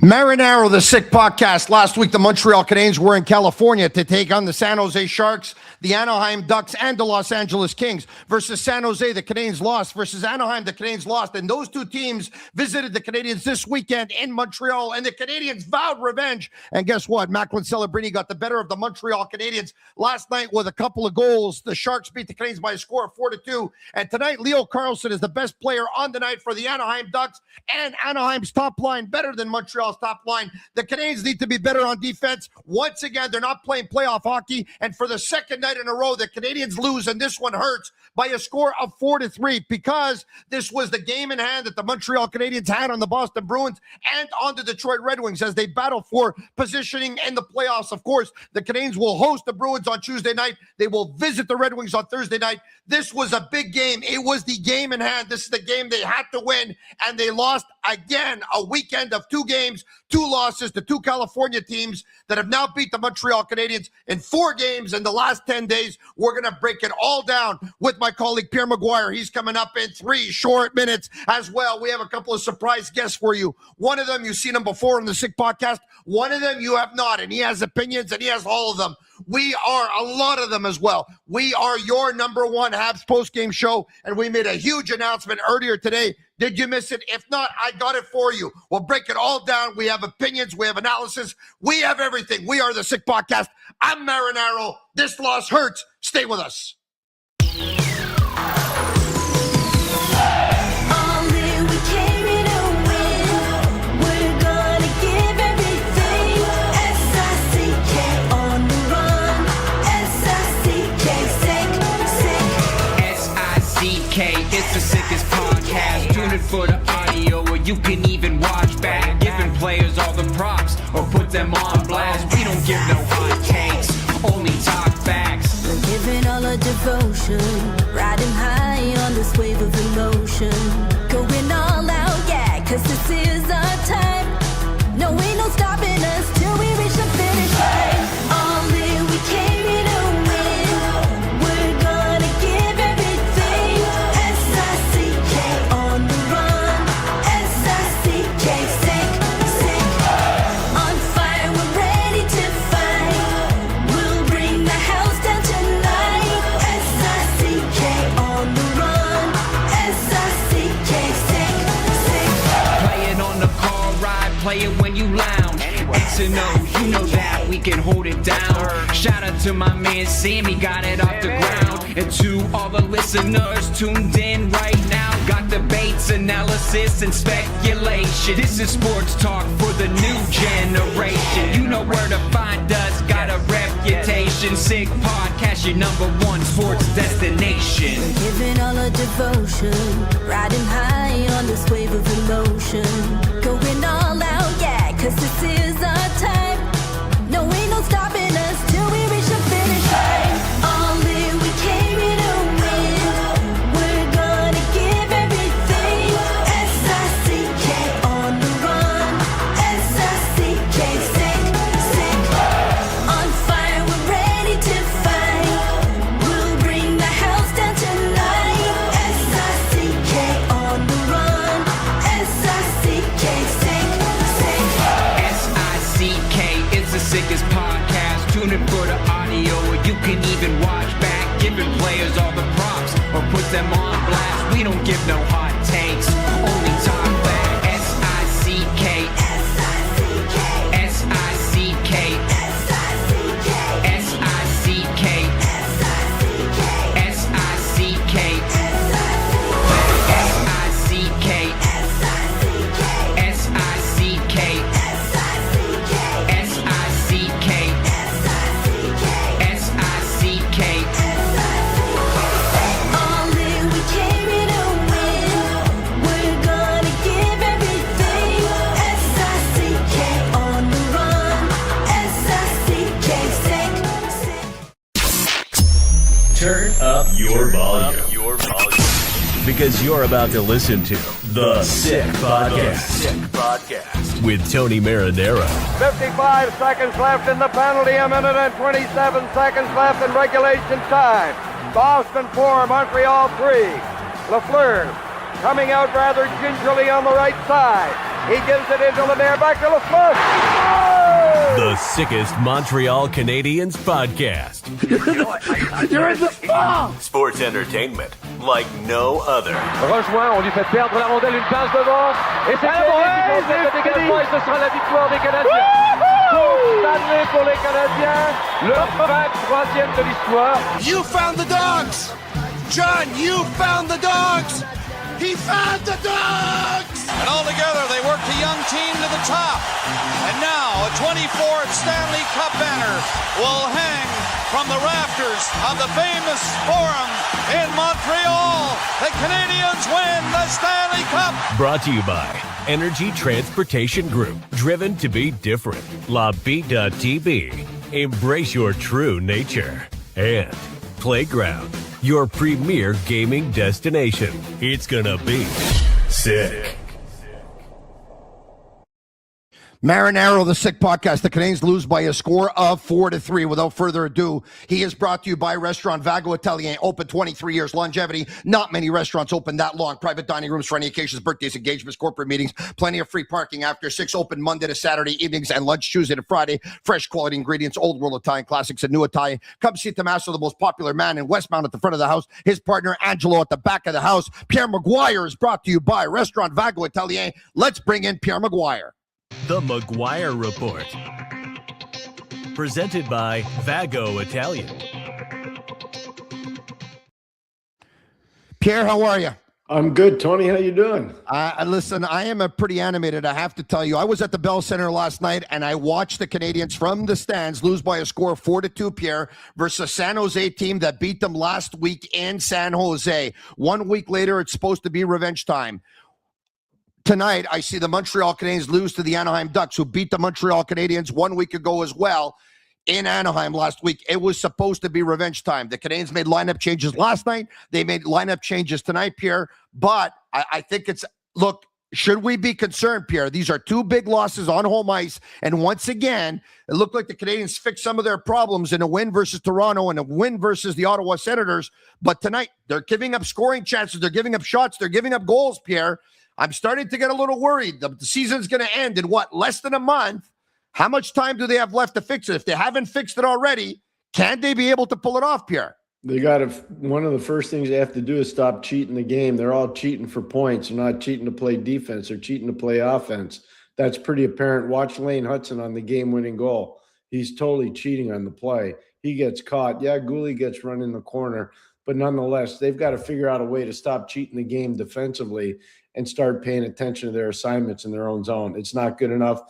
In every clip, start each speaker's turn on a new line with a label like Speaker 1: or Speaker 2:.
Speaker 1: Marinaro, the Sick Podcast. Last week, the Montreal Canadiens were in California to take on the San Jose Sharks, the Anaheim Ducks, and the Los Angeles Kings. Versus San Jose, the Canadiens lost. Versus Anaheim, the Canadiens lost. And those two teams visited the Canadiens this weekend in Montreal, and the Canadiens vowed revenge. And guess what? Macklin Celebrini got the better of the Montreal Canadiens last night with a couple of goals. The Sharks beat the Canadiens by a score of 4-2. And tonight, Leo Carlsson is the best player on the night for the Anaheim Ducks, and Anaheim's top line better than Montreal's top line. The Canadiens need to be better on defense. Once again, they're not playing playoff hockey, and for the second night in a row, the Canadiens lose, and this one hurts by a score of 4-3 because this was the game in hand that the Montreal Canadiens had on the Boston Bruins and on the Detroit Red Wings as they battle for positioning in the playoffs. Of course, the Canadiens will host the Bruins on Tuesday night. They will visit the Red Wings on Thursday night. This was a big game. It was the game in hand. This is the game they had to win, and they lost again. A weekend of two games, two losses to two California teams that have now beat the Montreal Canadiens in 4 games in the last 10 days. We're going to break it all down with my colleague Pierre Maguire. He's coming up in 3 short minutes as well. We have a couple of surprise guests for you. One of them, you've seen him before on the Sick Podcast. One of them you have not, and he has opinions, and he has all of them. We are a lot of them as well. We are your number one Habs postgame show, and we made a huge announcement earlier today. Did you miss it? If not, I got it for you. We'll break it all down. We have opinions. We have analysis. We have everything. We are the Sick Podcast. I'm Marinaro. This loss hurts. Stay with us.
Speaker 2: It's the sickest podcast. Tune in for the audio, or you can even watch back. Giving players all the props, or put them on blast. We don't give no hot takes, only talk facts.
Speaker 3: We're giving all our devotion, riding high on this wave of emotion. Going all out, yeah, cause this is our time. No, ain't no stopping us till we reach the finish line. All in, we came here to win. We're gonna give everything. S-I-C-K on the run. S-I-C-K, sick, sick. On fire, we're ready to fight. We'll bring the house down tonight. S-I-C-K on the run. S-I-C-K, sick, sick.
Speaker 2: Playing on the car ride, play it when you lounge. X and O, you know that we can hold it down. Shout out to my man Sammy, got it off the ground. And to all the listeners tuned in right now, got debates, analysis, and speculation. This is sports talk for the new generation. You know where to find us, got a reputation. Sick Podcast, your number one sports destination.
Speaker 3: We're giving all our devotion, riding high on this wave of emotion. Going all out, yeah, cause this is our time. No, ain't no stopping us till we reach the finish line. All in, we came here to win. We're gonna give everything. S-I-C-K on the run. S-I-C-K, sick, sick. On fire, we're ready to fight. We'll bring the house down tonight. S-I-C-K on the run. S-I-C-K, sick, sick.
Speaker 2: S-I-C-K is the sickest podcast. Tune in for the audio, or you can even watch back. Giving players all the props, or put them on blast. We don't give no hot takes, only talk back. S-I-C-K,
Speaker 3: S-I-C-K,
Speaker 2: S-I-C-K,
Speaker 3: S-I-C-K,
Speaker 2: S-I-C-K,
Speaker 3: S-I-C-K,
Speaker 2: S-I-C-K, S-I-C-K,
Speaker 3: S-I-C-K,
Speaker 2: S-I-C-K,
Speaker 3: S-I-C-K,
Speaker 2: S-I-C-K, S-I-C-K.
Speaker 3: all in, we came here to win. We're gonna give everything. S-I-C-K on the run. S-I-C-K, sick, sick.
Speaker 4: Turn up your volume. Because you're about to listen to The Sick Podcast. With Tony Marinaro
Speaker 5: 55 seconds left in the penalty, a minute and 27 seconds left in regulation time. Boston 4, Montreal 3. Lafleur coming out rather gingerly on the right side. He gives it into Lemaire, back to Lafleur.
Speaker 4: The sickest Montreal Canadiens podcast.
Speaker 6: You're in the ball!
Speaker 4: Sports entertainment like no other.
Speaker 5: Rejoint, on lui fait perdre la rondelle, une passe devant. Et c'est le dégagement, et ce sera la victoire des Canadiens. Coupe Stanley pour les Canadiens, leur 23e de l'histoire.
Speaker 6: You found the dogs! John, you found the dogs! He found the dogs!
Speaker 7: And all together, they worked a young team to the top. And now, a 24th Stanley Cup banner will hang from the rafters of the famous Forum in Montreal. The Canadiens win the Stanley Cup.
Speaker 4: Brought to you by Energy Transportation Group. Driven to be different. La Tibi. Embrace your true nature. And Playground, your premier gaming destination. It's gonna be sick.
Speaker 1: Marinaro, the Sick Podcast. The Canadiens lose by a score of 4-3. Without further ado, he is brought to you by Restaurant Vago Italien. Open 23 years longevity. Not many restaurants open that long. Private dining rooms for any occasions, birthdays, engagements, corporate meetings. Plenty of free parking after 6. Open Monday to Saturday evenings and lunch Tuesday to Friday. Fresh quality ingredients, old world Italian classics and new Italian. Come see Tommaso, the most popular man in Westmount at the front of the house. His partner Angelo at the back of the house. Pierre Maguire is brought to you by Restaurant Vago Italien. Let's bring in Pierre Maguire.
Speaker 4: The McGuire Report. Presented by Vago Italian.
Speaker 1: Pierre, how are you?
Speaker 8: I'm good, Tony. How you doing?
Speaker 1: Listen, I am pretty animated, I have to tell you. I was at the Bell Center last night, and I watched the Canadiens from the stands lose by a score of 4-2, Pierre, versus a San Jose team that beat them last week in San Jose. 1 week later, it's supposed to be revenge time. Tonight, I see the Montreal Canadiens lose to the Anaheim Ducks, who beat the Montreal Canadiens 1 week ago as well in Anaheim last week. It was supposed to be revenge time. The Canadiens made lineup changes last night. They made lineup changes tonight, Pierre. But I think it's, look, should we be concerned, Pierre? These are 2 big losses on home ice. And once again, it looked like the Canadiens fixed some of their problems in a win versus Toronto and a win versus the Ottawa Senators. But tonight, they're giving up scoring chances. They're giving up shots. They're giving up goals, Pierre. I'm starting to get a little worried. The season's going to end in what, less than a month? How much time do they have left to fix it? If they haven't fixed it already, can they be able to pull it off, Pierre?
Speaker 8: They got to. One of the first things they have to do is stop cheating the game. They're all cheating for points. They're not cheating to play defense. They're cheating to play offense. That's pretty apparent. Watch Lane Hudson on the game-winning goal. He's totally cheating on the play. He gets caught. Yeah, Gooley gets run in the corner. But nonetheless, they've got to figure out a way to stop cheating the game defensively and start paying attention to their assignments in their own zone. It's not good enough.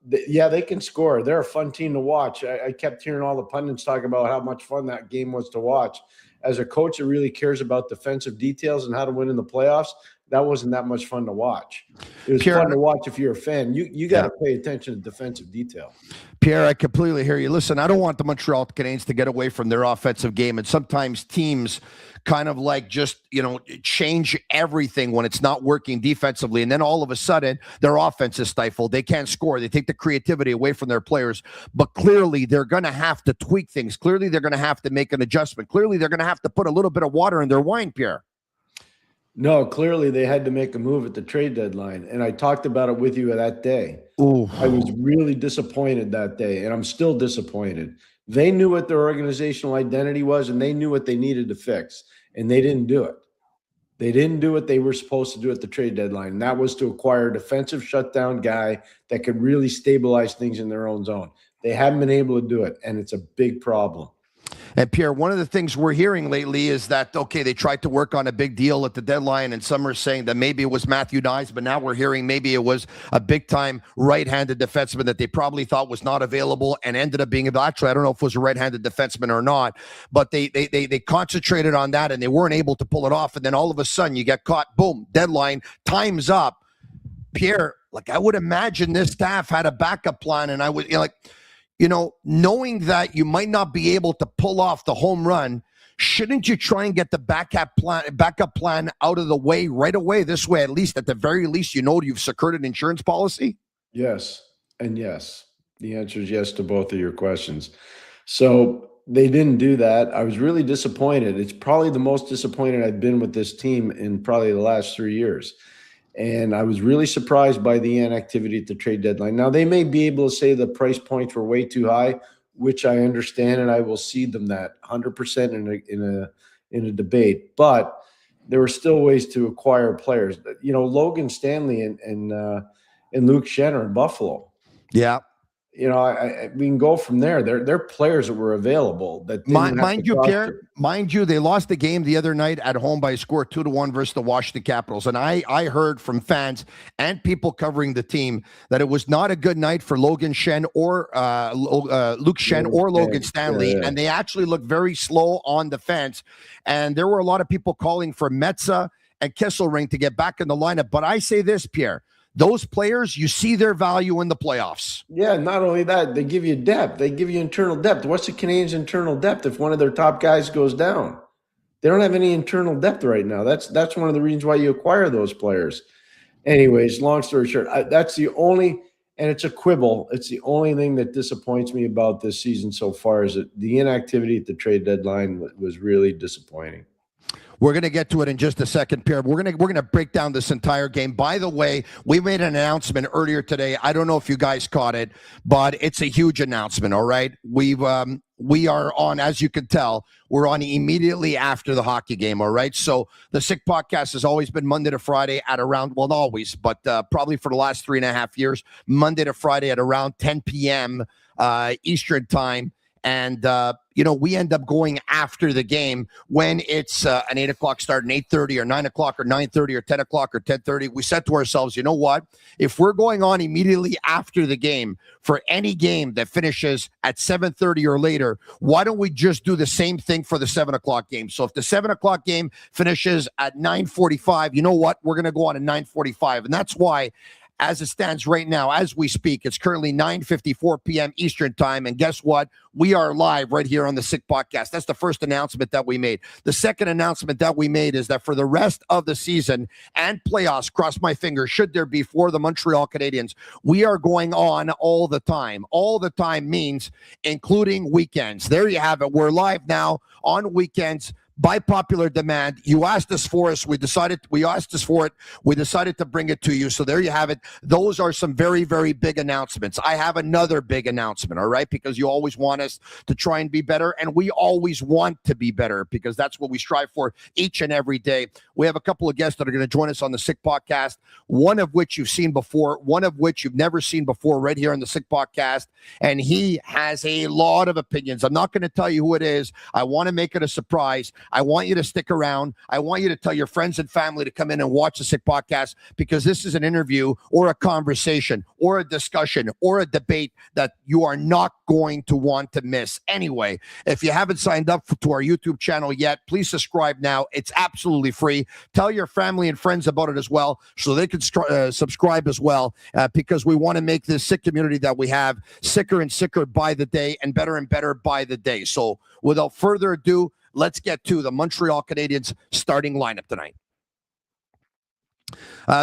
Speaker 8: They can score. They're a fun team to watch. I kept hearing all the pundits talk about how much fun that game was to watch. As a coach that really cares about defensive details and how to win in the playoffs, that wasn't that much fun to watch. It was fun to watch if you're a fan. You got to pay attention to defensive detail.
Speaker 1: Pierre, I completely hear you. Listen, I don't want the Montreal Canadiens to get away from their offensive game. And sometimes teams kind of like just, change everything when it's not working defensively. And then all of a sudden, their offense is stifled. They can't score. They take the creativity away from their players. But clearly, they're going to have to tweak things. Clearly, they're going to have to make an adjustment. Clearly, they're going to have to put a little bit of water in their wine, Pierre.
Speaker 8: No, clearly they had to make a move at the trade deadline. And I talked about it with you that day.
Speaker 1: Ooh.
Speaker 8: I was really disappointed that day, and I'm still disappointed. They knew what their organizational identity was, and they knew what they needed to fix, and they didn't do it. They didn't do what they were supposed to do at the trade deadline, and that was to acquire a defensive shutdown guy that could really stabilize things in their own zone. They haven't been able to do it, and it's a big problem.
Speaker 1: And Pierre, one of the things we're hearing lately is that, okay, they tried to work on a big deal at the deadline, and some are saying that maybe it was Matthew Nyes, but now we're hearing maybe it was a big-time right-handed defenseman that they probably thought was not available and ended up being, actually, I don't know if it was a right-handed defenseman or not, but they concentrated on that, and they weren't able to pull it off, and then all of a sudden you get caught, boom, deadline, time's up. Pierre, I would imagine this staff had a backup plan, and I would, knowing that you might not be able to pull off the home run, shouldn't you try and get the backup plan out of the way right away? This way, at least, at the very least, you've secured an insurance policy?
Speaker 8: Yes, and yes. The answer is yes to both of your questions. So they didn't do that. I was really disappointed. It's probably the most disappointed I've been with this team in probably the last 3 years. And I was really surprised by the inactivity at the trade deadline. Now, they may be able to say the price points were way too high, which I understand, and I will cede them that 100% in a debate. But there were still ways to acquire players. You know, Logan Stanley and Luke Schenn are in Buffalo.
Speaker 1: Yeah.
Speaker 8: You know, we can go from there. They're players that were available. That
Speaker 1: mind you, Pierre, mind you, they lost the game the other night at home by a score 2-1 versus the Washington Capitals. And I heard from fans and people covering the team that it was not a good night for Logan Schenn or Luke Schenn or Logan Stanley. And they actually looked very slow on defense. And there were a lot of people calling for Metza and Kesselring to get back in the lineup. But I say this, Pierre. Those players, you see their value in the playoffs.
Speaker 8: Yeah, not only that, they give you depth. They give you internal depth. What's the Canadiens' internal depth if one of their top guys goes down? They don't have any internal depth right now. That's one of the reasons why you acquire those players. Anyways, long story short, that's the only, and it's a quibble, it's the only thing that disappoints me about this season so far is that the inactivity at the trade deadline was really disappointing.
Speaker 1: We're going to get to it in just a second, Pierre. We're going to break down this entire game. By the way, we made an announcement earlier today. I don't know if you guys caught it, but it's a huge announcement, all right? We are on, as you can tell, we're on immediately after the hockey game, all right? So the Sick Podcast has always been Monday to Friday at around, well, not always, but probably for the last 3.5 years, Monday to Friday at around 10 p.m. Eastern time. And, we end up going after the game when it's an 8 o'clock start, an 8:30 or 9 o'clock or 9:30 or 10 o'clock or 10:30. We said to ourselves, you know what? If we're going on immediately after the game for any game that finishes at 7:30 or later, why don't we just do the same thing for the 7 o'clock game? So if the 7 o'clock game finishes at 9:45, you know what? We're going to go on at 9:45. And that's why, as it stands right now, as we speak, it's currently 9:54 p.m. Eastern time. And guess what? We are live right here on the Sick Podcast. That's the first announcement that we made. The second announcement that we made is that for the rest of the season and playoffs, cross my fingers, should there be for the Montreal Canadiens, we are going on all the time. All the time means including weekends. There you have it. We're live now on weekends. By popular demand, you asked us for us. We decided to bring it to you. So there you have it. Those are some very, very big announcements. I have another big announcement, all right? Because you always want us to try and be better. And we always want to be better because that's what we strive for each and every day. We have a couple of guests that are going to join us on the Sick Podcast, one of which you've seen before, one of which you've never seen before right here on the Sick Podcast. And he has a lot of opinions. I'm not going to tell you who it is. I want to make it a surprise. I want you to stick around. I want you to tell your friends and family to come in and watch the Sick Podcast because this is an interview or a conversation or a discussion or a debate that you are not going to want to miss. Anyway, if you haven't signed up to our YouTube channel yet, please subscribe now. It's absolutely free. Tell your family and friends about it as well so they can subscribe as well because we want to make this sick community that we have sicker and sicker by the day and better by the day. So without further ado, let's get to the Montreal Canadiens starting lineup tonight.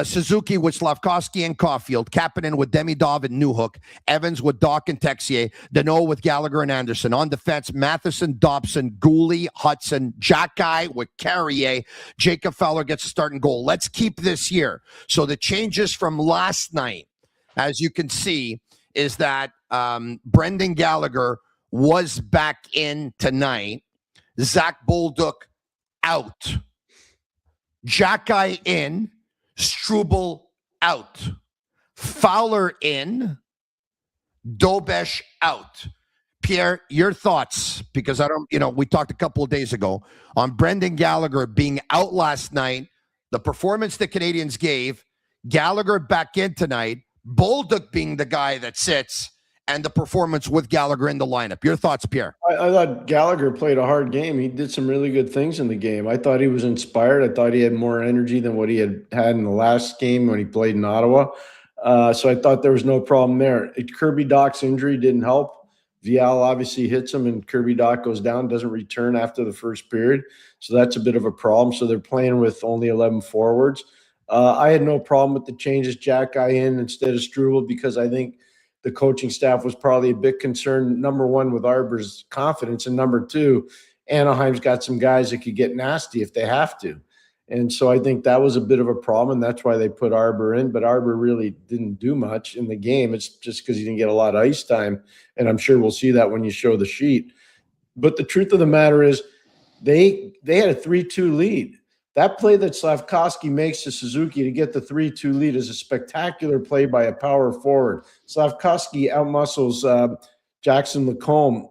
Speaker 1: Suzuki with Slavkovsky and Caulfield, Kapanen with Demidov and Newhook, Evans with Doc and Texier, Danault with Gallagher and Anderson. On defense, Matheson, Dobson, Gooley, Hudson, Jacky with Carrier. Jacob Fowler gets a starting goal. Let's keep this here. So the changes from last night, as you can see, is that Brendan Gallagher was back in tonight. Zach Bolduc out. Jacky in. Struble out. Fowler in. Dobesh out. Pierre, your thoughts, because we talked a couple of days ago on Brendan Gallagher being out last night, the performance the Canadiens gave, Gallagher back in tonight, Bolduc being the guy that sits, and the performance with Gallagher in the lineup. Your thoughts, Pierre?
Speaker 8: I thought Gallagher played a hard game. He did some really good things in the game. I thought he was inspired. I thought he had more energy than what he had in the last game when he played in Ottawa. So I thought there was no problem there. Kirby Dach's injury didn't help. Vial obviously hits him, and Kirby Dach goes down, doesn't return after the first period. So that's a bit of a problem. So they're playing with only 11 forwards. I had no problem with the changes. Jacky in instead of Struble because I think the coaching staff was probably a bit concerned, number one, with Arber's confidence, and number two, Anaheim's got some guys that could get nasty if they have to. And so I think that was a bit of a problem, and that's why they put Arbor in. But Arbor really didn't do much in the game. It's just because he didn't get a lot of ice time, and I'm sure we'll see that when you show the sheet. But the truth of the matter is they had a 3-2 lead. That play that Slafkovsky makes to Suzuki to get the 3-2 lead is a spectacular play by a power forward. Slafkovsky outmuscles Jackson Lacombe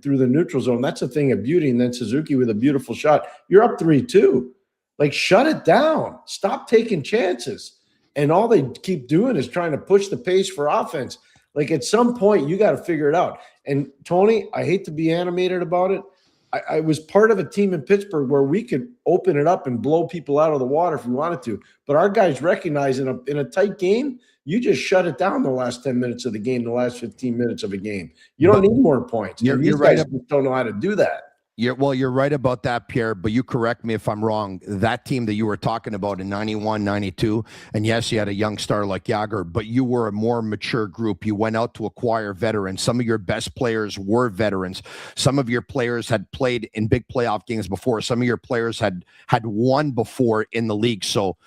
Speaker 8: through the neutral zone. That's a thing of beauty. And then Suzuki with a beautiful shot. You're up 3-2. Like, shut it down. Stop taking chances. And all they keep doing is trying to push the pace for offense. Like, at some point, you got to figure it out. And, Tony, I hate to be animated about it. I was part of a team in Pittsburgh where we could open it up and blow people out of the water if we wanted to. But our guys recognize in a tight game, you just shut it down the last 10 minutes of the game, the last 15 minutes of a game. You don't need more points.
Speaker 1: You're
Speaker 8: right. Just don't know how to do that.
Speaker 1: You're right about that, Pierre, but you correct me if I'm wrong. That team that you were talking about in 91, 92, and yes, you had a young star like Gallagher, but you were a more mature group. You went out to acquire veterans. Some of your best players were veterans. Some of your players had played in big playoff games before. Some of your players had won before in the league. So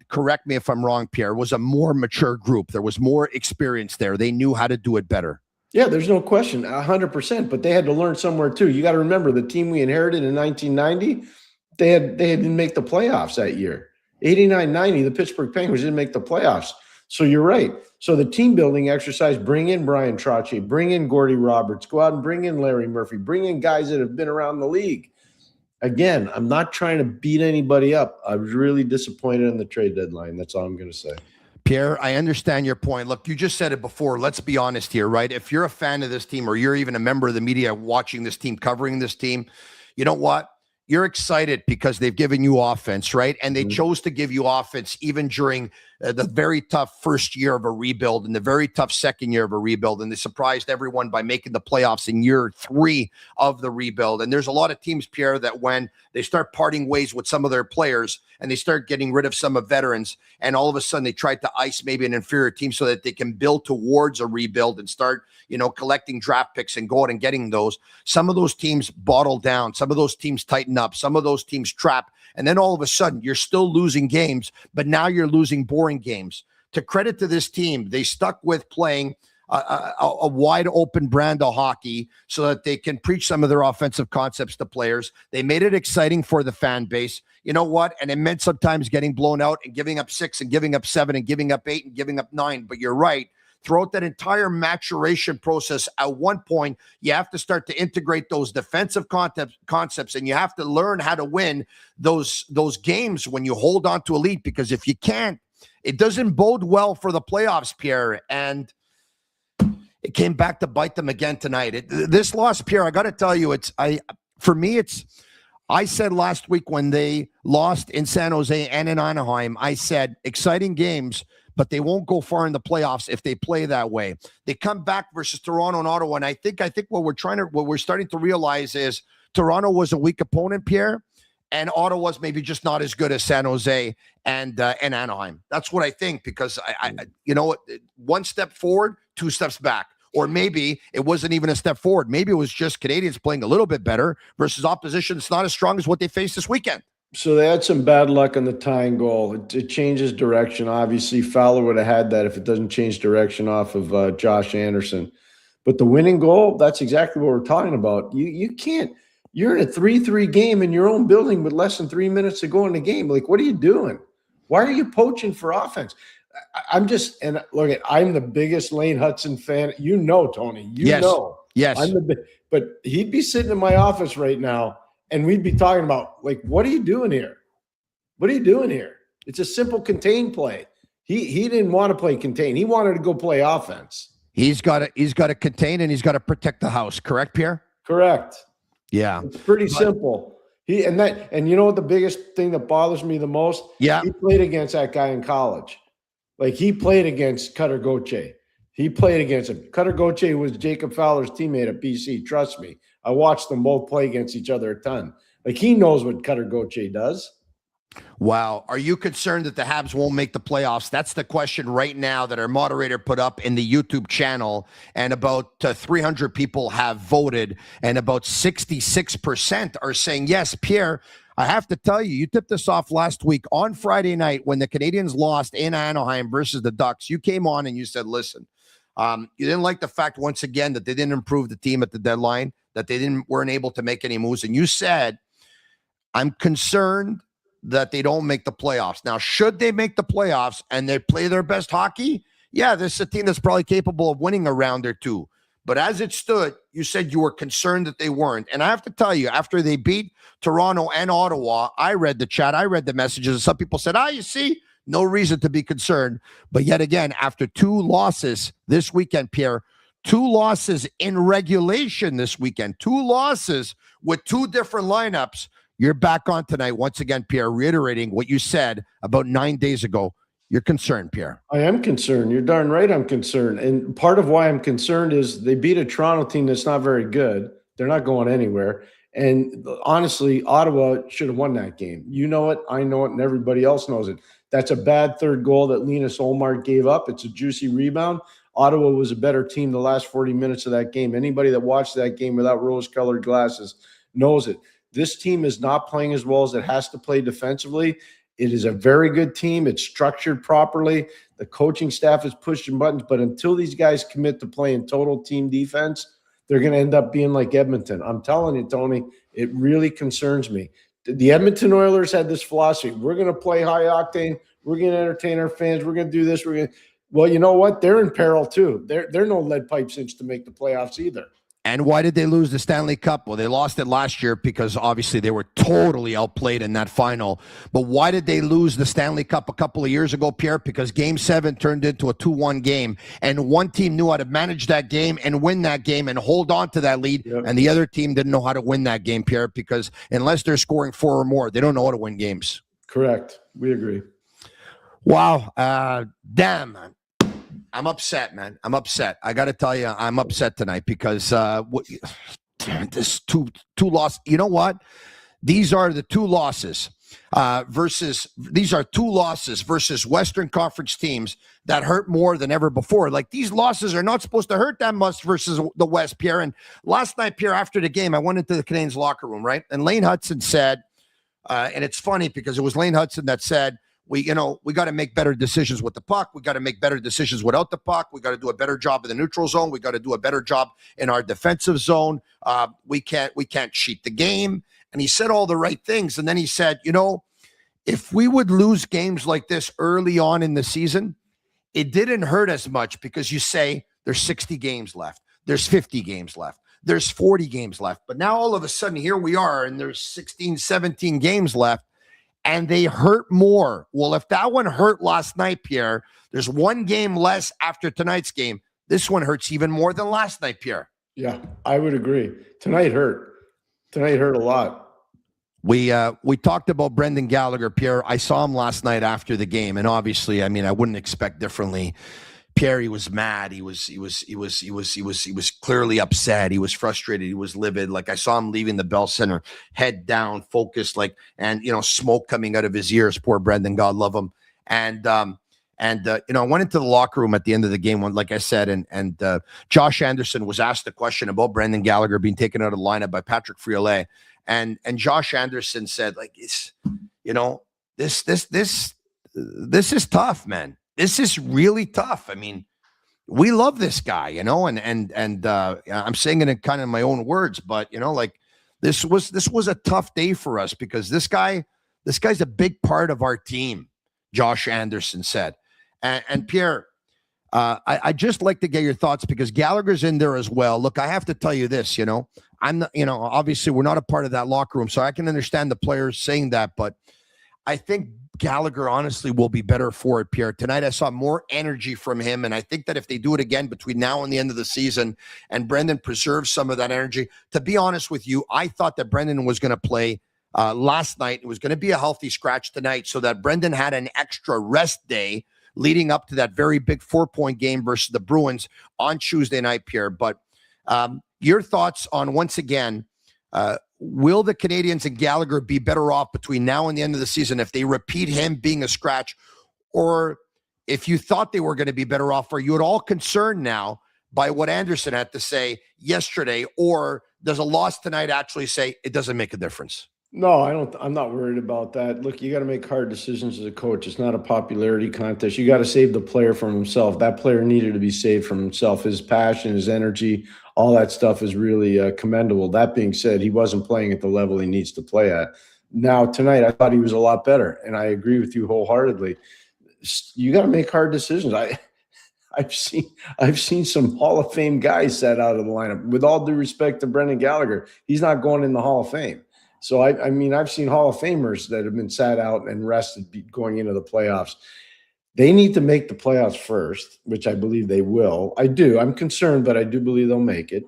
Speaker 1: correct me if I'm wrong, Pierre. It was a more mature group. There was more experience there. They knew how to do it better.
Speaker 8: Yeah, there's no question, 100%. But they had to learn somewhere too. You got to remember the team we inherited in 1990. They didn't make the playoffs that year. 89-90, the Pittsburgh Penguins didn't make the playoffs. So you're right. So the team building exercise: bring in Brian Trottier, bring in Gordie Roberts, go out and bring in Larry Murphy, bring in guys that have been around the league. Again, I'm not trying to beat anybody up. I was really disappointed in the trade deadline. That's all I'm going to say.
Speaker 1: Pierre, I understand your point. Look, you just said it before. Let's be honest here, right? If you're a fan of this team or you're even a member of the media watching this team, covering this team, you know what? You're excited because they've given you offense, right? And they chose to give you offense even during the very tough first year of a rebuild and the very tough second year of a rebuild. And they surprised everyone by making the playoffs in year 3 of the rebuild. And there's a lot of teams, Pierre, that when they start parting ways with some of their players and they start getting rid of some of veterans, and all of a sudden they tried to ice maybe an inferior team so that they can build towards a rebuild and start, collecting draft picks and go out and getting those. Some of those teams bottle down. Some of those teams tighten up. Some of those teams trap. And then all of a sudden you're still losing games, but now you're losing boring games. To credit to this team, they stuck with playing a wide open brand of hockey so that they can preach some of their offensive concepts to players. They made it exciting for the fan base. You know what? And it meant sometimes getting blown out and giving up 6 and giving up 7 and giving up 8 and giving up 9. But you're right. Throughout that entire maturation process, at one point, you have to start to integrate those defensive concepts, and you have to learn how to win those games when you hold on to a lead, because if you can't, it doesn't bode well for the playoffs, Pierre. And it came back to bite them again tonight. This loss, Pierre, I got to tell you, I said last week when they lost in San Jose and in Anaheim, I said exciting games, but they won't go far in the playoffs if they play that way. They come back versus Toronto and Ottawa, and I think what we're starting to realize is Toronto was a weak opponent, Pierre, and Ottawa's maybe just not as good as San Jose and Anaheim. That's what I think, because I one step forward, 2 steps back. Or maybe it wasn't even a step forward. Maybe it was just Canadians playing a little bit better versus opposition that's not as strong as what they faced this weekend.
Speaker 8: So they had some bad luck on the tying goal. It changes direction. Obviously, Fowler would have had that if it doesn't change direction off of Josh Anderson. But the winning goal, that's exactly what we're talking about. You can't – you're in a 3-3 game in your own building with less than 3 minutes to go in the game. Like, what are you doing? Why are you poaching for offense? I'm the biggest Lane Hudson fan. You know, Tony. You know.
Speaker 1: Yes.
Speaker 8: But he'd be sitting in my office right now, and we'd be talking about, like, what are you doing here? What are you doing here? It's a simple contain play. He didn't want to play contain. He wanted to go play offense.
Speaker 1: He's got to contain, and he's got to protect the house. Correct, Pierre?
Speaker 8: Correct.
Speaker 1: Yeah.
Speaker 8: It's pretty simple. And you know what the biggest thing that bothers me the most?
Speaker 1: Yeah.
Speaker 8: He played against that guy in college. Like, he played against Cutter Gauthier. He played against him. Cutter Gauthier was Jacob Fowler's teammate at BC. Trust me. I watched them both play against each other a ton. Like, he knows what Cutter Gauthier does.
Speaker 1: Wow. Are you concerned that the Habs won't make the playoffs? That's the question right now that our moderator put up in the YouTube channel. And about 300 people have voted. And about 66% are saying, yes, Pierre, I have to tell you, you tipped us off last week on Friday night when the Canadiens lost in Anaheim versus the Ducks. You came on and you said, listen, you didn't like the fact, once again, that they didn't improve the team at the deadline, that they weren't able to make any moves. And you said, I'm concerned that they don't make the playoffs. Now, should they make the playoffs and they play their best hockey, yeah, this is a team that's probably capable of winning a round or two. But as it stood, you said you were concerned that they weren't. And I have to tell you, after they beat Toronto and Ottawa, I read the chat, I read the messages, and some people said, you see, no reason to be concerned. But yet again, after 2 losses this weekend, Pierre, 2 losses in regulation this weekend, 2 losses with 2 different lineups, you're back on tonight once again, Pierre, reiterating what you said about 9 days ago. You're concerned, Pierre.
Speaker 8: I am concerned. You're darn right I'm concerned. And part of why I'm concerned is they beat a Toronto team that's not very good. They're not going anywhere. And honestly, Ottawa should have won that game. You know it, I know it, and everybody else knows it. That's a bad third goal that Linus Ullmark gave up. It's a juicy rebound. Ottawa was a better team the last 40 minutes of that game. Anybody that watched that game without rose-colored glasses knows it. This team is not playing as well as it has to play defensively. It is a very good team. It's structured properly. The coaching staff is pushing buttons, but until these guys commit to playing total team defense, they're going to end up being like Edmonton. I'm telling you, Tony, it really concerns me. The Edmonton Oilers had this philosophy. We're going to play high octane. We're going to entertain our fans. We're going to do this. Well, you know what? They're in peril too. They're no lead pipe cinch to make the playoffs either.
Speaker 1: And why did they lose the Stanley Cup? Well, they lost it last year because obviously they were totally outplayed in that final. But why did they lose the Stanley Cup a couple of years ago, Pierre? Because Game 7 turned into a 2-1 game. And one team knew how to manage that game and win that game and hold on to that lead. Yep. And the other team didn't know how to win that game, Pierre, because unless they're scoring 4 or more, they don't know how to win games.
Speaker 8: Correct. We agree.
Speaker 1: Wow. Damn, man. I'm upset, man. I'm upset. I got to tell you, I'm upset tonight because this two loss. You know what? These are the 2 losses versus Western Conference teams that hurt more than ever before. Like, these losses are not supposed to hurt that much versus the West, Pierre. And last night, Pierre, after the game, I went into the Canadiens locker room, right? And Lane Hudson said, and it's funny because it was Lane Hudson that said, we got to make better decisions with the puck. We got to make better decisions without the puck. We got to do a better job in the neutral zone. We got to do a better job in our defensive zone. We can't cheat the game. And he said all the right things. And then he said, if we would lose games like this early on in the season, it didn't hurt as much because you say there's 60 games left. There's 50 games left. There's 40 games left. But now all of a sudden here we are and there's 16, 17 games left. And they hurt more. Well, if that one hurt last night, Pierre, there's 1 game less after tonight's game. This one hurts even more than last night, Pierre.
Speaker 8: Yeah, I would agree. Tonight hurt. Tonight hurt a lot.
Speaker 1: We talked about Brendan Gallagher, Pierre. I saw him last night after the game, and obviously, I mean, I wouldn't expect differently. Pierre, he was mad. He was clearly upset. He was frustrated. He was livid. Like, I saw him leaving the Bell Center, head down, focused, and smoke coming out of his ears. Poor Brendan, God love him. And I went into the locker room at the end of the game, like I said, and Josh Anderson was asked the question about Brendan Gallagher being taken out of the lineup by Patrick Friolet, and Josh Anderson said, like, this is tough, man. This is really tough. I mean, we love this guy, and I'm saying it in kind of my own words, but this was a tough day for us because this guy's a big part of our team. Josh Anderson said, and Pierre, I just like to get your thoughts because Gallagher's in there as well. Look, I have to tell you this, I'm not, obviously we're not a part of that locker room, so I can understand the players saying that, but I think Gallagher honestly will be better for it, Pierre. Tonight I saw more energy from him, and I think that if they do it again between now and the end of the season and Brendan preserves some of that energy, to be honest with you, I thought that Brendan was going to play last night. It was going to be a healthy scratch tonight so that Brendan had an extra rest day leading up to that very big 4-point game versus the Bruins on Tuesday night, Pierre. But your thoughts on, once again, will the Canadiens and Gallagher be better off between now and the end of the season if they repeat him being a scratch? Or if you thought they were going to be better off, are you at all concerned now by what Anderson had to say yesterday? Or does a loss tonight actually say it doesn't make a difference?
Speaker 8: No, I don't. I'm not worried about that. Look, you got to make hard decisions as a coach. It's not a popularity contest. You got to save the player from himself. That player needed to be saved from himself. His passion, his energy, all that stuff is really commendable. That being said, he wasn't playing at the level he needs to play at. Now, tonight, I thought he was a lot better, and I agree with you wholeheartedly. You got to make hard decisions. I've seen some Hall of Fame guys set out of the lineup. With all due respect to Brendan Gallagher, he's not going in the Hall of Fame. So, I mean, I've seen Hall of Famers that have been sat out and rested going into the playoffs. They need to make the playoffs first, which I believe they will. I do. I'm concerned, but I do believe they'll make it.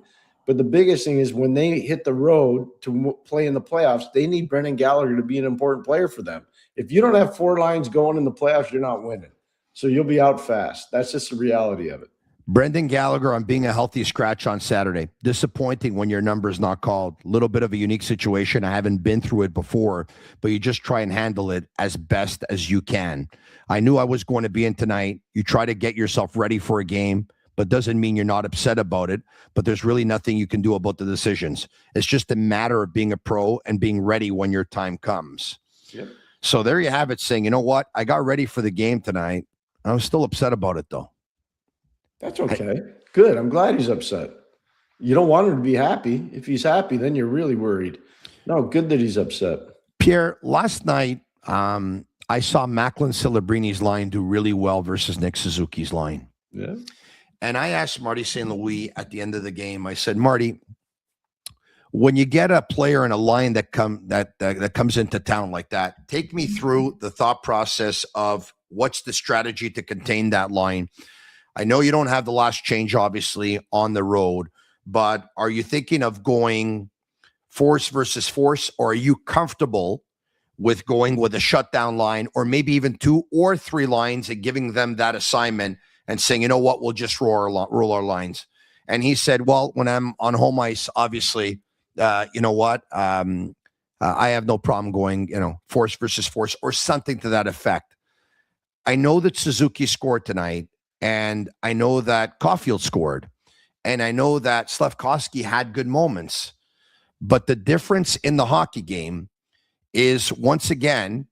Speaker 8: But the biggest thing is when they hit the road to play in the playoffs, they need Brendan Gallagher to be an important player for them. If you don't have 4 lines going in the playoffs, you're not winning. So you'll be out fast. That's just the reality of it.
Speaker 1: Brendan Gallagher on being a healthy scratch on Saturday. Disappointing when your number is not called. A little bit of a unique situation. I haven't been through it before, but you just try and handle it as best as you can. I knew I was going to be in tonight. You try to get yourself ready for a game, but doesn't mean you're not upset about it. But there's really nothing you can do about the decisions. It's just a matter of being a pro and being ready when your time comes.
Speaker 8: Yep.
Speaker 1: So there you have it, saying, you know what? I got ready for the game tonight. I was still upset about it, though.
Speaker 8: That's okay. Good. I'm glad he's upset. You don't want him to be happy. If he's happy, then you're really worried. No, good that he's upset.
Speaker 1: Pierre, last night, I saw Macklin Celebrini's line do really well versus Nick Suzuki's line.
Speaker 8: Yeah.
Speaker 1: And I asked Marty St. Louis at the end of the game, I said, Marty, when you get a player in a line that comes into town like that, take me through the thought process of what's the strategy to contain that line. I know you don't have the last change, obviously, on the road, but are you thinking of going force versus force, or are you comfortable with going with a shutdown line, or maybe even 2 or 3 lines and giving them that assignment and saying, you know what, we'll just roll our lines? And he said, well, when I'm on home ice, obviously, you know what, I have no problem going, force versus force or something to that effect. I know that Suzuki scored tonight, and I know that Caulfield scored, and I know that Slafkovsky had good moments. But the difference in the hockey game is, once again,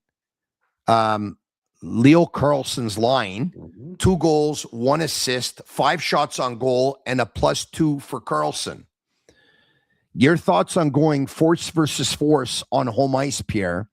Speaker 1: Leo Carlson's line, 2 goals, 1 assist, 5 shots on goal, and a +2 for Carlson. Your thoughts on going force versus force on home ice, Pierre,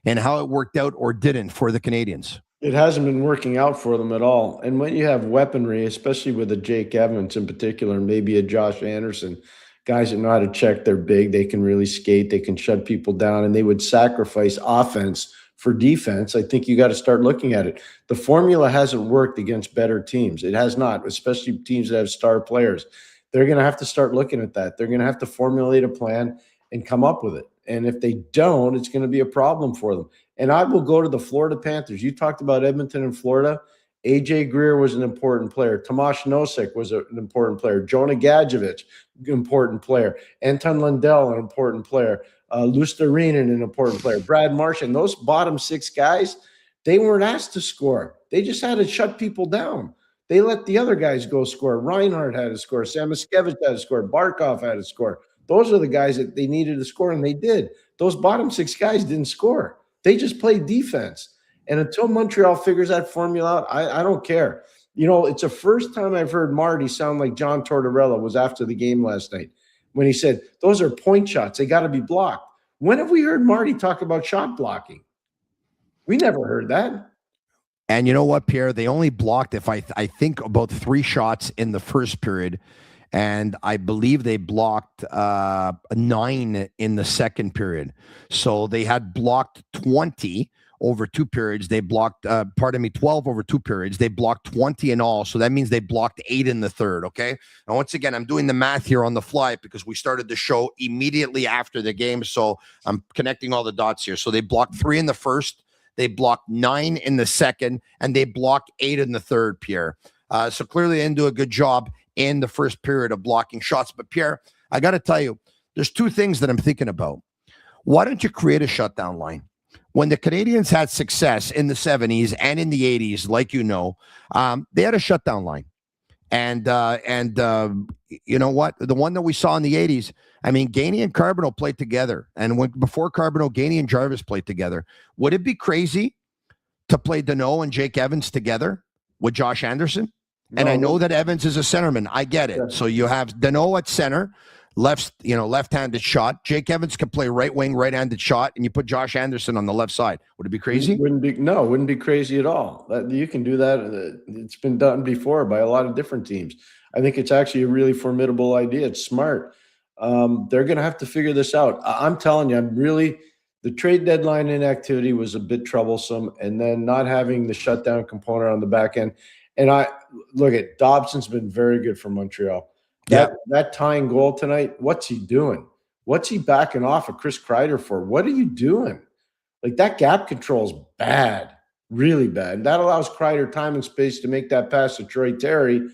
Speaker 1: and how it worked out or didn't for the Canadiens?
Speaker 8: It hasn't been working out for them at all. And when you have weaponry, especially with a Jake Evans in particular, and maybe a Josh Anderson, guys that know how to check, they're big, they can really skate, they can shut people down, and they would sacrifice offense for defense. I think you got to start looking at it. The formula hasn't worked against better teams. It has not, especially teams that have star players. They're going to have to start looking at that. They're going to have to formulate a plan and come up with it. And if they don't, it's going to be a problem for them. And I will go to the Florida Panthers. You talked about Edmonton and Florida. AJ Greer was an important player. Tomas Nosek was an important player. Jonah Gadjevich, important player. Anton Lundell, an important player. Lusterinen, an important player. Brad Marchand. Those bottom 6 guys, they weren't asked to score. They just had to shut people down. They let the other guys go score. Reinhardt had to score. Samoskevich had to score. Barkov had to score. Those are the guys that they needed to score, and they did. Those bottom 6 guys didn't score. They just played defense. And until Montreal figures that formula out, I don't care. It's the first time I've heard Marty sound like John Tortorella was after the game last night when he said, those are point shots. They got to be blocked. When have we heard Marty talk about shot blocking? We never heard that.
Speaker 1: And you know what, Pierre? They only blocked, if I think, about 3 shots in the first period. And I believe they blocked 9 in the second period. So they had blocked 20 over 2 periods. They blocked, 12 over 2 periods. They blocked 20 in all. So that means they blocked 8 in the third, okay? And once again, I'm doing the math here on the fly because we started the show immediately after the game. So I'm connecting all the dots here. So they blocked 3 in the first. They blocked 9 in the second. And they blocked 8 in the third, Pierre. So clearly they didn't do a good job in the first period of blocking shots. But Pierre, I got to tell you, there's 2 things that I'm thinking about. Why don't you create a shutdown line? When the Canadiens had success in the 70s and in the 80s, like they had a shutdown line. And you know what? The one that we saw in the 80s, I mean, Gainey and Carbonneau played together. And before Carbonneau, Gainey and Jarvis played together. Would it be crazy to play Deneau and Jake Evans together with Josh Anderson? And I know that Evans is a centerman. I get it. Yeah. So you have Deneau at center, left-handed shot. Jake Evans can play right wing, right-handed shot, and you put Josh Anderson on the left side. Would it be crazy?
Speaker 8: Wouldn't be crazy at all. You can do that. It's been done before by a lot of different teams. I think it's actually a really formidable idea. It's smart. They're going to have to figure this out. I'm telling you, the trade deadline inactivity was a bit troublesome, and then not having the shutdown component on the back end. And look at Dobson's been very good for Montreal. That tying goal tonight, what's he doing? What's he backing off of Chris Kreider for? What are you doing? Like, that gap control is bad, really bad. And that allows Kreider time and space to make that pass to Troy Terry.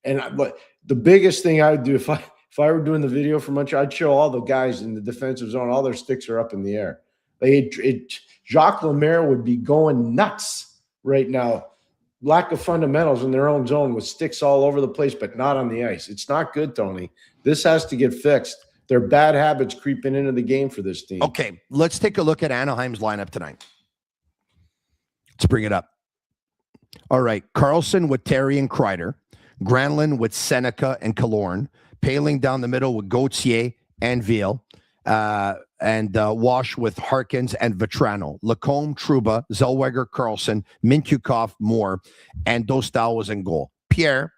Speaker 8: But the biggest thing I would do if I were doing the video for Montreal, I'd show all the guys in the defensive zone, all their sticks are up in the air. Jacques Lemaire would be going nuts right now. Lack of fundamentals in their own zone with sticks all over the place, but not on the ice. It's not good, Tony. This has to get fixed. There are bad habits creeping into the game for this team.
Speaker 1: Okay, let's take a look at Anaheim's lineup tonight. Let's bring it up. All right, Carlson with Terry and Kreider. Granlund with Seneca and Killorn. Paling down the middle with Gauthier and Veal. And Wash with Harkins and Vetrano. Lacombe, Trouba, Zellweger, Carlson, Mintyukov, Moore, and Dostal was in goal. Pierre,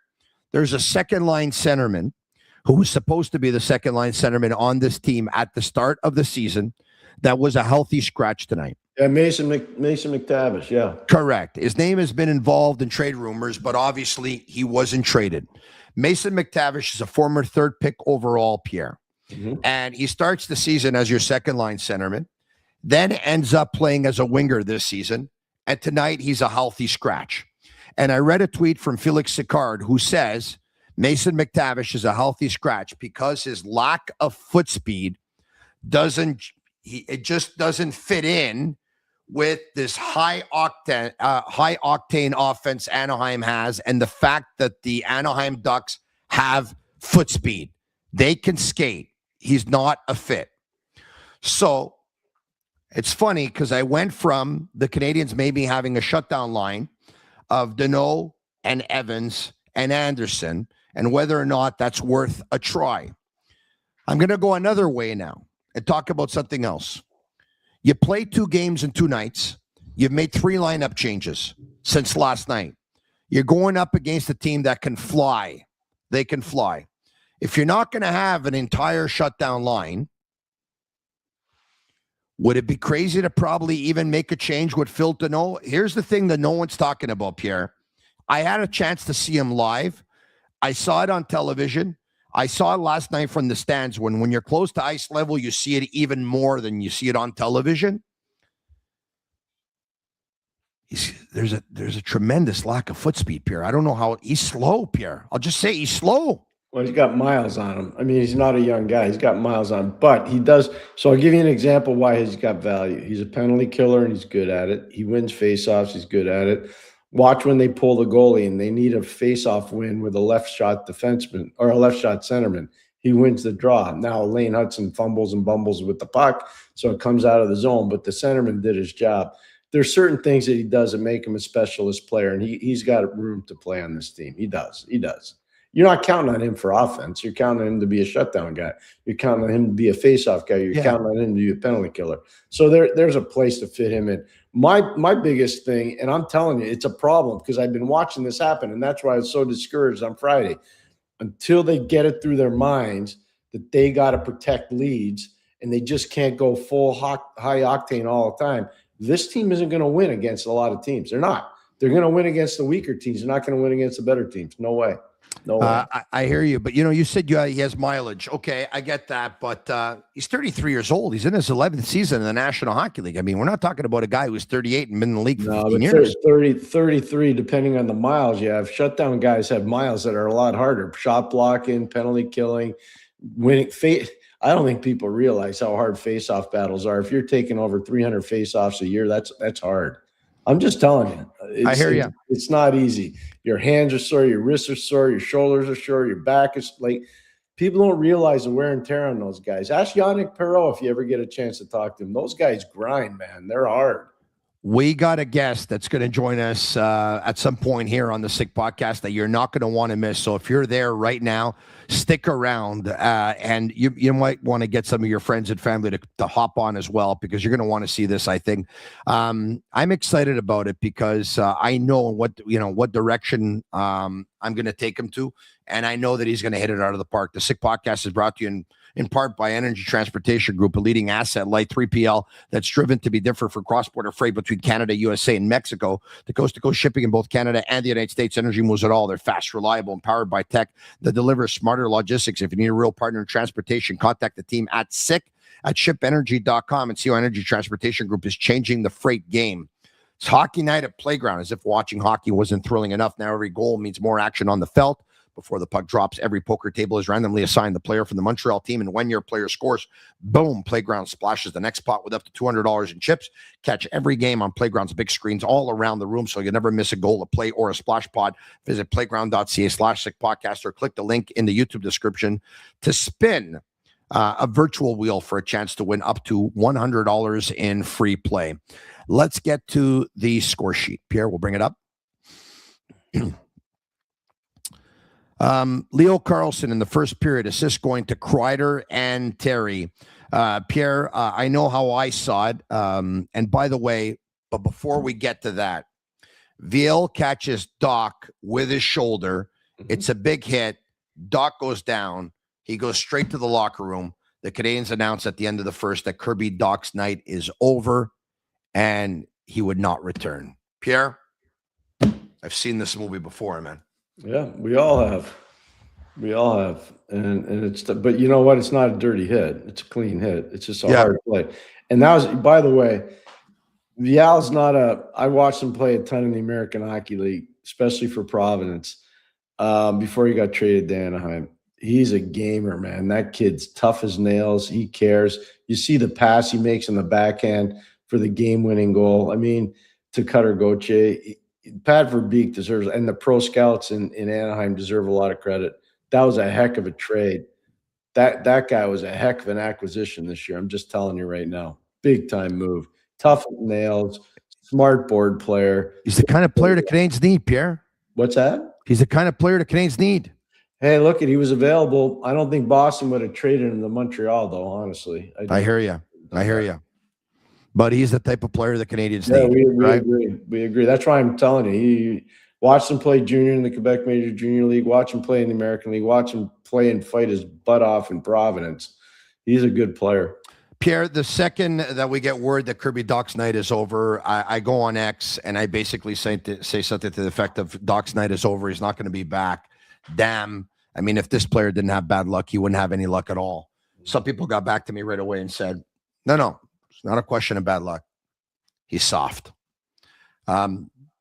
Speaker 1: there's a second-line centerman who was supposed to be the second-line centerman on this team at the start of the season that was a healthy scratch tonight.
Speaker 8: Yeah, Mason McTavish, yeah.
Speaker 1: Correct. His name has been involved in trade rumors, but obviously he wasn't traded. Mason McTavish is a former third pick overall, Pierre. Mm-hmm. And he starts the season as your second-line centerman, then ends up playing as a winger this season, and tonight he's a healthy scratch. And I read a tweet from Felix Sicard who says Mason McTavish is a healthy scratch because his lack of foot speed just doesn't fit in with this high octane offense Anaheim has, and the fact that the Anaheim Ducks have foot speed. They can skate. He's not a fit. So it's funny because I went from the Canadiens maybe having a shutdown line of Deneau and Evans and Anderson, and whether or not that's worth a try. I'm going to go another way now and talk about something else. You played 2 games in 2 nights. You've made 3 lineup changes since last night. You're going up against a team that can fly. They can fly. If you're not going to have an entire shutdown line, would it be crazy to probably even make a change with Phil Deneau? Here's the thing that no one's talking about, Pierre. I had a chance to see him live. I saw it on television. I saw it last night from the stands. When you're close to ice level, you see it even more than you see it on television. There's a tremendous lack of foot speed, Pierre. I don't know how he's slow, Pierre. I'll just say he's slow.
Speaker 8: Well, he's got miles on him. I mean, he's not a young guy. He's got miles on him, but he does. So I'll give you an example why he's got value. He's a penalty killer, and he's good at it. He wins faceoffs. He's good at it. Watch when they pull the goalie, and they need a faceoff win with a left shot defenseman or a left shot centerman. He wins the draw. Now Lane Hudson fumbles and bumbles with the puck, so it comes out of the zone, but the centerman did his job. There's certain things that he does that make him a specialist player, and he's got room to play on this team. He does. You're not counting on him for offense. You're counting on him to be a shutdown guy. You're counting on him to be a faceoff guy. You're counting on him to be a penalty killer. So there's a place to fit him in. My biggest thing, and I'm telling you, it's a problem because I've been watching this happen, and that's why I was so discouraged on Friday. Until they get it through their minds that they got to protect leads and they just can't go full high octane all the time, this team isn't going to win against a lot of teams. They're not. They're going to win against the weaker teams. They're not going to win against the better teams. No way. No way.
Speaker 1: I hear you, but you said he has mileage. Okay, I get that, but he's 33 years old. He's in his 11th season in the National Hockey League. I mean, we're not talking about a guy who's 38 and been in the league for 15 years.
Speaker 8: 33, depending on the miles you have. Shutdown guys have miles that are a lot harder. Shot blocking, penalty killing, winning. I don't think people realize how hard face-off battles are. If you're taking over 300 face-offs a year, that's hard. I'm just telling you.
Speaker 1: I hear you.
Speaker 8: It's not easy. Your hands are sore, your wrists are sore, your shoulders are sore, your back is like, people don't realize the wear and tear on those guys. Ask Yannick Perreault if you ever get a chance to talk to him. Those guys grind, man. They're hard.
Speaker 1: We got a guest that's going to join us at some point here on the Sick Podcast that you're not going to want to miss. So if you're there right now, stick around, and you might want to get some of your friends and family to hop on as well, because you're going to want to see this, I think. I'm excited about it because I know what direction I'm going to take him to, and I know that he's going to hit it out of the park. The Sick Podcast is brought to you in part by Energy Transportation Group, a leading asset-light 3PL that's driven to be different for cross-border freight between Canada, USA, and Mexico. The coast-to-coast shipping in both Canada and the United States. Energy moves it all. They're fast, reliable, and powered by tech that delivers smarter logistics. If you need a real partner in transportation, contact the team at shipenergy.com and see how Energy Transportation Group is changing the freight game. It's hockey night at Playground, as if watching hockey wasn't thrilling enough. Now every goal means more action on the felt. Before the puck drops, every poker table is randomly assigned the player from the Montreal team, and when your player scores, boom, Playground splashes the next pot with up to $200 in chips. Catch every game on Playground's big screens all around the room, so you never miss a goal, a play, or a splash pod. Visit playground.ca/sickpodcast or click the link in the YouTube description to spin a virtual wheel for a chance to win up to $100 in free play. Let's get to the score sheet. Pierre, we'll bring it up. Leo Carlson in the first period, assist going to Kreider and Terry. Pierre, I know how I saw it. And by the way, but before we get to that, Viel catches Doc with his shoulder. It's a big hit. Doc goes down. He goes straight to the locker room. The Canadiens announced at the end of the first that Kirby Doc's night is over and he would not return. Pierre, I've seen this movie before, man.
Speaker 8: Yeah, we all have. We all have. And it's, but you know what? It's not a dirty hit. It's a clean hit. It's just a hard play. And that was, by the way, Vial's not I watched him play a ton in the American Hockey League, especially for Providence, before he got traded to Anaheim. He's a gamer, man. That kid's tough as nails. He cares. You see the pass he makes in the backhand for the game-winning goal. I mean, to Cutter Gauthier, Pat Verbeek deserves, and the pro scouts in Anaheim deserve a lot of credit. That was a heck of a trade. That guy was a heck of an acquisition this year. I'm just telling you right now. Big time move. Tough nails, smart board player.
Speaker 1: He's the kind of player the Canadiens need, Pierre.
Speaker 8: What's that?
Speaker 1: He's the kind of player the Canadiens need.
Speaker 8: Hey, look, he was available. I don't think Boston would have traded him to Montreal, though, honestly.
Speaker 1: I hear you. I hear you. But he's the type of player the Canadiens
Speaker 8: need. We
Speaker 1: right?
Speaker 8: agree. We agree. That's why I'm telling you. He watch him play junior in the Quebec Major Junior League. Watch him play in the American League. Watch him play and fight his butt off in Providence. He's a good player.
Speaker 1: Pierre, the second that we get word that Kirby Doc's night is over, I go on X and I basically say something to the effect of Doc's night is over. He's not going to be back. Damn. I mean, if this player didn't have bad luck, he wouldn't have any luck at all. Some people got back to me right away and said, no, it's not a question of bad luck. He's soft.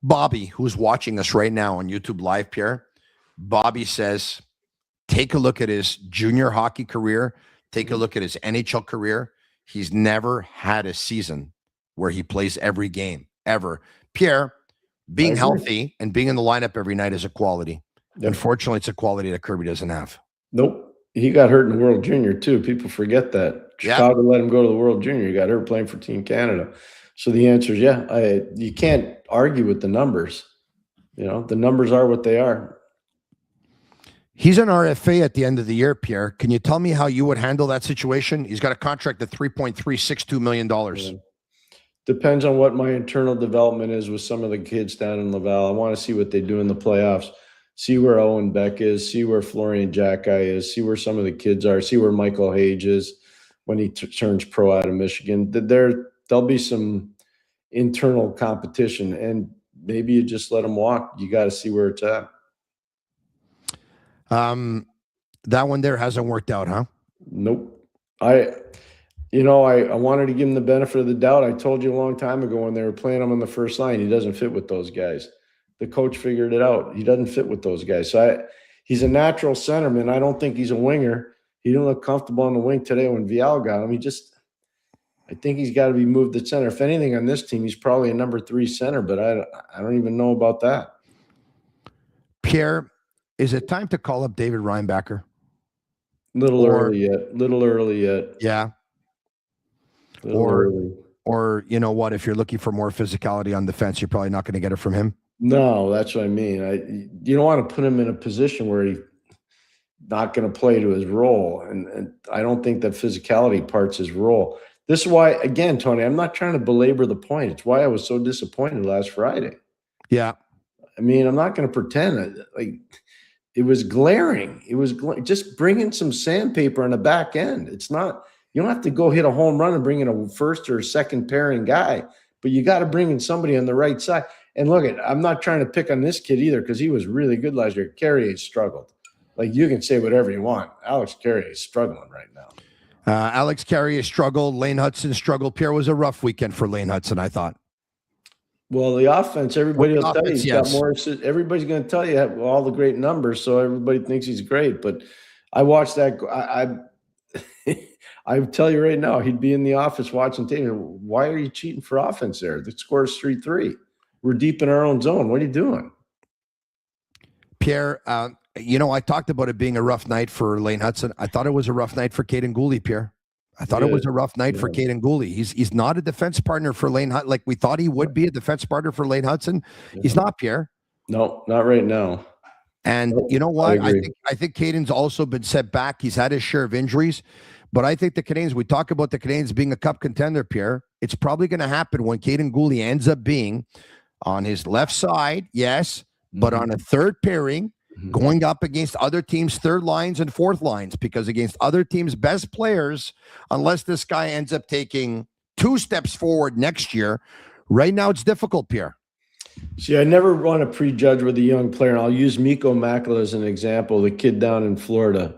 Speaker 1: Bobby, who's watching us right now on YouTube Live, Pierre, Bobby says, take a look at his junior hockey career. Take a look at his NHL career. He's never had a season where he plays every game, ever. Pierre, being healthy and being in the lineup every night is a quality. Yep. Unfortunately, it's a quality that Kirby doesn't have.
Speaker 8: Nope. He got hurt in the World Junior, too. People forget that. Chicago let him go to the World Junior. He got hurt playing for Team Canada. So the answer is, you can't argue with the numbers. You know, the numbers are what they are.
Speaker 1: He's an RFA at the end of the year, Pierre. Can you tell me how you would handle that situation? He's got a contract at $3.362 million.
Speaker 8: Yeah. Depends on what my internal development is with some of the kids down in Laval. I want to see what they do in the playoffs. See where Owen Beck is. See where Florian Jacki is. See where some of the kids are. See where Michael Hage is when he turns pro out of Michigan. There'll be some internal competition, and maybe you just let them walk. You got to see where it's at.
Speaker 1: That one there hasn't worked out, huh?
Speaker 8: Nope. I wanted to give him the benefit of the doubt. I told you a long time ago when they were playing him on the first line, he doesn't fit with those guys. The coach figured it out. He doesn't fit with those guys. So he's a natural centerman. I don't think he's a winger. He didn't look comfortable on the wing today when Vial got him. I think he's got to be moved to center. If anything, on this team, he's probably a number 3 center, but I don't even know about that.
Speaker 1: Pierre, is it time to call up David Reinbacher?
Speaker 8: Little early yet.
Speaker 1: Yeah. Or you know what? If you're looking for more physicality on defense, you're probably not going to get it from him.
Speaker 8: No, that's what I mean. You don't want to put him in a position where he's not going to play to his role, and I don't think that physicality part's his role. This is why, again, Tony, I'm not trying to belabor the point. It's why I was so disappointed last Friday.
Speaker 1: Yeah.
Speaker 8: I mean, I'm not going to pretend it was glaring. It was just bring in some sandpaper on the back end. It's not, you don't have to go hit a home run and bring in a first or second pairing guy, but you got to bring in somebody on the right side. And look, I'm not trying to pick on this kid either because he was really good last year. Carrier struggled. Like, you can say whatever you want. Alex Carrier is struggling right now.
Speaker 1: Alex Carrier struggled. Lane Hudson struggled. Pierre, was a rough weekend for Lane Hudson, I thought.
Speaker 8: Well, the offense, everybody will tell you he's got more. Everybody's going to tell you all the great numbers, so everybody thinks he's great. But I watched that. I tell you right now, he'd be in the office watching tape. Why are you cheating for offense there? The score is 3-3. We're deep in our own zone. What are you doing?
Speaker 1: Pierre, I talked about it being a rough night for Lane Hudson. I thought it was a rough night for Caden Gooley, Pierre. I thought it was a rough night for Caden Gooley. He's not a defense partner for Lane Hudson. Like we thought he would be a defense partner for Lane Hudson. He's not, Pierre.
Speaker 8: No, not right now.
Speaker 1: And you know what? I think Caden's also been set back. He's had his share of injuries. But I think the Canadiens, we talk about the Canadiens being a cup contender, Pierre. It's probably going to happen when Caden Gooley ends up being on his left side, yes, but on a third pairing, going up against other teams' third lines and fourth lines, because against other teams' best players, unless this guy ends up taking 2 steps forward next year, right now it's difficult, Pierre.
Speaker 8: See, I never want to prejudge with a young player, and I'll use Mikko Makela as an example, the kid down in Florida.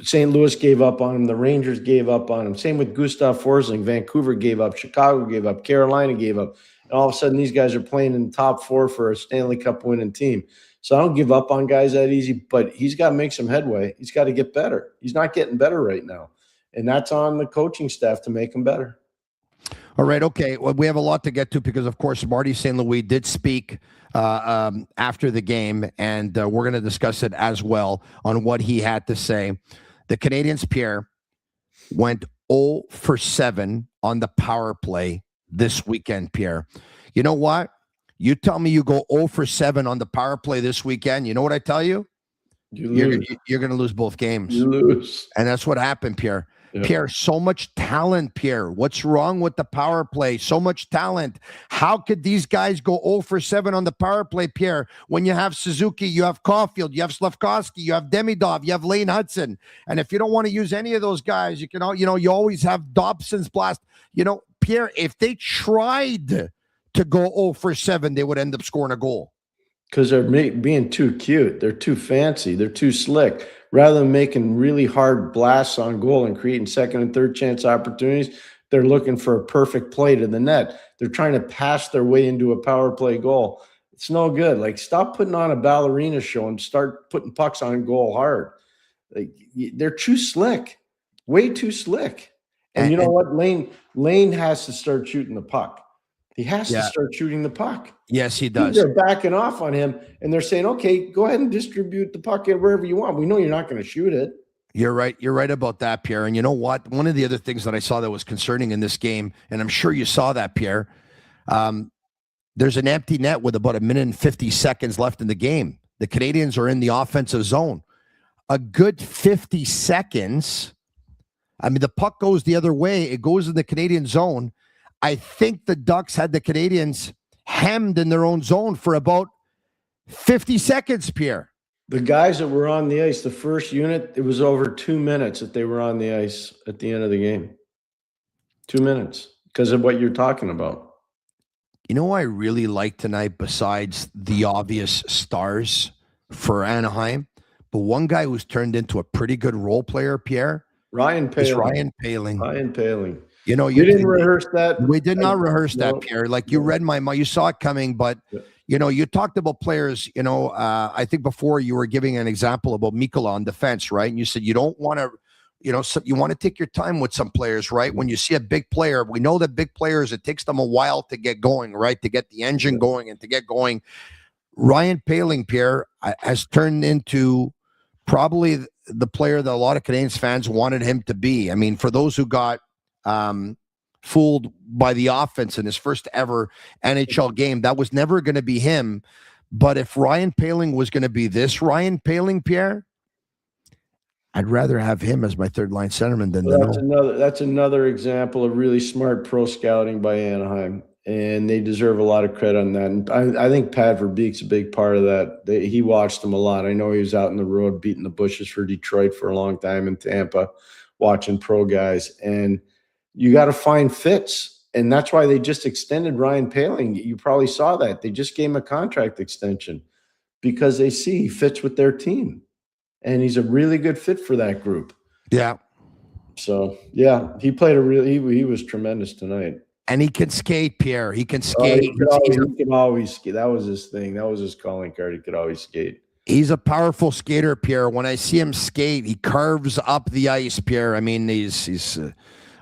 Speaker 8: St. Louis gave up on him. The Rangers gave up on him. Same with Gustav Forsling. Vancouver gave up. Chicago gave up. Carolina gave up. And all of a sudden, these guys are playing in the top 4 for a Stanley Cup winning team. So I don't give up on guys that easy, but he's got to make some headway. He's got to get better. He's not getting better right now. And that's on the coaching staff to make him better.
Speaker 1: All right. Okay. Well, we have a lot to get to because, of course, Marty St. Louis did speak after the game, and we're going to discuss it as well on what he had to say. The Canadiens, Pierre, went 0 for 7 on the power play this weekend, Pierre. You know what? You tell me you go 0 for 7 on the power play this weekend. You know what I tell you? You're going to lose both games.
Speaker 8: You lose.
Speaker 1: And that's what happened, Pierre.
Speaker 8: Yeah.
Speaker 1: Pierre, so much talent, Pierre. What's wrong with the power play? So much talent. How could these guys go 0 for 7 on the power play, Pierre, when you have Suzuki, you have Caulfield, you have Slavkovsky, you have Demidov, you have Lane Hudson. And if you don't want to use any of those guys, you can, you always have Dobson's blast. Pierre, if they tried to go 0 for 7, they would end up scoring a goal.
Speaker 8: Because they're being too cute. They're too fancy. They're too slick. Rather than making really hard blasts on goal and creating second and third chance opportunities, they're looking for a perfect play to the net. They're trying to pass their way into a power play goal. It's no good. Like, stop putting on a ballerina show and start putting pucks on goal hard. Like, they're too slick, way too slick. And you know what? Lane has to start shooting the puck. He has to start shooting the puck.
Speaker 1: Yes, he does.
Speaker 8: They're backing off on him, and they're saying, okay, go ahead and distribute the puck wherever you want. We know you're not going to shoot it.
Speaker 1: You're right. You're right about that, Pierre. And you know what? One of the other things that I saw that was concerning in this game, and I'm sure you saw that, Pierre, there's an empty net with about 1 minute and 50 seconds left in the game. The Canadiens are in the offensive zone. A good 50 seconds. I mean, the puck goes the other way. It goes in the Canadian zone. I think the Ducks had the Canadiens hemmed in their own zone for about 50 seconds, Pierre.
Speaker 8: The guys that were on the ice, the first unit, it was over 2 minutes that they were on the ice at the end of the game. 2 minutes because of what you're talking about.
Speaker 1: You know what I really like tonight besides the obvious stars for Anaheim? But one guy who's turned into a pretty good role player, Pierre,
Speaker 8: Ryan Poehling.
Speaker 1: Ryan Poehling.
Speaker 8: Ryan Poehling.
Speaker 1: You
Speaker 8: didn't rehearse that.
Speaker 1: We did not rehearse that, Pierre. Like, you read my mind. You saw it coming, but, you talked about players, I think before you were giving an example about Mikkola on defense, right? And you said you don't want to So you want to take your time with some players, right? When you see a big player, we know that big players, it takes them a while to get going, right? To get the engine going and to get going. Ryan Poehling, Pierre, has turned into probably the player that a lot of Canadiens fans wanted him to be. I mean, for those who got fooled by the offense in his first ever NHL game, that was never going to be him. But if Ryan Poehling was going to be this Ryan Poehling, Pierre, I'd rather have him as my third line centerman than
Speaker 8: that's another example of really smart pro scouting by Anaheim, and they deserve a lot of credit on that. And I think Pat Verbeek's a big part of that. He watched them a lot. I know he was out in the road beating the bushes for Detroit for a long time in Tampa, watching pro guys. And you got to find fits, and that's why they just extended Ryan Poehling. You probably saw that. They just gave him a contract extension because they see he fits with their team. And he's a really good fit for that group.
Speaker 1: Yeah.
Speaker 8: So, yeah, he he was tremendous tonight.
Speaker 1: And he can skate, Pierre. He can skate.
Speaker 8: He can always skate. That was his thing. That was his calling card. He could always skate.
Speaker 1: He's a powerful skater, Pierre. When I see him skate, he carves up the ice, Pierre. I mean, he's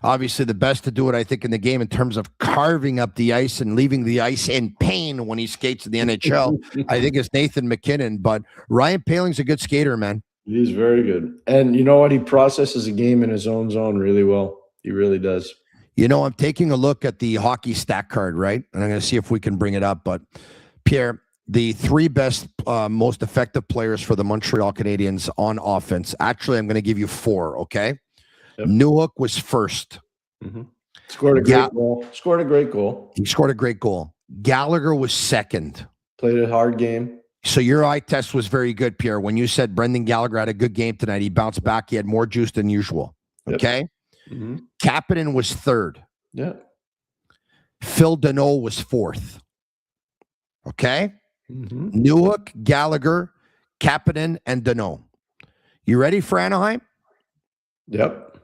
Speaker 1: obviously the best to do it, I think, in the game in terms of carving up the ice and leaving the ice in pain when he skates in the NHL. I think it's Nathan McKinnon. But Ryan Poehling's a good skater, man.
Speaker 8: He's very good. And you know what? He processes a game in his own zone really well. He really does.
Speaker 1: I'm taking a look at the hockey stat card, right? And I'm going to see if we can bring it up. But, Pierre, the three best, most effective players for the Montreal Canadiens on offense. Actually, I'm going to give you four, okay? Yep. Newhook was first.
Speaker 8: Mm-hmm. Scored a great goal.
Speaker 1: He scored a great goal. Gallagher was second.
Speaker 8: Played a hard game.
Speaker 1: So your eye test was very good, Pierre. When you said Brendan Gallagher had a good game tonight, he bounced back. He had more juice than usual. Okay? Yep. Mm-hmm. Kapanen was third.
Speaker 8: Yeah.
Speaker 1: Phil Deneau was fourth. Okay? Mm-hmm. Newhook, Gallagher, Kapanen, and Deneau. You ready for Anaheim?
Speaker 8: Yep.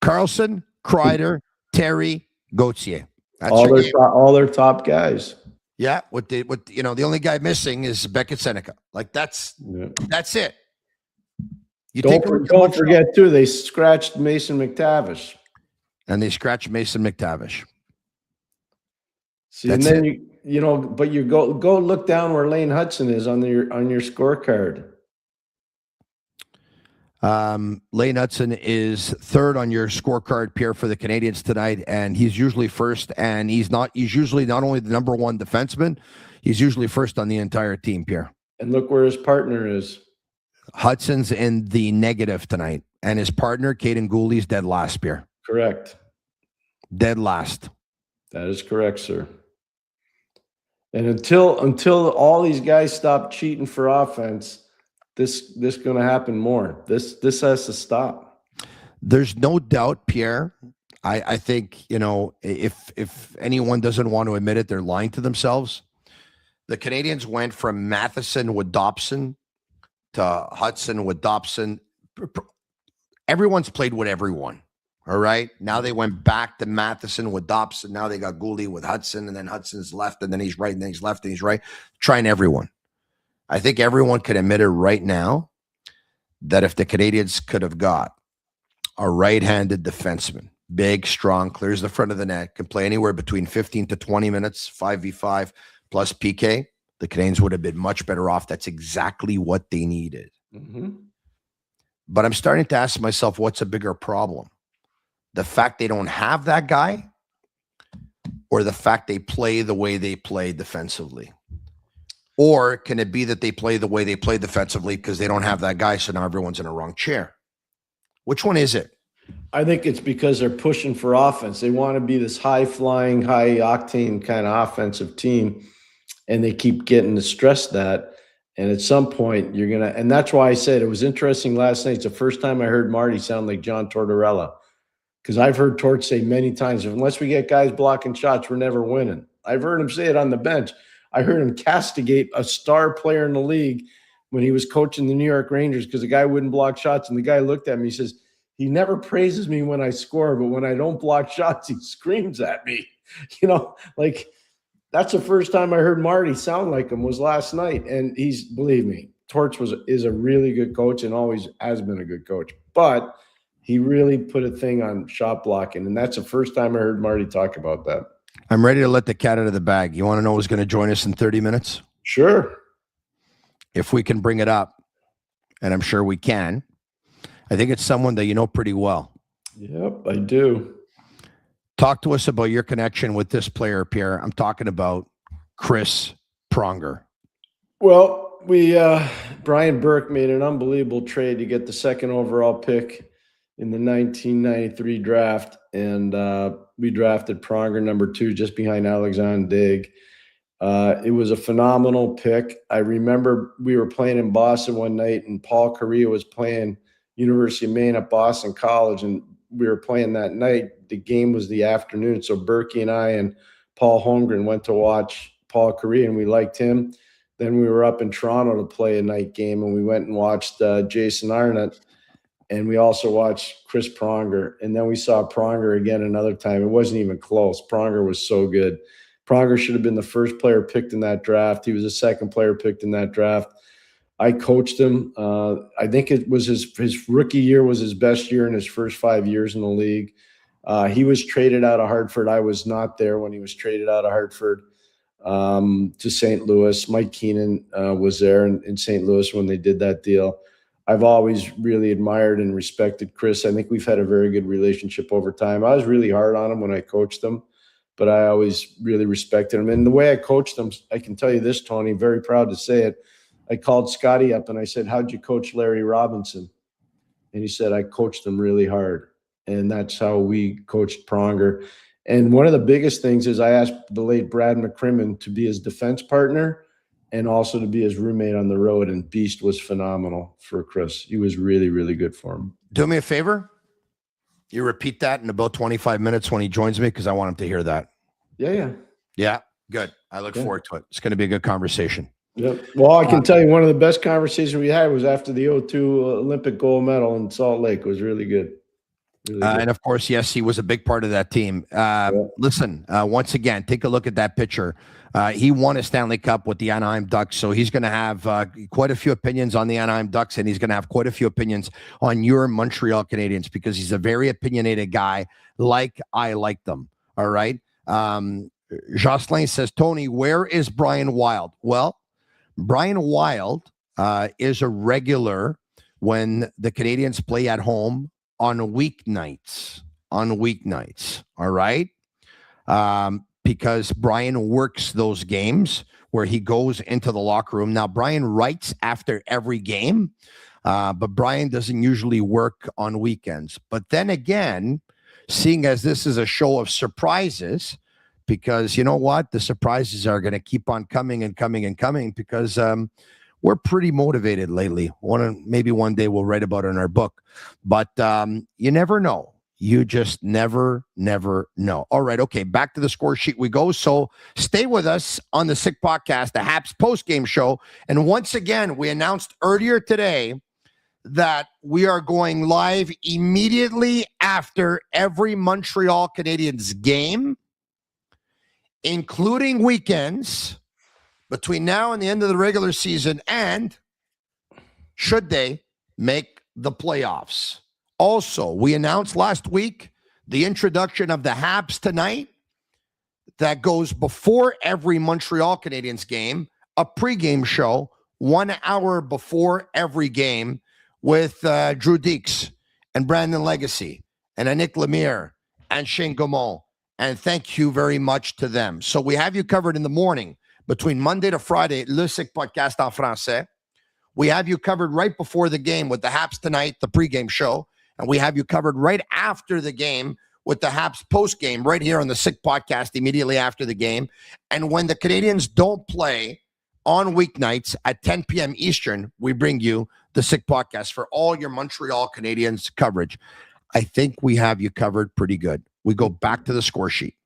Speaker 1: Carlson, Kreider, Terry, Gauthier. That's
Speaker 8: all their top guys.
Speaker 1: Yeah, the only guy missing is Beckett Seneca. Like that's it.
Speaker 8: Don't forget too, they scratched Mason McTavish.
Speaker 1: And they scratched Mason McTavish.
Speaker 8: See, that's and then it. But you go look down where Lane Hudson is on your scorecard.
Speaker 1: Lane Hudson is third on your scorecard, Pierre, for the Canadiens tonight, and he's usually first, and he's usually not only the number one defenseman, he's usually first on the entire team, Pierre.
Speaker 8: And look where his partner is.
Speaker 1: Hudson's in the negative tonight, and his partner, Caden Gooley's dead last, Pierre.
Speaker 8: Correct.
Speaker 1: Dead last.
Speaker 8: That is correct, sir. And until all these guys stop cheating for offense, this going to happen more. This has to stop.
Speaker 1: There's no doubt, Pierre. I think, if anyone doesn't want to admit it, they're lying to themselves. The Canadiens went from Matheson with Dobson to Hudson with Dobson. Everyone's played with everyone. All right. Now they went back to Matheson with Dobson. Now they got Gooley with Hudson, and then Hudson's left, and then he's right, and then he's left, and he's right. Trying everyone. I think everyone could admit it right now that if the Canadiens could have got a right-handed defenseman, big, strong, clears the front of the net, can play anywhere between 15 to 20 minutes, 5v5 plus PK, the Canadiens would have been much better off. That's exactly what they needed. Mm-hmm. But I'm starting to ask myself, what's a bigger problem? The fact they don't have that guy, or the fact they play the way they play defensively? Or can it be that they play the way they play defensively because they don't have that guy, so now everyone's in a wrong chair? Which one is it?
Speaker 8: I think it's because they're pushing for offense. They want to be this high-flying, high-octane kind of offensive team, and they keep getting to stress that. And at some point, you're going to – and that's why I said it was interesting last night. It's the first time I heard Marty sound like John Tortorella, because I've heard Tort say many times, unless we get guys blocking shots, we're never winning. I've heard him say it on the bench. I heard him castigate a star player in the league when he was coaching the New York Rangers because the guy wouldn't block shots. And the guy looked at me, he says, he never praises me when I score, but when I don't block shots, he screams at me. That's the first time I heard Marty sound like him was last night. And believe me, Torch is a really good coach and always has been a good coach. But He really put a thing on shot blocking, and that's the first time I heard Marty talk about that.
Speaker 1: I'm ready to let the cat out of the bag. You want to know who's going to join us in 30 minutes?
Speaker 8: Sure.
Speaker 1: If we can bring it up, and I'm sure we can. I think it's someone that you know pretty well.
Speaker 8: Yep, I do.
Speaker 1: Talk to us about your connection with this player, Pierre. I'm talking about Chris Pronger.
Speaker 8: Well, Brian Burke made an unbelievable trade to get the second overall pick in the 1993 draft, and we drafted Pronger number 2 just behind Alexandre Digg. It was a phenomenal pick. I remember we were playing in Boston one night, and Paul Correa was playing University of Maine at Boston College, and we were playing that night. The game was the afternoon, so Berkey and I and Paul Holmgren went to watch Paul Correa, and we liked him. Then we were up in Toronto to play a night game, and we went and watched Jason Arnott, and we also watched Chris Pronger. And then we saw Pronger again another time. It wasn't even close. Pronger was so good. Pronger should have been the first player picked in that draft. He was the second player picked in that draft. I coached him. I think it was his rookie year was his best year in his first 5 years in the league. He was traded out of Hartford. I was not there when he was traded out of Hartford to St. Louis. Mike Keenan was there in St. Louis when they did that deal. I've always really admired and respected Chris. I think we've had a very good relationship over time. I was really hard on him when I coached him, but I always really respected him. And the way I coached him, I can tell you this, Tony, very proud to say it. I called Scotty up and I said, "How'd you coach Larry Robinson?" And he said, "I coached him really hard." And that's how we coached Pronger. And one of the biggest things is I asked the late Brad McCrimmon to be his defense partner and also to be his roommate on the road. And Beast was phenomenal for Chris. He was really, really good for him.
Speaker 1: Do me a favor. You repeat that in about 25 minutes when he joins me, because I want him to hear that.
Speaker 8: Yeah.
Speaker 1: Yeah, good. I look forward to it. It's going to be a good conversation.
Speaker 8: Yep. Well, I can tell you one of the best conversations we had was after the 2002 Olympic gold medal in Salt Lake. It was really good. Really good.
Speaker 1: And of course, yes, he was a big part of that team. Listen, once again, take a look at that picture. He won a Stanley Cup with the Anaheim Ducks, so he's going to have quite a few opinions on the Anaheim Ducks, and he's going to have quite a few opinions on your Montreal Canadiens, because he's a very opinionated guy, like I like them. All right. Jocelyn says, "Tony, where is Brian Wilde?" Well, Brian Wilde is a regular when the Canadiens play at home on weeknights. All right. Because Brian works those games where he goes into the locker room. Now, Brian writes after every game, but Brian doesn't usually work on weekends. But then again, seeing as this is a show of surprises, because you know what? The surprises are going to keep on coming and coming and coming, because we're pretty motivated lately. Maybe one day we'll write about it in our book. But you never know. You just never know. All right, okay, back to the score sheet we go. So stay with us on the Sick Podcast, the Habs postgame show. And once again, we announced earlier today that we are going live immediately after every Montreal Canadiens game, including weekends, between now and the end of the regular season, and should they make the playoffs. Also, we announced last week the introduction of the Habs tonight that goes before every Montreal Canadiens game, a pregame show 1 hour before every game with Drew Deeks and Brandon Legacy and Annick Lemire and Shane Gaumont. And thank you very much to them. So we have you covered in the morning between Monday to Friday, Le Sick Podcast en français. We have you covered right before the game with the Habs tonight, the pregame show. And we have you covered right after the game with the Habs postgame right here on the Sick Podcast immediately after the game. And when the Canadiens don't play on weeknights at 10 p.m. Eastern, we bring you the Sick Podcast for all your Montreal Canadiens coverage. I think we have you covered pretty good. We go back to the score sheet.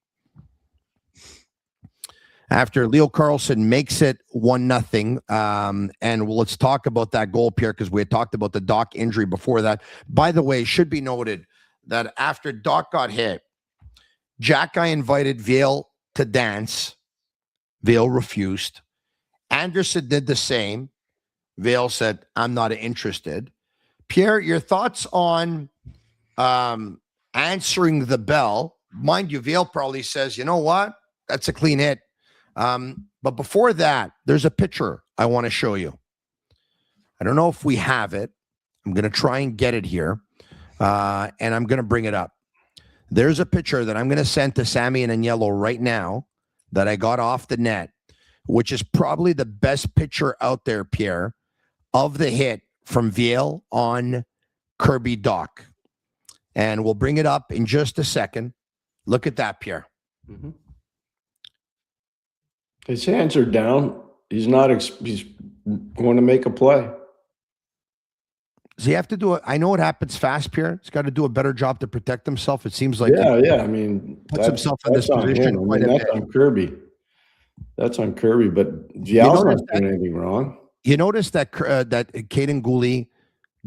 Speaker 1: After Leo Carlson makes it 1-0, and let's talk about that goal, Pierre, because we had talked about the Doc injury before that. By the way, it should be noted that after Doc got hit, Jack I invited Vail to dance. Vail refused. Anderson did the same. Vail said, "I'm not interested." Pierre, your thoughts on answering the bell. Mind you, Vale probably says, you know what? That's a clean hit. But before that, there's a picture I want to show you. I don't know if we have it. I'm going to try and get it here, and I'm going to bring it up. There's a picture that I'm going to send to Sammy and Agnello right now that I got off the net, which is probably the best picture out there, Pierre, of the hit from Viel on Kirby Dach. And we'll bring it up in just a second. Look at that, Pierre.
Speaker 8: Mm-hmm. His hands are down. He's not. He's going to make a play.
Speaker 1: Does he have to do it? I know it happens fast, Pierre. He's got to do a better job to protect himself. It seems like
Speaker 8: yeah. I mean,
Speaker 1: puts himself in this position.
Speaker 8: I mean, that's on Kirby. That's on Kirby, but Vial's not doing anything wrong.
Speaker 1: You notice that that Caden Gooley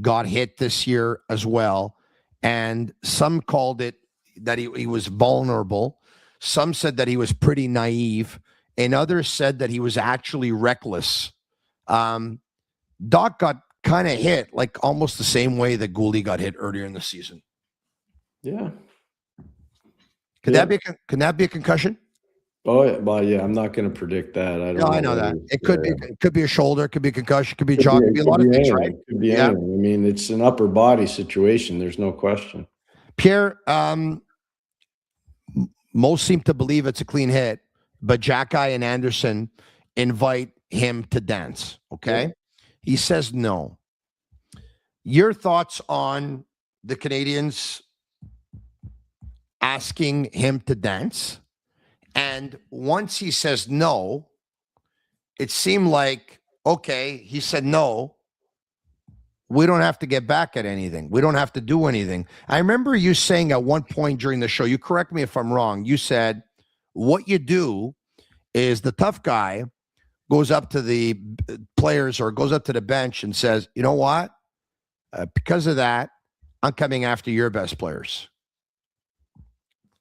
Speaker 1: got hit this year as well, and some called it that he was vulnerable. Some said that he was pretty naive, and others said that he was actually reckless. Doc got kind of hit like almost the same way that Gooley got hit earlier in the season.
Speaker 8: Yeah.
Speaker 1: Could that be a concussion?
Speaker 8: Oh, well, yeah. I'm not going to predict that.
Speaker 1: I know that. It could be a shoulder, could be a concussion, could be a jaw, could be a lot of things, right?
Speaker 8: Could be anything. I mean, it's an upper body situation. There's no question.
Speaker 1: Pierre, most seem to believe it's a clean hit, but Jack-Eye and Anderson invite him to dance. Okay. Yeah. He says no. Your thoughts on the Canadiens asking him to dance? And once he says no, it seemed like, okay, he said no. We don't have to get back at anything. We don't have to do anything. I remember you saying at one point during the show, you correct me if I'm wrong, you said, what you do is the tough guy goes up to the players or goes up to the bench and says, you know what? Because of that, I'm coming after your best players.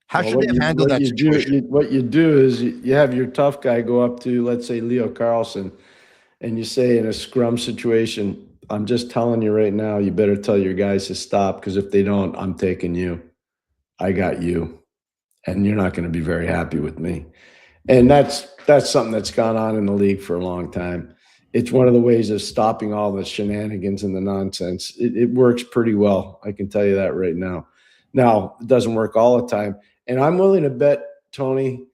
Speaker 1: How should they have handled that situation?
Speaker 8: What you do is you have your tough guy go up to, let's say, Leo Carlsson, and you say in a scrum situation, I'm just telling you right now, you better tell your guys to stop, because if they don't, I'm taking you. I got you. And you're not going to be very happy with me. And that's something that's gone on in the league for a long time. It's one of the ways of stopping all the shenanigans and the nonsense. It works pretty well. I can tell you that right now. Now, it doesn't work all the time. And I'm willing to bet, Tony,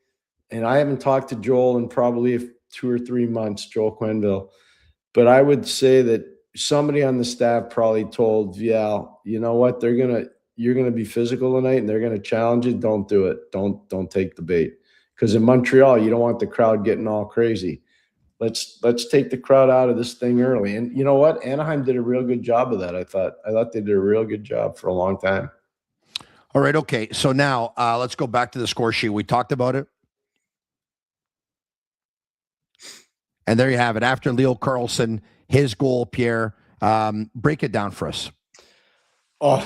Speaker 8: and I haven't talked to Joel in probably 2 or 3 months, Joel Quenneville, but I would say that somebody on the staff probably told Viel, you know what, you're gonna be physical tonight and they're gonna challenge you. Don't do it. Don't take the bait. Because in Montreal, you don't want the crowd getting all crazy. Let's take the crowd out of this thing early. And you know what? Anaheim did a real good job of that. I thought they did a real good job for a long time.
Speaker 1: All right. Okay. So now let's go back to the score sheet. We talked about it. And there you have it. After Leo Carlsson, his goal, Pierre, break it down for us.
Speaker 8: Oh,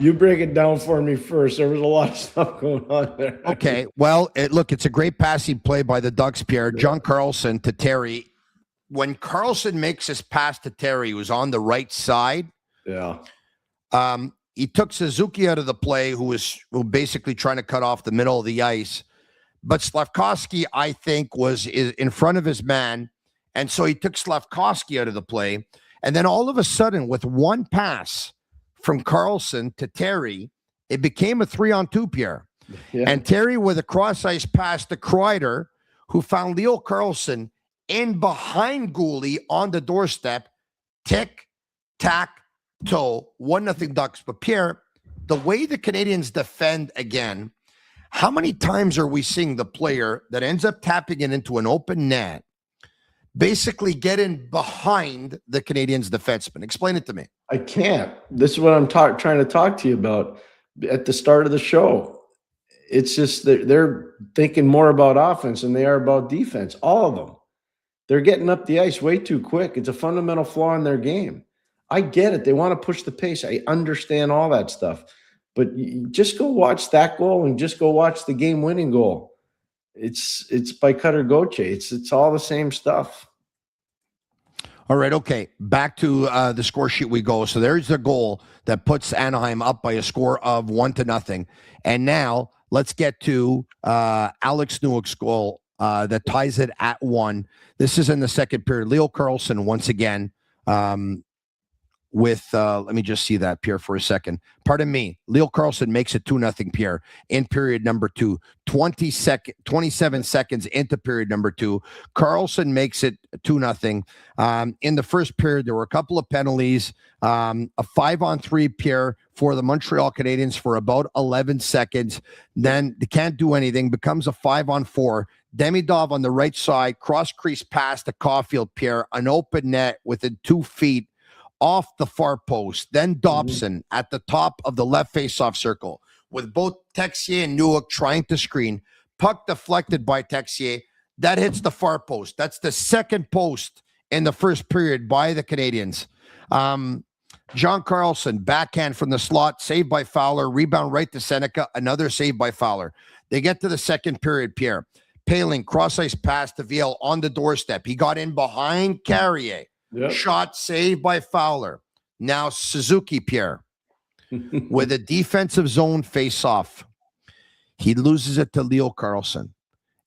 Speaker 8: you break it down for me first. There was a lot of stuff going on there.
Speaker 1: Okay. Well, it's a great passing play by the Ducks, Pierre. John Carlson to Terry. When Carlson makes his pass to Terry, who's on the right side.
Speaker 8: Yeah.
Speaker 1: He took Suzuki out of the play, who was basically trying to cut off the middle of the ice. But Slafkovsky, I think, was in front of his man. And so he took Slafkovsky out of the play. And then all of a sudden, with one pass from Carlson to Terry, it became a 3-on-2, Pierre. Yeah. And Terry with a cross-ice pass to Kreider, who found Leo Carlsson in behind Gooley on the doorstep. Tick, tack, toe, 1-0 Ducks. But Pierre, the way the Canadiens defend again, how many times are we seeing the player that ends up tapping it into an open net basically get in behind the Canadiens defenseman? Explain it to me.
Speaker 8: I can't. This is what I'm trying to talk to you about at the start of the show. It's just that they're thinking more about offense than they are about defense. All of them. They're getting up the ice way too quick. It's a fundamental flaw in their game. I get it. They want to push the pace. I understand all that stuff. But just go watch that goal and just go watch the game-winning goal. It's by Cutter Gauthier. It's all the same stuff.
Speaker 1: All right, okay. Back to the score sheet we go. So there's the goal that puts Anaheim up by a score of 1-0. And now let's get to Alex Newhook's goal that ties it at 1. This is in the second period. Leo Carlsson once again with let me just see that, Pierre, for a second. Pardon me. Leo Carlsson makes it 2-0, Pierre, in period number 2. 27 seconds into period number 2. Carlsson makes it 2-0. In the first period, there were a couple of penalties. A 5-on-3, Pierre, for the Montreal Canadiens for about 11 seconds. Then they can't do anything. Becomes a 5-on-4. Demidov on the right side, cross crease pass to Caulfield, Pierre, an open net within 2 feet off the far post. Then Dobson at the top of the left faceoff circle with both Texier and Newhook trying to screen. Puck deflected by Texier. That hits the far post. That's the second post in the first period by the Canadiens. John Carlson, backhand from the slot, saved by Fowler, rebound right to Seneca, another save by Fowler. They get to the second period, Pierre. Paling, cross-ice pass to Viel on the doorstep. He got in behind Carrier. Yep. Shot saved by Fowler. Now Suzuki, Pierre, with a defensive zone face-off. He loses it to Leo Carlsson.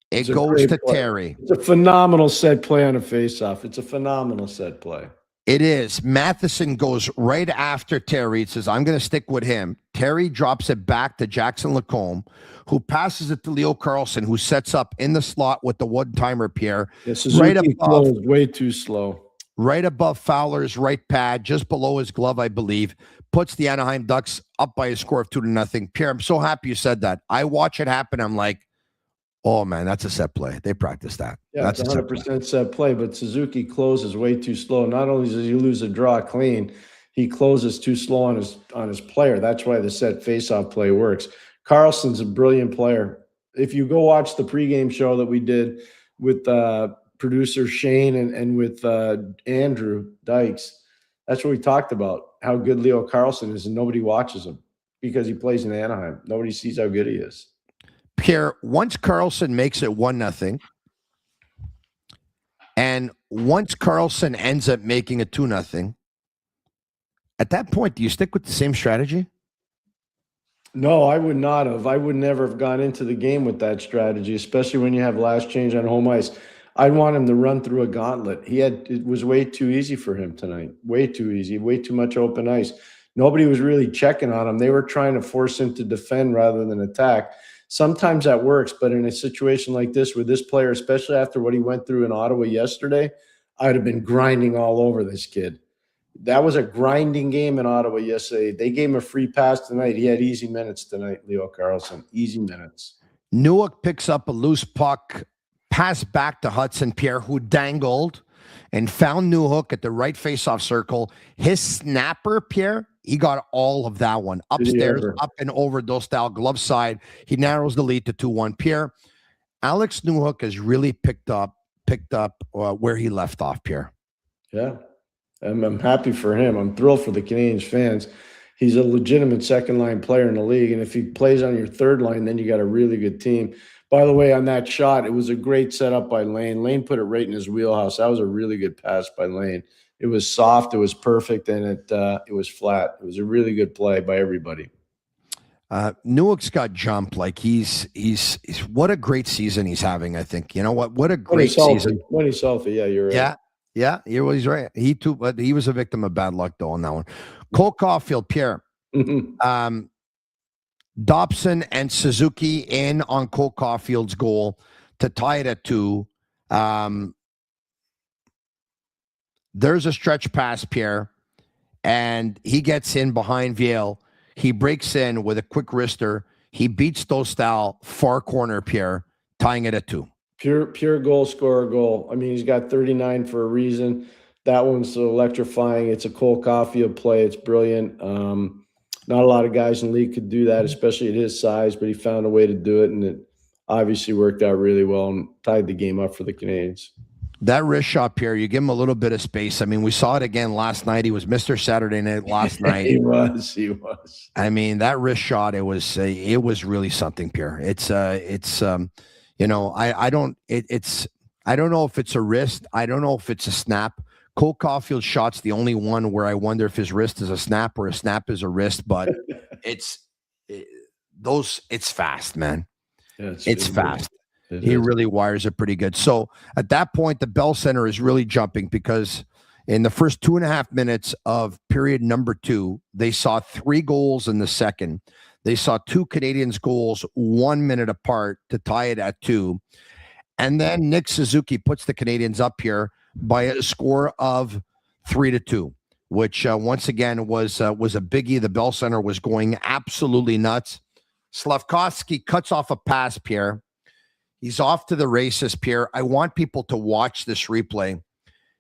Speaker 1: It goes to Terry.
Speaker 8: It's a phenomenal set play on a face-off. It's a phenomenal set play.
Speaker 1: It is. Matheson goes right after Terry. It says, I'm going to stick with him. Terry drops it back to Jackson Lacombe, who passes it to Leo Carlsson, who sets up in the slot with the one-timer, Pierre.
Speaker 8: Yeah, Suzuki right way too slow.
Speaker 1: Right above Fowler's right pad, just below his glove, I believe, puts the Anaheim Ducks up by a score of 2-0. Pierre, I'm so happy you said that. I watch it happen. I'm like, oh, man, that's a set play. They practiced that.
Speaker 8: Yeah,
Speaker 1: that's
Speaker 8: it's 100% set play, but Suzuki closes way too slow. Not only does he lose a draw clean, he closes too slow on his player. That's why the set faceoff play works. Carlson's a brilliant player. If you go watch the pregame show that we did with producer Shane and with Andrew Dykes, that's what we talked about, how good Leo Carlsson is, and nobody watches him because he plays in Anaheim. Nobody sees how good he is.
Speaker 1: Pierre, once Carlsson makes it 1-0, and once Carlsson ends up making it 2-0, at that point, do you stick with the same strategy?
Speaker 8: No, I would not have. I would never have gone into the game with that strategy, especially when you have last change on home ice. I'd want him to run through a gauntlet. It was way too easy for him tonight. Way too easy, way too much open ice. Nobody was really checking on him. They were trying to force him to defend rather than attack. Sometimes that works, but in a situation like this with this player, especially after what he went through in Ottawa yesterday, I'd have been grinding all over this kid. That was a grinding game in Ottawa yesterday. They gave him a free pass tonight. He had easy minutes tonight, Leo Carlsson. Easy minutes.
Speaker 1: Newhook picks up a loose puck, pass back to Hudson, Pierre, who dangled and found Newhook at the right faceoff circle. His snapper, Pierre, he got all of that one. Upstairs, up and over Dostal, glove side. He narrows the lead to 2-1. Pierre, Alex Newhook has really picked up where he left off, Pierre.
Speaker 8: Yeah. I'm happy for him. I'm thrilled for the Canadiens fans. He's a legitimate second-line player in the league, and if he plays on your third line, then you got a really good team. By the way, on that shot, it was a great setup by Lane. Lane put it right in his wheelhouse. That was a really good pass by Lane. It was soft, it was perfect, and it was flat. It was a really good play by everybody.
Speaker 1: Newhook's got jump. Like he's what a great season he's having. I think you know what a great season.
Speaker 8: When he's healthy, yeah, you're right.
Speaker 1: Yeah, he's right. He too, but he was a victim of bad luck though on that one. Cole Caulfield, Pierre, Dobson and Suzuki in on Cole Caulfield's goal to tie it at 2. There's a stretch pass, Pierre, and he gets in behind Viel. He breaks in with a quick wrister. He beats Dostal far corner, Pierre, tying it at 2.
Speaker 8: Pure goal scorer goal. I mean, he's got 39 for a reason. That one's electrifying. It's a Cole Caulfield play. It's brilliant. Not a lot of guys in the league could do that, especially at his size, but he found a way to do it, and it obviously worked out really well and tied the game up for the Canadiens.
Speaker 1: That wrist shot, Pierre, you give him a little bit of space. I mean, we saw it again last night. He was Mr. Saturday Night last night.
Speaker 8: He was.
Speaker 1: I mean, that wrist shot, it was really something, Pierre. I don't know if it's a wrist. I don't know if it's a snap. Cole Caulfield's shot's the only one where I wonder if his wrist is a snap or a snap is a wrist, but it's fast, man.
Speaker 8: Yeah,
Speaker 1: it's fast. He really wires it pretty good. So at that point, the Bell Center is really jumping because in the first 2.5 minutes of period number 2, they saw 3 goals in the second. They saw 2 Canadiens goals 1 minute apart to tie it at 2. And then Nick Suzuki puts the Canadiens up here by a score of 3-2, which once again was a biggie. The Bell Center was going absolutely nuts. Slafkovsky cuts off a pass, Pierre. He's off to the races, Pierre. I want people to watch this replay.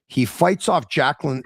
Speaker 1: He fights off Jackson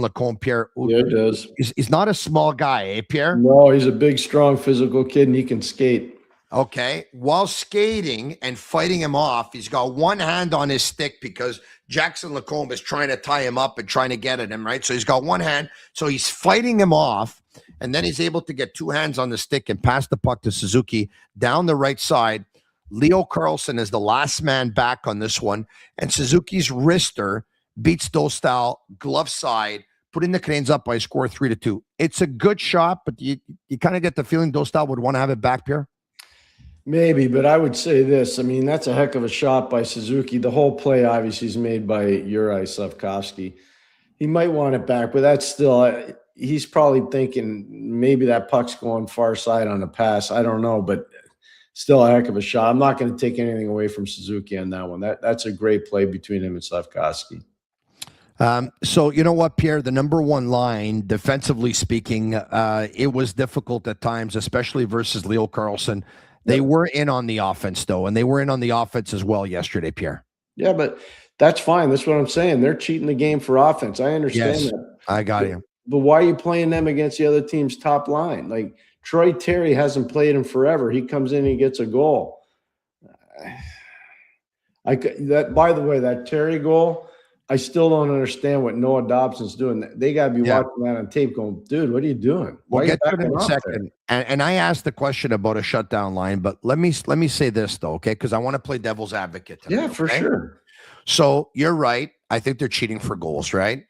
Speaker 1: Lacombe, Pierre.
Speaker 8: Yeah, it does.
Speaker 1: He's not a small guy, eh, Pierre?
Speaker 8: No, he's a big, strong, physical kid, and he can skate.
Speaker 1: Okay. While skating and fighting him off, he's got one hand on his stick because Jackson Lacombe is trying to tie him up and trying to get at him, right? So he's got one hand. So he's fighting him off, and then he's able to get 2 hands on the stick and pass the puck to Suzuki down the right side. Leo Carlson is the last man back on this one, and Suzuki's wrister beats Dostal glove side, putting the Canadiens up by a score 3-2. It's a good shot, but you kind of get the feeling Dostal would want to have it back, Pierre?
Speaker 8: Maybe, but I would say this. I mean, that's a heck of a shot by Suzuki. The whole play, obviously, is made by Juraj Slafkovsky. He might want it back, but that's still he's probably thinking maybe that puck's going far side on a pass. I don't know, but still a heck of a shot. I'm not going to take anything away from Suzuki on that one. That's a great play between him and Slafkovsky.
Speaker 1: So you know what, Pierre, the number one line, defensively speaking, it was difficult at times, especially versus Leo Carlson. They were in on the offense, though, and they were in on the offense as well yesterday, Pierre.
Speaker 8: Yeah, but that's fine. That's what I'm saying. They're cheating the game for offense. I understand that.
Speaker 1: I got you.
Speaker 8: But why are you playing them against the other team's top line? Like, Troy Terry hasn't played him forever. He comes in and he gets a goal. By the way, that Terry goal, I still don't understand what Noah Dobson's doing. They got to be watching that on tape going, dude, what are you doing?
Speaker 1: We'll get to it in a second. And I asked the question about a shutdown line, but let me say this, though, okay? Because I want to play devil's advocate tonight.
Speaker 8: Yeah, for sure.
Speaker 1: So you're right. I think they're cheating for goals, right?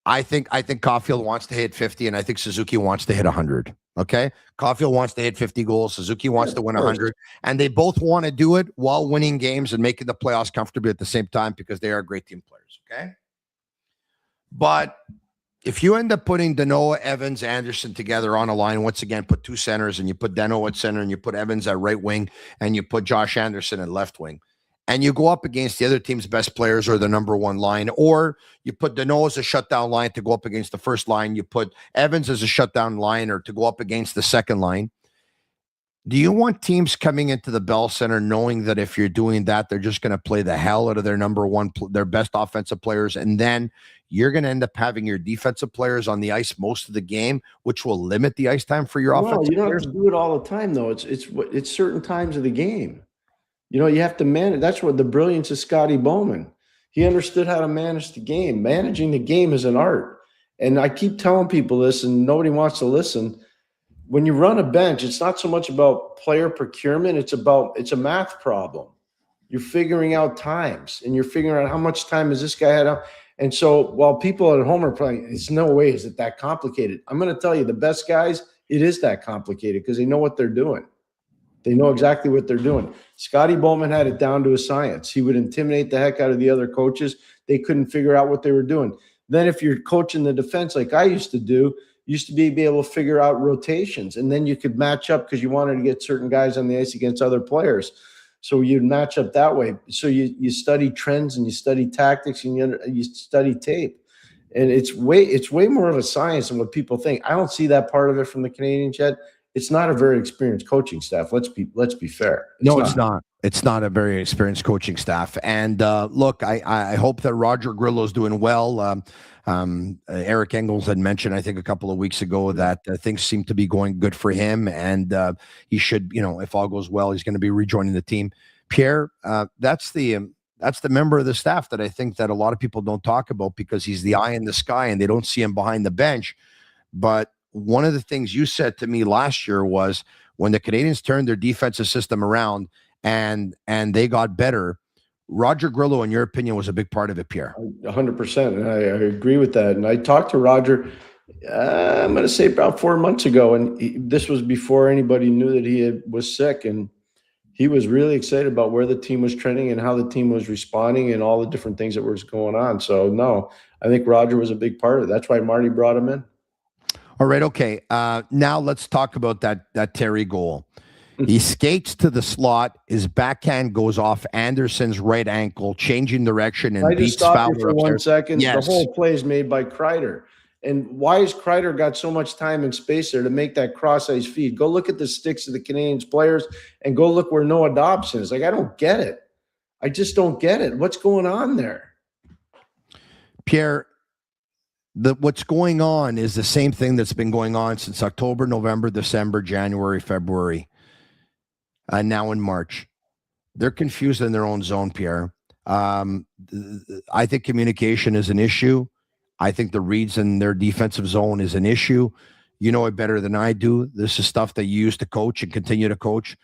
Speaker 1: I think Caulfield wants to hit 50, and I think Suzuki wants to hit 100. Okay, Caulfield wants to hit 50 goals. Suzuki wants to win 100, and they both want to do it while winning games and making the playoffs comfortably at the same time because they are great team players. Okay, but if you end up putting Danault, Evans, Anderson together on a line, once again, put 2 centers, and you put Danault at center, and you put Evans at right wing, and you put Josh Anderson at left wing, and you go up against the other team's best players or the number one line, or you put Danault as a shutdown line to go up against the first line, you put Evans as a shutdown line or to go up against the second line. Do you want teams coming into the Bell Center knowing that if you're doing that, they're just going to play the hell out of their number one, their best offensive players, and then you're going to end up having your defensive players on the ice most of the game, which will limit the ice time for your offensive
Speaker 8: you don't
Speaker 1: players?
Speaker 8: have to do it all the time, though. It's certain times of the game. You know, you have to manage. That's what the brilliance of Scotty Bowman. He understood how to manage the game. Managing the game is an art. And I keep telling people this, and nobody wants to listen. When you run a bench, it's not so much about player procurement. It's a math problem. You're figuring out times, and you're figuring out how much time has this guy had. And so while people at home are playing, it's no way is it that complicated. I'm going to tell you, the best guys, it is that complicated because they know what they're doing. They know exactly what they're doing. Scotty Bowman had it down to a science. He would intimidate the heck out of the other coaches. They couldn't figure out what they were doing. Then if you're coaching the defense like I used to do, used to be able to figure out rotations, and then you could match up because you wanted to get certain guys on the ice against other players. So you'd match up that way. So you study trends and you study tactics and you study tape. And it's way more of a science than what people think. I don't see that part of it from the Canadiens yet. It's not a very experienced coaching staff. Let's be fair.
Speaker 1: It's not. It's not a very experienced coaching staff. And look, I hope that Roger Grillo's doing well. Eric Engels had mentioned, I think, a couple of weeks ago that things seem to be going good for him, and he should, if all goes well, he's going to be rejoining the team. Pierre, that's the member of the staff that I think that a lot of people don't talk about because he's the eye in the sky and they don't see him behind the bench. But one of the things you said to me last year was when the Canadiens turned their defensive system around and they got better, Roger Grillo, in your opinion, was a big part of it, Pierre.
Speaker 8: 100%. And I agree with that. And I talked to Roger, I'm going to say about 4 months ago. And this was before anybody knew that he was sick. And he was really excited about where the team was trending and how the team was responding and all the different things that were going on. So, no, I think Roger was a big part of it. That's why Marty brought him in.
Speaker 1: All right, okay. Now let's talk about that Terry goal. He skates to the slot. His backhand goes off Anderson's right ankle, changing direction, and
Speaker 8: I just
Speaker 1: beats
Speaker 8: stop
Speaker 1: Fowler
Speaker 8: you for 1 second.
Speaker 1: Yes.
Speaker 8: The whole play is made by Kreider. And why has Kreider got so much time and space there to make that cross-ice feed? Go look at the sticks of the Canadiens players and go look where Noah Dobson is. Like, I don't get it. I just don't get it. What's going on there?
Speaker 1: Pierre, what's going on is the same thing that's been going on since October, November, December, January, February, and now in March. They're confused in their own zone, Pierre. I think communication is an issue. I think the reads in their defensive zone is an issue. You know it better than I do. This is stuff that you used to coach and continue to coach.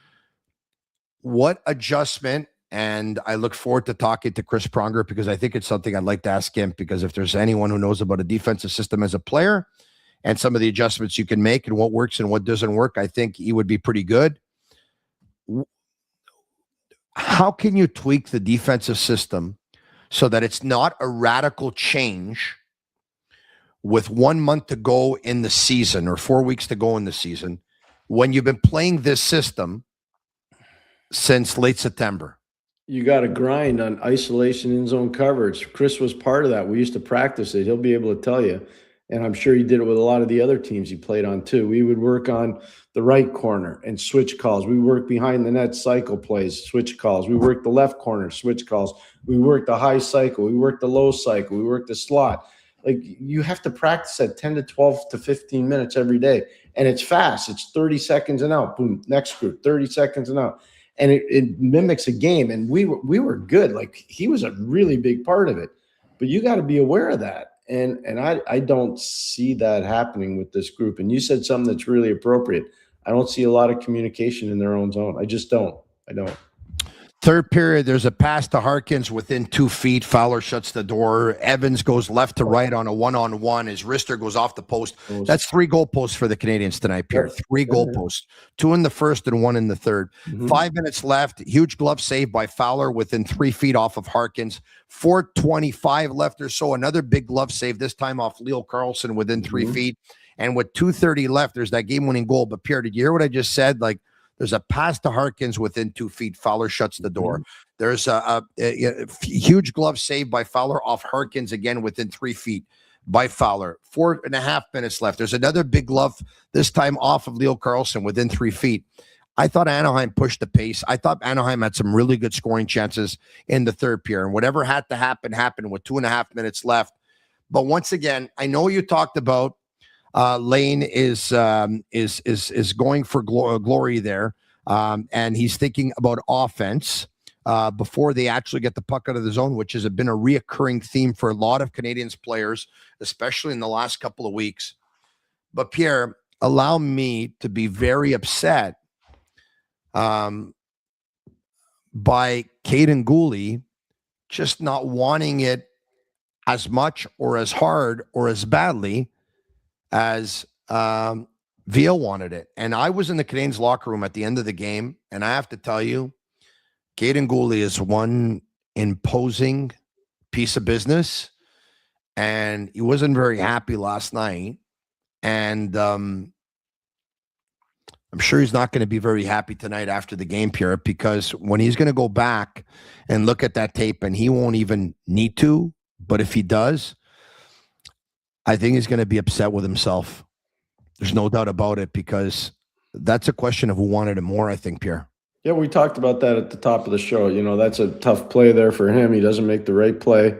Speaker 1: What adjustment? And I look forward to talking to Chris Pronger because I think it's something I'd like to ask him, because if there's anyone who knows about a defensive system as a player and some of the adjustments you can make and what works and what doesn't work, I think he would be pretty good. How can you tweak the defensive system so that it's not a radical change with 1 month to go in the season or 4 weeks to go in the season when you've been playing this system since late September?
Speaker 8: You got to grind on isolation in zone coverage. Chris was part of that. We used to practice it. He'll be able to tell you. And I'm sure he did it with a lot of the other teams he played on too. We would work on the right corner and switch calls. We worked behind the net cycle plays, switch calls. We worked the left corner, switch calls. We worked the high cycle. We worked the low cycle. We worked the slot. Like, you have to practice at 10 to 12 to 15 minutes every day. And it's fast. It's 30 seconds and out. Boom, next group, 30 seconds and out. And it mimics a game. And we were good. Like, he was a really big part of it. But you got to be aware of that. And I don't see that happening with this group. And you said something that's really appropriate. I don't see a lot of communication in their own zone. I just don't. I don't.
Speaker 1: Third period, there's a pass to Harkins within 2 feet. Fowler shuts the door. Evans goes left to right on a one-on-one. His wrister goes off the post. That's 3 goalposts for the Canadiens tonight, Pierre. 3 goalposts. 2 in the first and 1 in the third. 5 minutes left. Huge glove save by Fowler within 3 feet off of Harkins. 4:25 left or so. Another big glove save, this time off Leo Carlson within 3 feet. And with 2:30 left, there's that game-winning goal. But Pierre, did you hear what I just said? Like, there's a pass to Harkins within 2 feet. Fowler shuts the door. There's a huge glove save by Fowler off Harkins again within 3 feet by Fowler. 4.5 minutes left. There's another big glove, this time off of Leo Carlson within 3 feet. I thought Anaheim pushed the pace. I thought Anaheim had some really good scoring chances in the third period. And whatever had to happen, happened with 2.5 minutes left. But once again, I know you talked about Lane is going for glory there, and he's thinking about offense before they actually get the puck out of the zone, which has been a reoccurring theme for a lot of Canadiens players, especially in the last couple of weeks. But Pierre, allow me to be very upset by Caden Gooley just not wanting it as much or as hard or as badly as Veal wanted it. And I was in the Canadiens locker room at the end of the game, and I have to tell you, Caden Gooley is one imposing piece of business, and he wasn't very happy last night. And I'm sure he's not going to be very happy tonight after the game, Pierre, because when he's going to go back and look at that tape, and he won't even need to, but if he does, I think he's going to be upset with himself. There's no doubt about it, because that's a question of who wanted it more, I think, Pierre.
Speaker 8: Yeah, we talked about that at the top of the show. You know, that's a tough play there for him. He doesn't make the right play.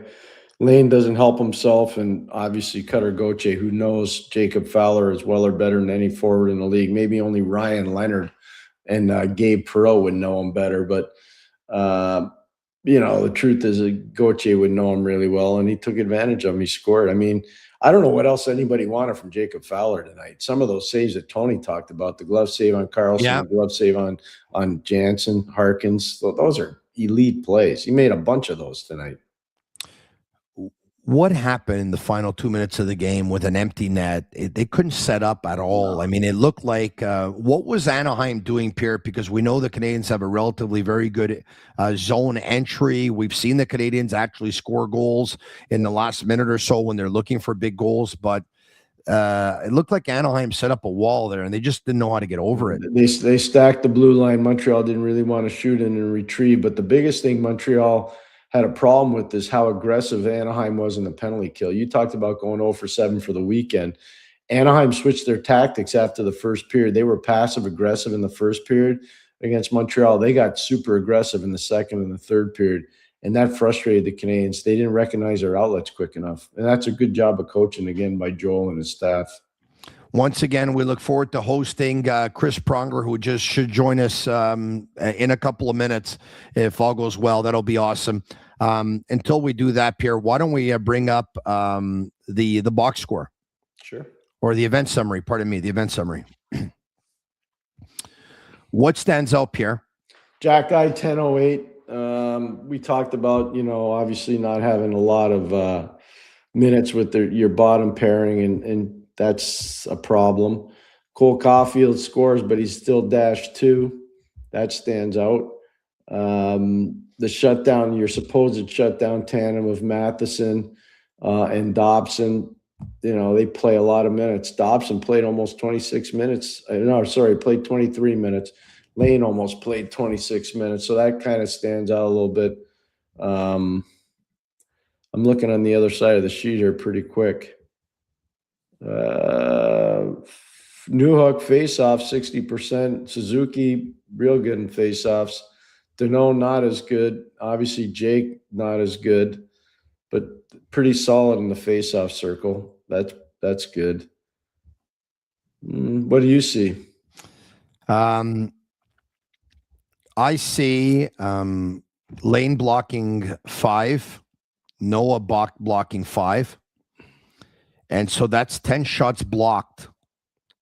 Speaker 8: Lane doesn't help himself, and obviously Cutter Gauthier, who knows Jacob Fowler as well or better than any forward in the league. Maybe only Ryan Leonard and Gabe Perreault would know him better. But, you know, the truth is that Gauthier would know him really well, and he took advantage of him. He scored. I mean, I don't know what else anybody wanted from Jacob Fowler tonight. Some of those saves that Tony talked about, the glove save on Carlson, the glove save on Jansen, Harkins, those are elite plays. He made a bunch of those tonight.
Speaker 1: What happened in the final 2 minutes of the game with an empty net? They couldn't set up at all. I mean, it looked like what was Anaheim doing, Pierre? Because we know the Canadiens have a relatively very good zone entry. We've seen the Canadiens actually score goals in the last minute or so when they're looking for big goals. But it looked like Anaheim set up a wall there, and they just didn't know how to get over it.
Speaker 8: They stacked the blue line. Montreal didn't really want to shoot in and retrieve. But the biggest thing Montreal had a problem with is how aggressive Anaheim was in the penalty kill. You talked about going 0 for 7 for the weekend. Anaheim switched their tactics after the first period. They were passive-aggressive in the first period against Montreal. They got super aggressive in the second and the third period, and that frustrated the Canadiens. They didn't recognize their outlets quick enough, and that's a good job of coaching, again, by Joel and his staff.
Speaker 1: Once again, we look forward to hosting Chris Pronger, who just should join us in a couple of minutes. If all goes well, that'll be awesome. Until we do that, Pierre, why don't we bring up the box score?
Speaker 8: Sure.
Speaker 1: Or the event summary, pardon me, the event summary. What stands out, Pierre?
Speaker 8: Jack Guy 10:08. We talked about, obviously not having a lot of minutes with your bottom pairing, and that's a problem. Cole Caulfield scores, but he's still -2. That stands out. The shutdown, your supposed shutdown tandem of Matheson and Dobson, they play a lot of minutes. Dobson played almost 26 minutes. Played 23 minutes. Lane almost played 26 minutes. So that kind of stands out a little bit. I'm looking on the other side of the sheet here pretty quick. Newhook faceoff 60%. Suzuki real good in faceoffs. Deneau not as good. Obviously Jake not as good, but pretty solid in the faceoff circle. That's good. What do you see?
Speaker 1: I see Lane blocking 5, Noah blocking 5. And so that's 10 shots blocked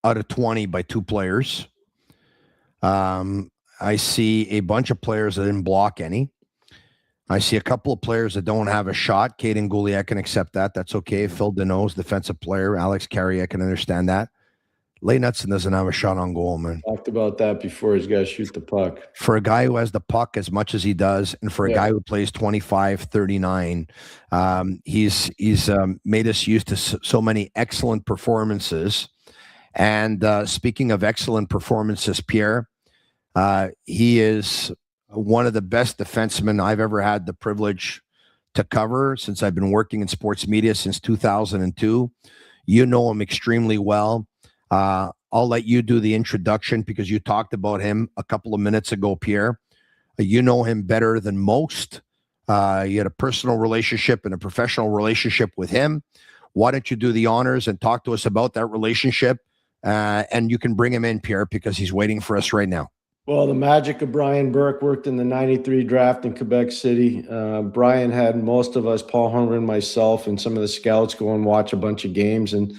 Speaker 1: out of 20 by 2 players. I see a bunch of players that didn't block any. I see a couple of players that don't have a shot. Caden Goulet, I can accept that. That's okay. Phil Deneau's defensive player. Alex Carey, I can understand that. Lane Hutson doesn't have a shot on goal, man.
Speaker 8: Talked about that before. He's got to shoot the puck.
Speaker 1: For a guy who has the puck as much as he does, and for a guy who plays 25-39, he's made us used to so many excellent performances. And speaking of excellent performances, Pierre, he is one of the best defensemen I've ever had the privilege to cover since I've been working in sports media since 2002. You know him extremely well. I'll let you do the introduction because you talked about him a couple of minutes ago, Pierre. You know him better than most. You had a personal relationship and a professional relationship with him. Why don't you do the honors and talk to us about that relationship? And you can bring him in, Pierre, because he's waiting for us right now.
Speaker 8: Well, the magic of Brian Burke worked in the 93 draft in Quebec City. Brian had most of us, Paul Hunter and myself, and some of the scouts go and watch a bunch of games. And,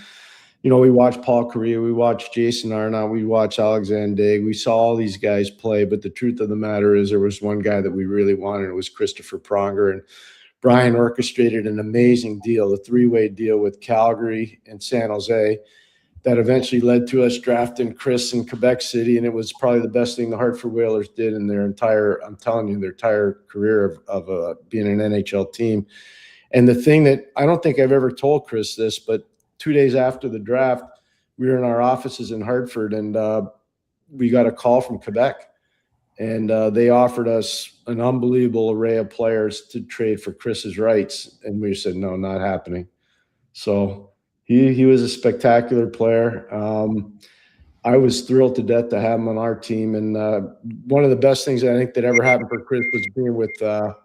Speaker 8: we watched Paul Correa, we watched Jason Arnott, we watched Alexander Daig. We saw all these guys play. But the truth of the matter is there was one guy that we really wanted. It was Christopher Pronger. And Brian orchestrated an amazing deal, a 3-way deal with Calgary and San Jose that eventually led to us drafting Chris in Quebec City. And it was probably the best thing the Hartford Whalers did in their entire career of being an NHL team. And the thing that I don't think I've ever told Chris this, but 2 days after the draft, we were in our offices in Hartford, and we got a call from Quebec. And they offered us an unbelievable array of players to trade for Chris's rights. And we said, no, not happening. So he was a spectacular player. I was thrilled to death to have him on our team. And one of the best things I think that ever happened for Chris was being with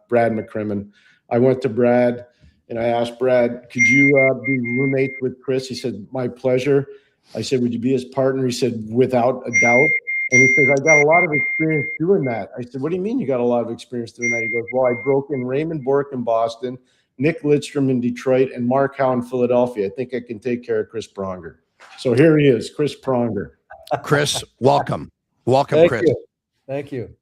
Speaker 8: Brad McCrimmon. I went to Brad and I asked Brad, could you be roommates with Chris? He said, my pleasure. I said, would you be his partner? He said, without a doubt. And he says, I got a lot of experience doing that. I said, what do you mean you got a lot of experience doing that? He goes, well, I broke in Raymond Bourque in Boston, Nick Lidstrom in Detroit, and Mark Howe in Philadelphia. I think I can take care of Chris Pronger. So here he is, Chris Pronger.
Speaker 1: Chris, welcome. Welcome, Chris.
Speaker 9: Thank you.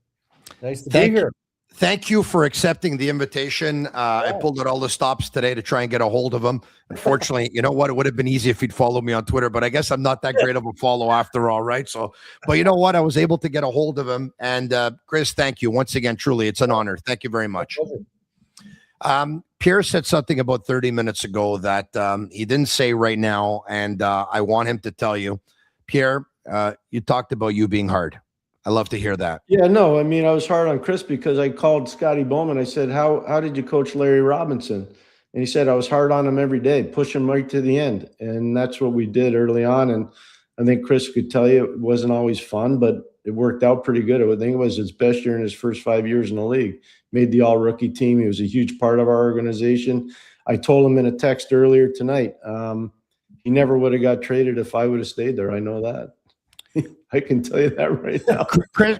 Speaker 9: Nice to be here.
Speaker 1: Thank you for accepting the invitation. I pulled out all the stops today to try and get a hold of him. Unfortunately, you know what? It would have been easy if he'd followed me on Twitter, but I guess I'm not that great of a follow after all, right? So, but you know what? I was able to get a hold of him. And Chris, thank you once again. Truly, it's an honor. Thank you very much. Pierre said something about 30 minutes ago that he didn't say right now, and I want him to tell you. Pierre, you talked about you being hard. I love to hear that.
Speaker 8: Yeah, no, I mean, I was hard on Chris because I called Scotty Bowman. I said, how did you coach Larry Robinson? And he said, I was hard on him every day, push him right to the end. And that's what we did early on. And I think Chris could tell you it wasn't always fun, but it worked out pretty good. I think it was his best year in his first 5 years in the league. Made the all-rookie team. He was a huge part of our organization. I told him in a text earlier tonight, he never would have got traded if I would have stayed there. I know that. I can tell you that right now.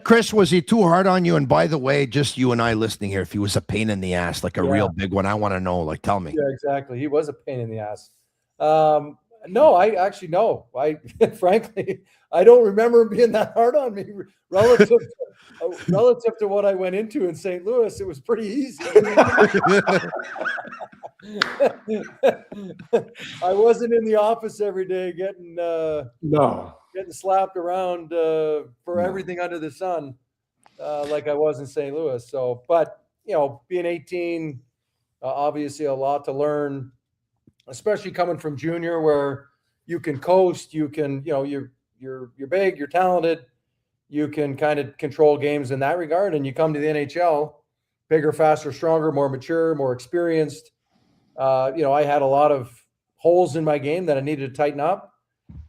Speaker 1: Chris, was he too hard on you? And by the way, just you and I listening here, if he was a pain in the ass, like a real big one, I want to know. Like, tell me.
Speaker 9: Yeah, exactly. He was a pain in the ass. No, I actually no. I frankly, I don't remember him being that hard on me relative to what I went into in St. Louis. It was pretty easy. I wasn't in the office every day getting slapped around for everything under the sun like I was in St. Louis. So, but you know, being 18, obviously a lot to learn, especially coming from junior where you can coast, you can, you know, you're big, you're talented, you can kind of control games in that regard. And you come to the NHL, bigger, faster, stronger, more mature, more experienced. You know, I had a lot of holes in my game that I needed to tighten up.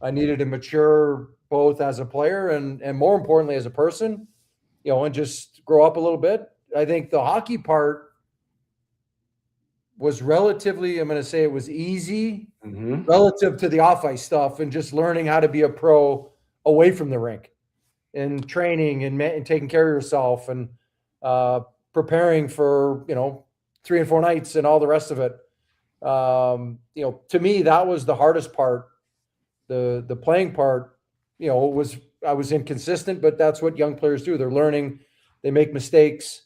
Speaker 9: I needed to mature both as a player and more importantly as a person, you know, and just grow up a little bit. I think the hockey part was relatively, I'm going to say it was easy relative to the off-ice stuff and just learning how to be a pro away from the rink and training and taking care of yourself and preparing for, you know, 3 and 4 nights and all the rest of it. You know, to me, that was the hardest part. The playing part, you know, I was inconsistent, but that's what young players do. They're learning, they make mistakes,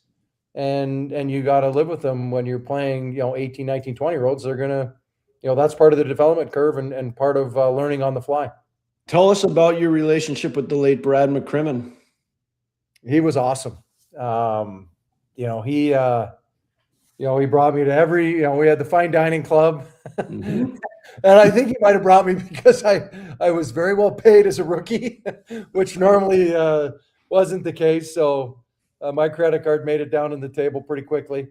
Speaker 9: and you got to live with them when you're playing, you know, 18, 19, 20-year-olds. They're going to, you know, that's part of the development curve and part of learning on the fly.
Speaker 8: Tell us about your relationship with the late Brad McCrimmon.
Speaker 9: He was awesome. You know, he brought me to every, you know, we had the fine dining club. And I think he might have brought me because I was very well paid as a rookie, which normally wasn't the case. So my credit card made it down on the table pretty quickly.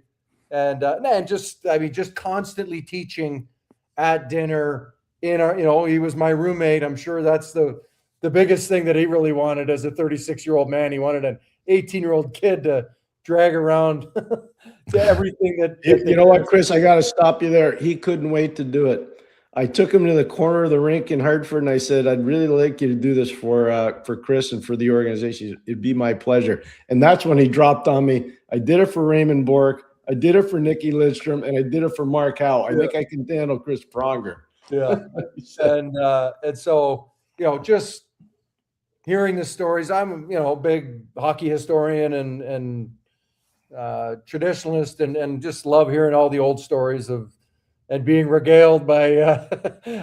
Speaker 9: And just constantly teaching at dinner in our, you know, he was my roommate. I'm sure that's the biggest thing that he really wanted as a 36-year-old man. He wanted an 18-year-old kid to drag around to everything that
Speaker 8: you know what, Chris, I got to stop you there. He couldn't wait to do it. I took him to the corner of the rink in Hartford and I said, I'd really like you to do this for Chris and for the organization. It'd be my pleasure. And that's when he dropped on me. I did it for Raymond Bourque. I did it for Nicky Lidstrom, and I did it for Mark Howe. I think I can handle Chris Pronger.
Speaker 9: Yeah. And so, you know, just hearing the stories, I'm, you know, a big hockey historian and traditionalist and just love hearing all the old stories of and being regaled by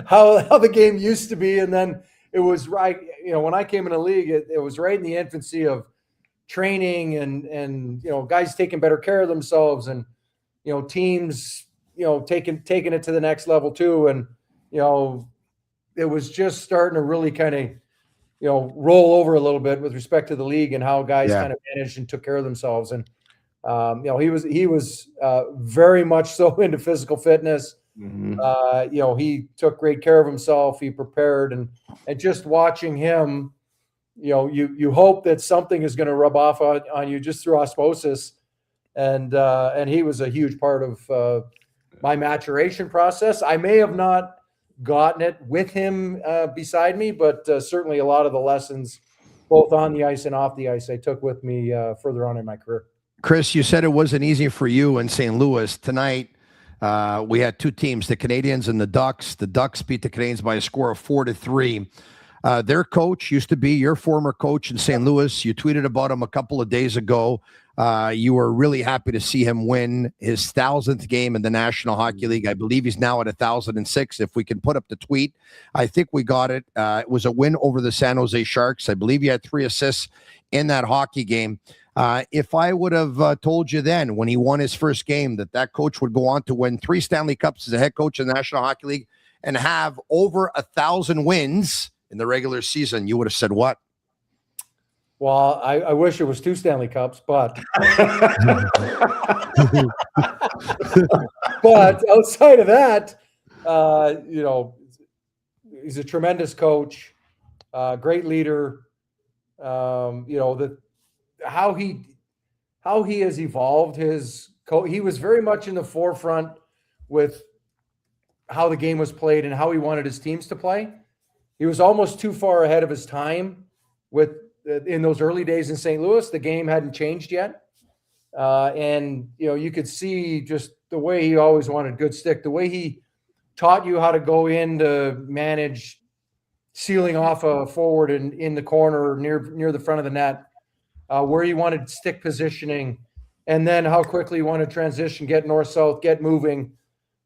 Speaker 9: how the game used to be. And then it was right, you know, when I came in the league, it was right in the infancy of training and you know, guys taking better care of themselves and, you know, teams, you know, taking it to the next level too. And, you know, it was just starting to really kind of, you know, roll over a little bit with respect to the league and how guys kind of managed and took care of themselves. And, you know, he was very much so into physical fitness. You know, he took great care of himself. He prepared and just watching him, you know, you hope that something is going to rub off on you just through osmosis. And he was a huge part of my maturation process. I may have not gotten it with him beside me, but certainly a lot of the lessons, both on the ice and off the ice, I took with me further on in my career.
Speaker 1: Chris, you said it wasn't easy for you in St. Louis. Tonight, we had two teams, the Canadiens and the Ducks. The Ducks beat the Canadiens by a score of 4-3. Their coach used to be your former coach in St. Louis. You tweeted about him a couple of days ago. You were really happy to see him win his 1,000th game in the National Hockey League. I believe he's now at 1,006. If we can put up the tweet, I think we got it. It was a win over the San Jose Sharks. I believe he had 3 assists in that hockey game. If I would have told you then when he won his first game that coach would go on to win 3 Stanley Cups as a head coach in the National Hockey League and have over 1,000 wins in the regular season, you would have said what?
Speaker 9: Well, I wish it was 2 Stanley Cups, but outside of that, he's a tremendous coach, great leader. How he has evolved his he was very much in the forefront with how the game was played and how he wanted his teams to play. He was almost too far ahead of his time in those early days in St. Louis. The game hadn't changed yet. And you could see just the way he always wanted good stick, the way he taught you how to go in to manage sealing off a forward in the corner near the front of the net, where you wanted stick positioning, and then how quickly you want to transition, get north-south, get moving.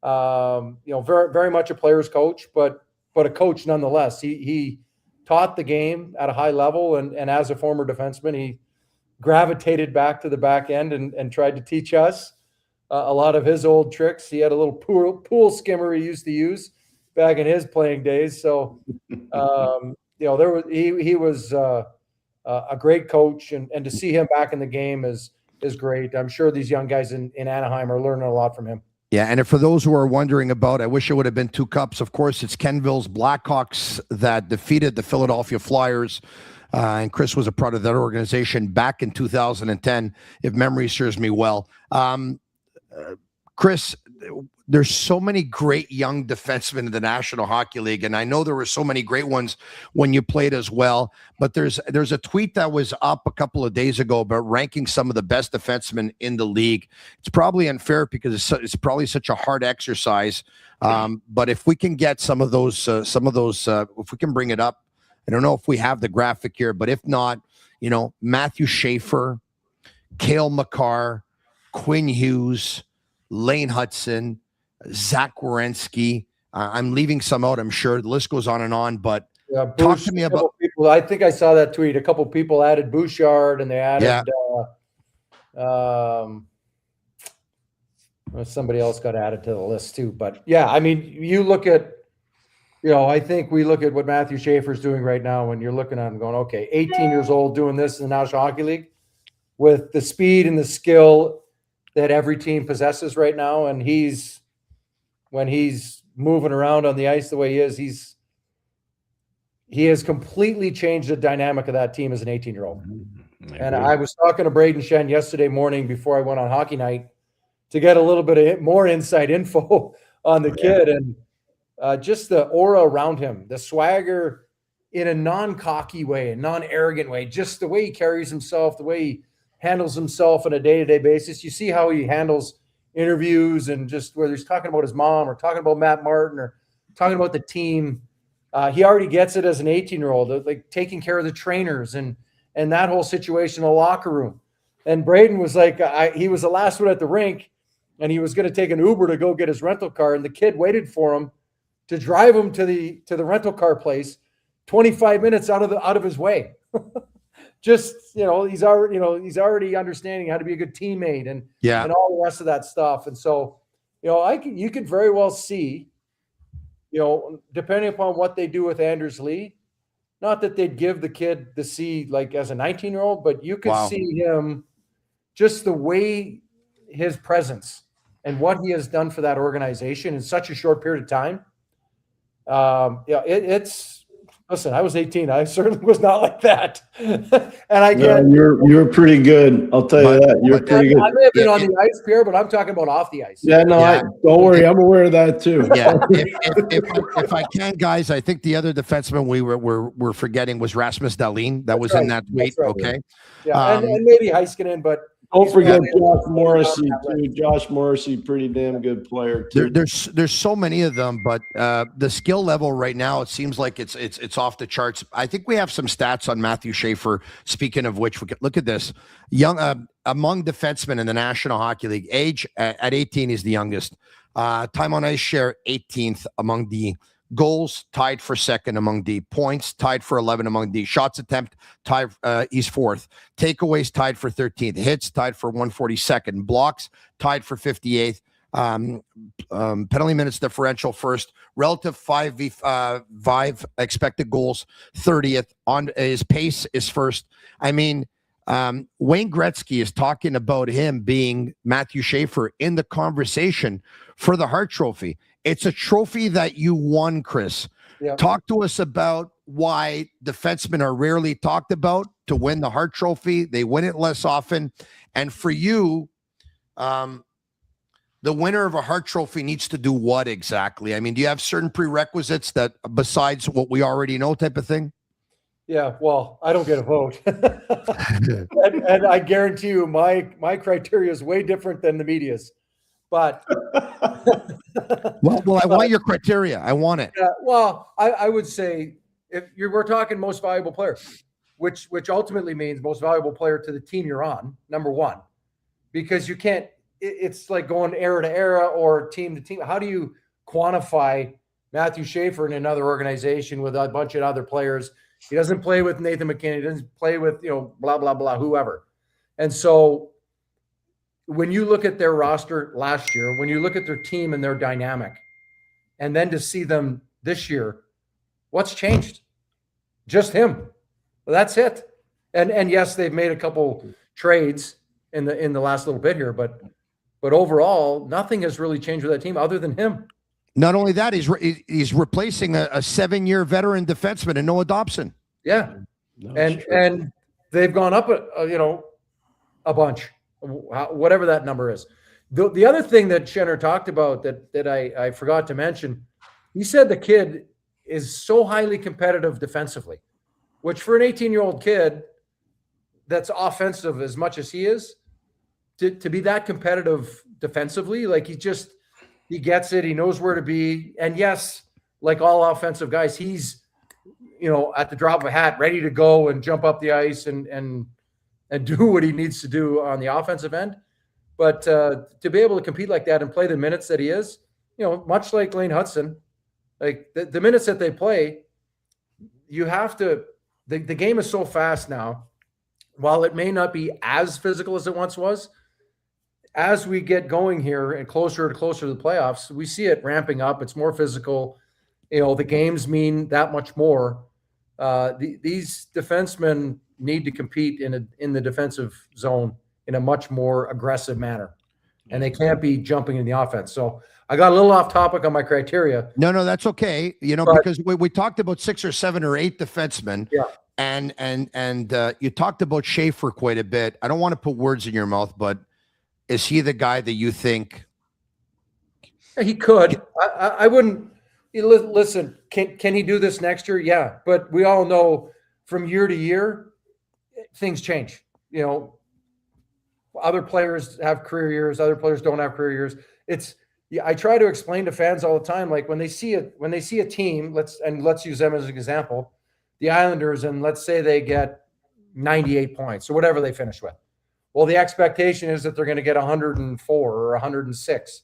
Speaker 9: Very, very much a player's coach, but a coach nonetheless. He taught the game at a high level, and as a former defenseman, he gravitated back to the back end and tried to teach us a lot of his old tricks. He had a little pool skimmer he used to use back in his playing days. So, he was a great coach, and to see him back in the game is great. I'm sure these young guys in Anaheim are learning a lot from him.
Speaker 1: Yeah, and for those who are wondering about, I wish it would have been 2 cups. Of course, it's Kenville's Blackhawks that defeated the Philadelphia Flyers, and Chris was a part of that organization back in 2010, if memory serves me well. Chris, there's so many great young defensemen in the National Hockey League, and I know there were so many great ones when you played as well, but there's a tweet that was up a couple of days ago about ranking some of the best defensemen in the league. It's probably unfair because it's probably such a hard exercise, but if we can get some of those, if we can bring it up, I don't know if we have the graphic here, but if not, Matthew Schaefer, Cale Makar, Quinn Hughes, Lane Hudson, Zach Werenski. I'm leaving some out, I'm sure. The list goes on, but talk to me about
Speaker 9: people. I think I saw that tweet. A couple people added Bouchard, and they added somebody else got added to the list too. But yeah, I mean, you look at, I think we look at what Matthew Schaefer's doing right now, when you're looking at him going, okay, 18 years old doing this in the National Hockey League with the speed and the skill that every team possesses right now. And when he's moving around on the ice the way he is, he has completely changed the dynamic of that team as an 18-year-old. And I was talking to Braden Shen yesterday morning before I went on hockey night to get a little bit of more inside info on the kid, and just the aura around him, the swagger in a non-cocky way, a non-arrogant way, just the way he carries himself, the way he handles himself on a day-to-day basis. You see how he handles interviews, and just whether he's talking about his mom or talking about Matt Martin or talking about the team. He already gets it as an 18-year-old, like taking care of the trainers and that whole situation in the locker room. And Braden was like, he was the last one at the rink, and he was going to take an Uber to go get his rental car, and the kid waited for him to drive him to the rental car place, 25 minutes out of his way. Just, he's already understanding how to be a good teammate and all the rest of that stuff. And so, you could very well see, depending upon what they do with Anders Lee, not that they'd give the kid the C like as a 19-year-old, but you could see him, just the way his presence and what he has done for that organization in such a short period of time. Listen, I was 18. I certainly was not like that. And I get
Speaker 8: you're pretty good. I'll tell you that. You're pretty good.
Speaker 9: I may have been on the ice, Pierre, but I'm talking about off the ice.
Speaker 8: Yeah, no, don't worry. I'm aware of that too.
Speaker 1: Yeah. if I can, guys, I think the other defenseman we're forgetting was Rasmus Dahlin. That was in that tweet.
Speaker 9: Right.
Speaker 1: Okay.
Speaker 9: Yeah, and maybe Heiskanen, but
Speaker 8: Don't forget Josh Morrissey too. Josh Morrissey, pretty damn good player too.
Speaker 1: There's so many of them, but the skill level right now, it seems like it's off the charts. I think we have some stats on Matthew Schaefer. Speaking of which, look at this: young among defensemen in the National Hockey League, age at 18 is the youngest. Time on ice share 18th among D. Goals tied for second among D. Points tied for 11 among D. Shots attempt tied. He's fourth. Takeaways tied for 13th. Hits tied for 142nd. Blocks tied for 58th. Penalty minutes differential first. Relative 5v5 expected goals 30th. On his pace is first. I mean, Wayne Gretzky is talking about him being Matthew Schaefer in the conversation for the Hart Trophy. It's a trophy that you won, Chris.
Speaker 9: Yeah.
Speaker 1: Talk to us about why defensemen are rarely talked about to win the Hart Trophy. They win it less often. And for you, the winner of a Hart Trophy needs to do what exactly? I mean, do you have certain prerequisites that besides what we already know type of thing?
Speaker 9: Yeah, well, I don't get a vote. and I guarantee you my criteria is way different than the media's. But
Speaker 1: well, I want your criteria. I want it.
Speaker 9: Well, I would say we're talking most valuable player, which ultimately means most valuable player to the team you're on, number one, because you can't. It's like going era to era or team to team. How do you quantify Matthew Schaefer in another organization with a bunch of other players? He doesn't play with Nathan McKinnon. He doesn't play with blah blah blah whoever, and so. When you look at their roster last year, when you look at their team and their dynamic, and then to see them this year, what's changed? Just him. Well, that's it. And yes, they've made a couple trades in the last little bit here, but overall, nothing has really changed with that team other than him.
Speaker 1: Not only that, he's replacing a 7-year veteran defenseman in Noah Dobson.
Speaker 9: Yeah, and they've gone up a bunch. Whatever that number is. The other thing that Schenner talked about that I forgot to mention, he said the kid is so highly competitive defensively, which for an 18-year-old kid that's offensive as much as he is, to be that competitive defensively, like he gets it, he knows where to be. And yes, like all offensive guys, he's at the drop of a hat, ready to go and jump up the ice and do what he needs to do on the offensive end. But to be able to compete like that and play the minutes that he is, much like Lane Hudson, like the minutes that they play, you have to – the game is so fast now. While it may not be as physical as it once was, as we get going here and closer and closer to the playoffs, we see it ramping up. It's more physical. The games mean that much more. These defensemen – need to compete in the defensive zone in a much more aggressive manner, and they can't be jumping in the offense. So I got a little off topic on my criteria.
Speaker 1: No, that's okay. Because we talked about 6 or 7 or 8 defensemen.
Speaker 9: Yeah.
Speaker 1: And you talked about Schaefer quite a bit. I don't want to put words in your mouth, but is he the guy that you think
Speaker 9: he could? I wouldn't listen. Can he do this next year? Yeah, but we all know from year to year, things change. Other players have career years, other players don't have career years. I try to explain to fans all the time, like when they see a team, let's use them as an example, the Islanders, and let's say they get 98 points or whatever they finish with. Well, the expectation is that they're going to get 104 or 106.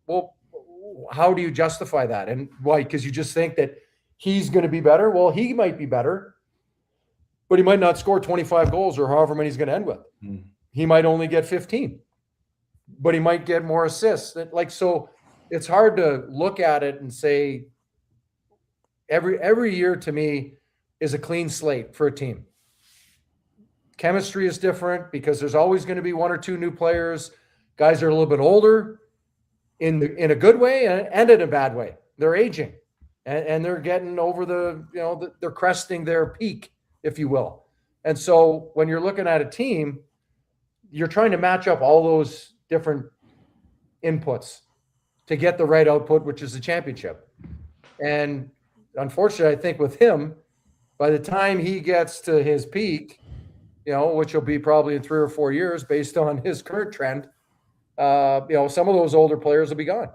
Speaker 9: Well, how do you justify that? And why? Because you just think that he's going to be better. Well, he might be better, but he might not score 25 goals or however many he's going to end with. He might only get 15, but he might get more assists. So it's hard to look at it and say every year to me is a clean slate for a team. Chemistry is different because there's always going to be 1 or 2 new players. Guys are a little bit older in a good way and in a bad way. They're aging and they're getting over they're cresting their peak, if you will. And so when you're looking at a team, you're trying to match up all those different inputs to get the right output, which is the championship. And unfortunately, I think with him, by the time he gets to his peak, which will be probably in 3 or 4 years based on his current trend, some of those older players will be gone,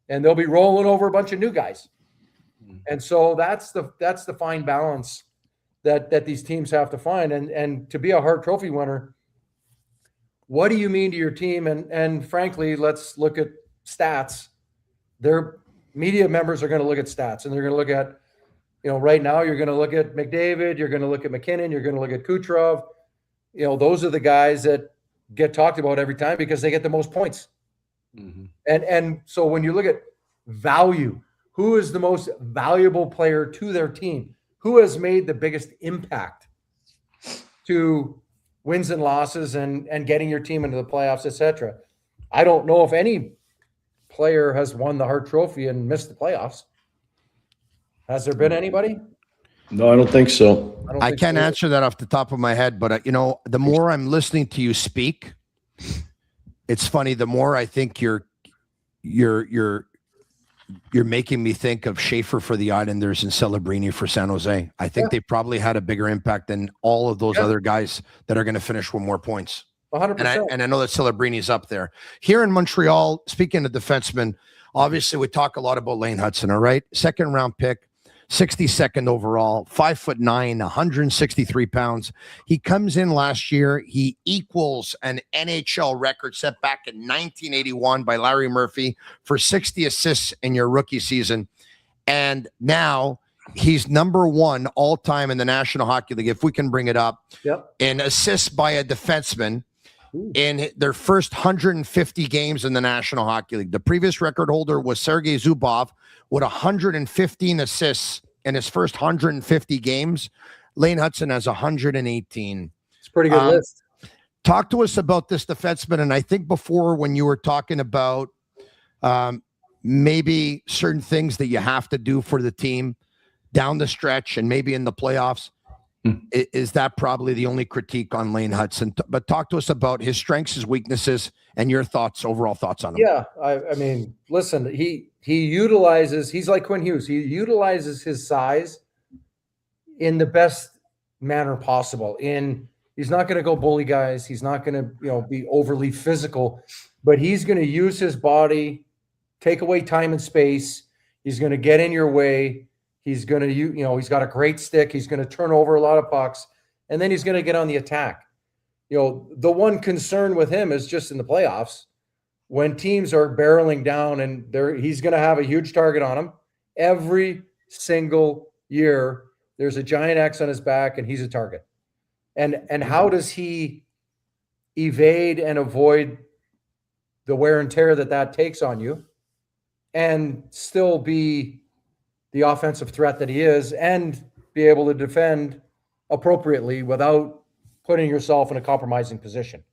Speaker 9: and they'll be rolling over a bunch of new guys. And so that's the fine balance that these teams have to find. And to be a Hart Trophy winner, what do you mean to your team? And frankly, let's look at stats. Their media members are going to look at stats, and they're going to look at, right now you're going to look at McDavid, you're going to look at McKinnon, you're going to look at Kucherov. Those are the guys that get talked about every time because they get the most points. Mm-hmm. And so when you look at value, who is the most valuable player to their team? Who has made the biggest impact to wins and losses and getting your team into the playoffs, etc.? I don't know if any player has won the Hart Trophy and missed the playoffs. Has there been anybody?
Speaker 8: No, I don't think so.
Speaker 1: I can't answer that off the top of my head, but the more I'm listening to you speak, it's funny. The more I think you're making me think of Schaefer for the Islanders and Celebrini for San Jose. I think they probably had a bigger impact than all of those other guys that are going to finish with more points.
Speaker 9: 100%.
Speaker 1: And I know that Celebrini's up there. Here in Montreal, speaking of defensemen, obviously we talk a lot about Lane Hutson, all right? Second round pick, 62nd overall, 5'9", 163 pounds. He comes in last year. He equals an NHL record set back in 1981 by Larry Murphy for 60 assists in your rookie season. And now he's number 1 all time in the National Hockey League, if we can bring it up, in assists by a defenseman in their first 150 games in the National Hockey League. The previous record holder was Sergei Zubov with 115 assists in his first 150 games. Lane Hutson has 118.
Speaker 9: It's a pretty good list.
Speaker 1: Talk to us about this defenseman. And I think before, when you were talking about maybe certain things that you have to do for the team down the stretch and maybe in the playoffs, is that probably the only critique on Lane Hutson? But talk to us about his strengths, his weaknesses, and your overall thoughts on him.
Speaker 9: Yeah, I mean, listen, he utilizes, he's like Quinn Hughes. He utilizes his size in the best manner possible. He's not going to go bully guys. He's not going to, be overly physical, but he's going to use his body, take away time and space. He's going to get in your way. He's going to, he's got a great stick. He's going to turn over a lot of pucks, and then he's going to get on the attack. The one concern with him is just in the playoffs when teams are barreling down, and he's going to have a huge target on him every single year. There's a giant X on his back, and he's a target. And how does he evade and avoid the wear and tear that takes on you, and still be the offensive threat that he is, and be able to defend appropriately without putting yourself in a compromising position?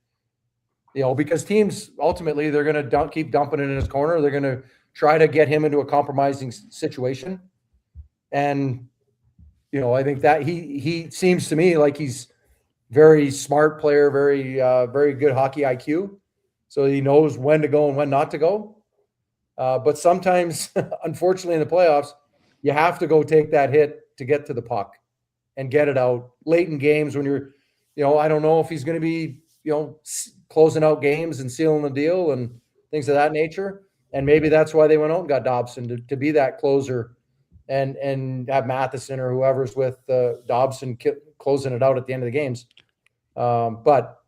Speaker 9: Because teams ultimately, they're going to keep dumping it in his corner. They're going to try to get him into a compromising situation. And, I think that he seems to me like he's very smart player, very, very good hockey IQ. So he knows when to go and when not to go. But sometimes, unfortunately, in the playoffs, you have to go take that hit to get to the puck and get it out late in games when you're, I don't know if he's going to be, closing out games and sealing the deal and things of that nature. And maybe that's why they went out and got Dobson to be that closer and have Matheson or whoever's with Dobson closing it out at the end of the games. But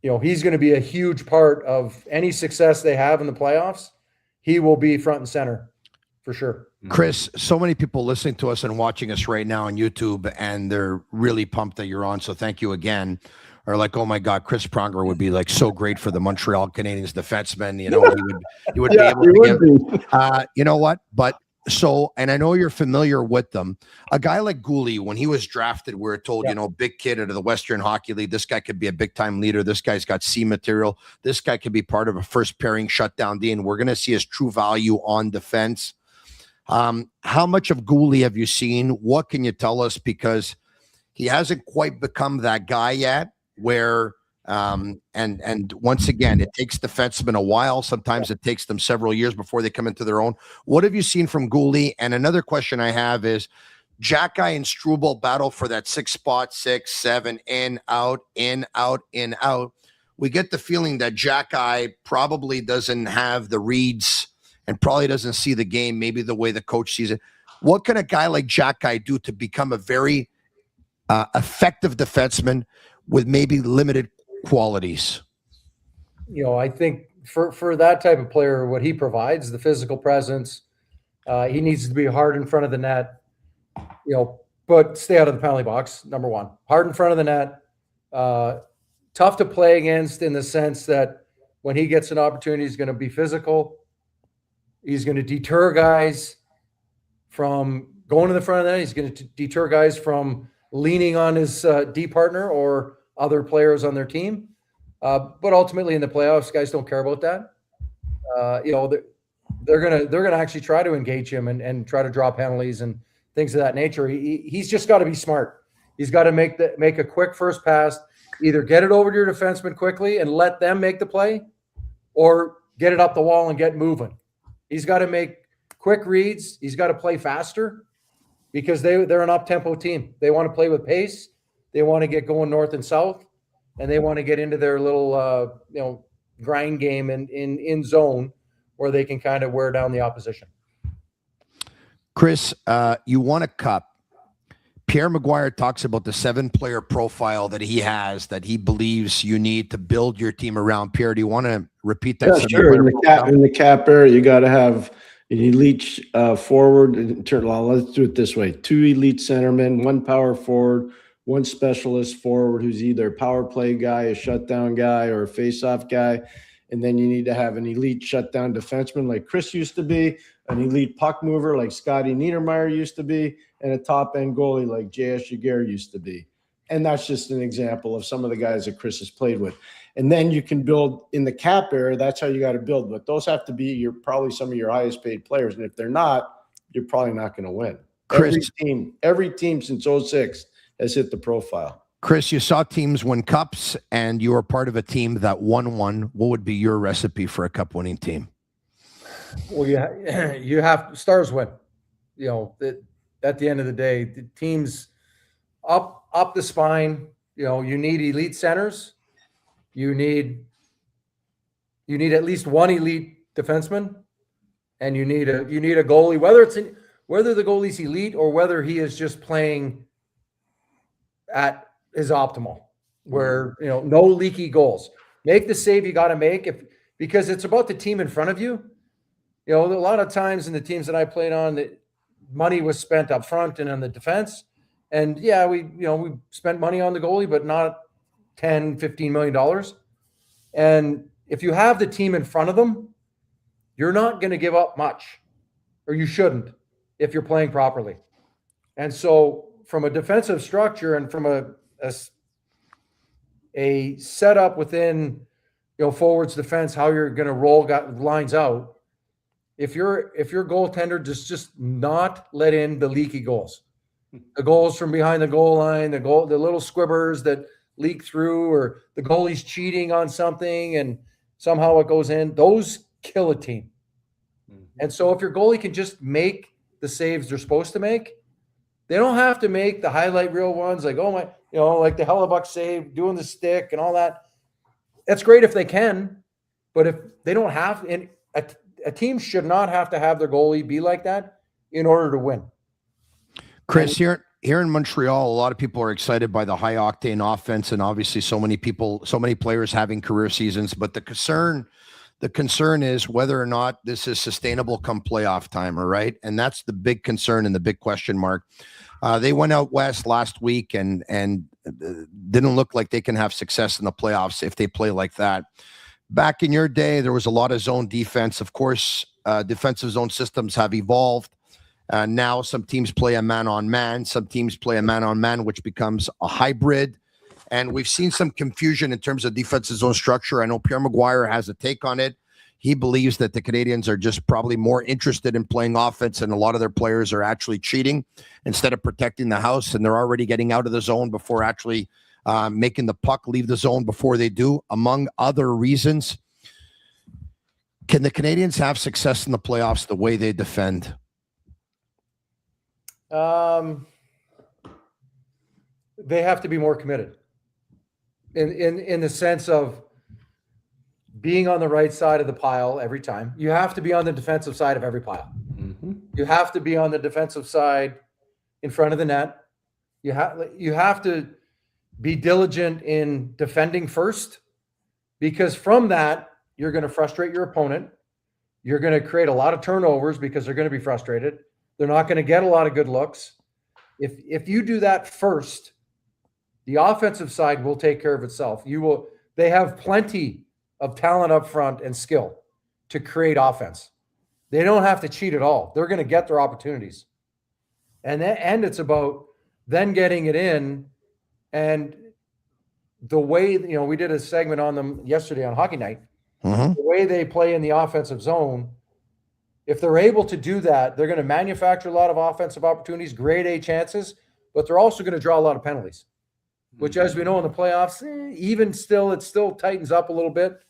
Speaker 9: he's going to be a huge part of any success they have in the playoffs. He will be front and center for sure.
Speaker 1: Chris, so many people listening to us and watching us right now on YouTube, and they're really pumped that you're on. So thank you again. Or like, oh my God, Chris Pronger would be like so great for the Montreal Canadiens defenseman. He would be able to give, you know what? But so, and I know you're familiar with them. A guy like Gouli, when he was drafted, we were told, big kid out of the Western Hockey League. This guy could be a big time leader. This guy's got C material. This guy could be part of a first pairing shutdown D, and we're going to see his true value on defense. How much of Gouli have you seen? What can you tell us? Because he hasn't quite become that guy yet where, and once again, it takes defensemen a while. Sometimes it takes them several years before they come into their own. What have you seen from Gouli? And another question I have is, Jack Guy and Struble battle for that 6 spot, 6, 7, in, out, in, out, in, out. We get the feeling that Jack Guy probably doesn't have the reads and probably doesn't see the game maybe the way the coach sees it. What can a guy like Jack Guy do to become a very effective defenseman with maybe limited qualities?
Speaker 9: I think for that type of player, what he provides, the physical presence, he needs to be hard in front of the net, but stay out of the penalty box, number one. Hard in front of the net, tough to play against in the sense that when he gets an opportunity, he's going to be physical. He's going to deter guys from going to the front of the net. He's going to deter guys from leaning on his D partner or other players on their team. But ultimately in the playoffs, guys don't care about that. They're gonna actually try to engage him and try to draw penalties and things of that nature. He's just got to be smart. He's got to make a quick first pass, either get it over to your defenseman quickly and let them make the play, or get it up the wall and get moving. He's got to make quick reads. He's got to play faster because they're an up-tempo team. They want to play with pace. They want to get going north and south, and they want to get into their little grind game in zone where they can kind of wear down the opposition.
Speaker 1: Chris, you won a cup. Pierre Maguire talks about the 7-player profile that he has that he believes you need to build your team around. Pierre, do you want to repeat that?
Speaker 8: Yeah, sure. In the cap area, you got to have an elite forward. Let's do it this way: 2 elite centermen, 1 power forward, 1 specialist forward who's either a power play guy, a shutdown guy, or a face-off guy. And then you need to have an elite shutdown defenseman like Chris used to be, an elite puck mover like Scotty Niedermayer used to be, and a top-end goalie like J.S. Gallagher used to be. And that's just an example of some of the guys that Chris has played with. And then you can build in the cap area. That's how you got to build. But those have to be probably some of your highest-paid players. And if they're not, you're probably not going to win.
Speaker 1: Chris,
Speaker 8: every team since 2006 has hit the profile.
Speaker 1: Chris, you saw teams win cups, and you were part of a team that won one. What would be your recipe for a cup-winning team?
Speaker 9: Well, you have stars win. At the end of the day, the teams up the spine. You need elite centers. You need at least 1 elite defenseman, and you need a goalie. Whether the goalie's elite or whether he is just playing at his optimal, where no leaky goals. Make the save you got to make because it's about the team in front of you. A lot of times in the teams that I played on, that money was spent up front and on the defense. And yeah, we spent money on the goalie, but not $10, $15 million. And if you have the team in front of them, you're not going to give up much, or you shouldn't if you're playing properly. And so from a defensive structure and from a setup within forwards defense, how you're going to roll lines out, if your goaltender just not let in the leaky goals, the goals from behind the goal line, the little squibbers that leak through, or the goalie's cheating on something and somehow it goes in, those kill a team. And so if your goalie can just make the saves they're supposed to make, they don't have to make the highlight reel ones like, oh my, like the Hellebuck save, doing the stick and all that. That's great if they can, but if they don't have, and a team should not have to have their goalie be like that in order to win.
Speaker 1: Chris, here in Montreal, a lot of people are excited by the high octane offense, and obviously so many players having career seasons. But the concern is whether or not this is sustainable come playoff time, all right? And that's the big concern and the big question mark. They went out west last week and didn't look like they can have success in the playoffs if they play like that. Back in your day, there was a lot of zone defense. Of course, defensive zone systems have evolved. Now some teams play a man-on-man. Some teams play a man-on-man, which becomes a hybrid. And we've seen some confusion in terms of defensive zone structure. I know Pierre Maguire has a take on it. He believes that the Canadiens are just probably more interested in playing offense, and a lot of their players are actually cheating instead of protecting the house, and they're already getting out of the zone before actually making the puck leave the zone before they do, among other reasons. Can the Canadiens have success in the playoffs the way they defend?
Speaker 9: They have to be more committed in the sense of being on the right side of the pile every time. You have to be on the defensive side of every pile.
Speaker 8: Mm-hmm.
Speaker 9: You have to be on the defensive side in front of the net. You have to be diligent in defending first, because from that, you're going to frustrate your opponent. You're going to create a lot of turnovers because they're going to be frustrated. They're not going to get a lot of good looks. If you do that first, the offensive side will take care of itself. They have plenty of talent up front and skill to create offense. They don't have to cheat at all. They're going to get their opportunities. And it's about then getting it in. And the way, we did a segment on them yesterday on Hockey Night.
Speaker 1: Mm-hmm.
Speaker 9: The way they play in the offensive zone, if they're able to do that, they're going to manufacture a lot of offensive opportunities, grade A chances, but they're also going to draw a lot of penalties, which, as we know in the playoffs, even still, it still tightens up a little bit,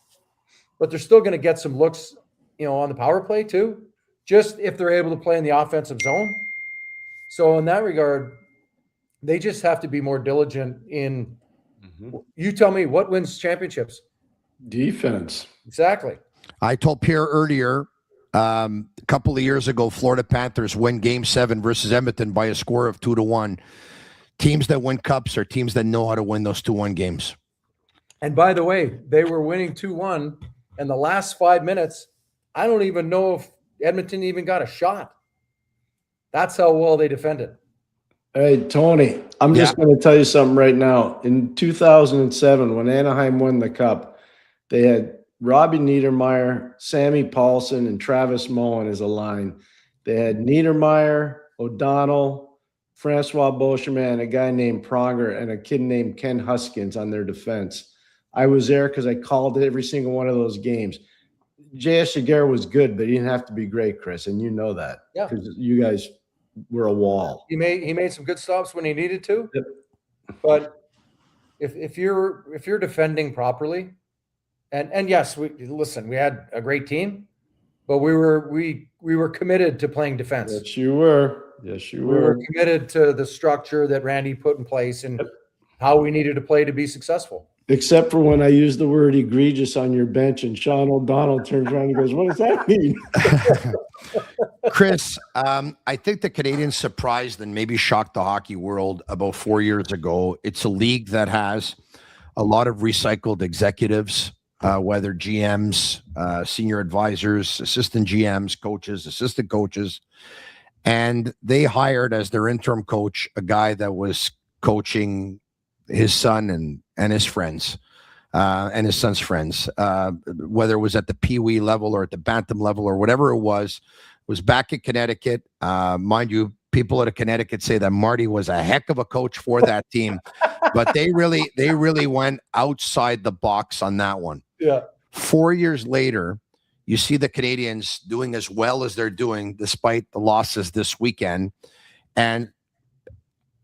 Speaker 9: but they're still going to get some looks, on the power play too, just if they're able to play in the offensive zone. So in that regard, they just have to be more diligent in, you tell me, what wins championships?
Speaker 8: Defense.
Speaker 9: Exactly.
Speaker 1: I told Pierre earlier, a couple of years ago, Florida Panthers win Game 7 versus Edmonton by a score of 2-1. Teams that win cups are teams that know how to win those 2-1 games.
Speaker 9: And by the way, they were winning 2-1, and the last 5 minutes, I don't even know if Edmonton even got a shot. That's how well they defended.
Speaker 8: Hey, Tony, I'm just going to tell you something right now. In 2007, when Anaheim won the cup, they had Robbie Niedermeyer, Sammy Paulson, and Travis Moen as a line. They had Niedermeyer, O'Donnell, Francois Beauchemin, a guy named Pronger, and a kid named Ken Huskins on their defense. I was there because I called every single one of those games. J.S. Gallagher was good, but he didn't have to be great, Chris, and you know that.
Speaker 9: Yeah.
Speaker 8: Because you guys were a wall.
Speaker 9: He made some good stops when he needed to.
Speaker 8: Yep.
Speaker 9: But if you're defending properly, and yes, we had a great team, but we were committed to playing defense.
Speaker 8: Yes, you were. Yes, you
Speaker 9: We
Speaker 8: were.
Speaker 9: were committed to the structure that Randy put in place and how we needed to play to be successful.
Speaker 8: Except for when I used the word egregious on your bench and Sean O'Donnell turns around and goes, what does that mean?
Speaker 1: Chris, I think the Canadiens surprised and maybe shocked the hockey world about 4 years ago. It's a league that has a lot of recycled executives, whether GMs, senior advisors, assistant GMs, coaches, assistant coaches. And they hired as their interim coach a guy that was coaching his son and his friends, and his son's friends, whether it was at the Pee-wee level or at the Bantam level or whatever it was back in Connecticut. Mind you, people at Connecticut say that Marty was a heck of a coach for that team, but they really went outside the box on that one.
Speaker 9: Yeah.
Speaker 1: 4 years later, you see the Canadiens doing as well as they're doing despite the losses this weekend, and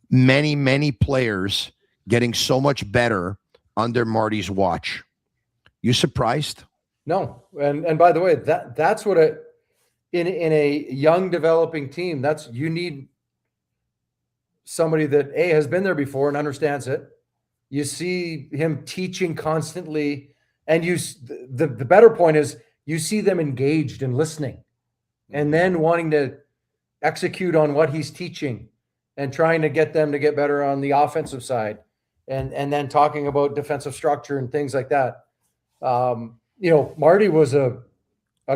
Speaker 1: many, many players getting so much better under Marty's watch. You surprised?
Speaker 9: No. And by the way, that's what in a young developing team, you need somebody that has been there before and understands it. You see him teaching constantly, and the better point is you see them engaged and listening, and then wanting to execute on what he's teaching and trying to get them to get better on the offensive side. And then talking about defensive structure and things like that. Marty was a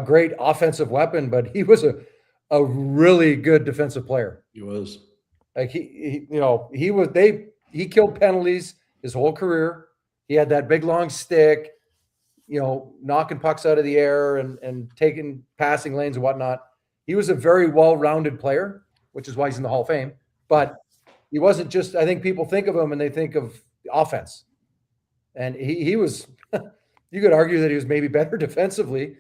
Speaker 9: great offensive weapon, but he was a really good defensive player.
Speaker 8: He was.
Speaker 9: Like he killed penalties his whole career. He had that big long stick, knocking pucks out of the air and taking passing lanes and whatnot. He was a very well-rounded player, which is why he's in the Hall of Fame. But he wasn't just, I think people think of him and they think of offense. And he was, you could argue that he was maybe better defensively,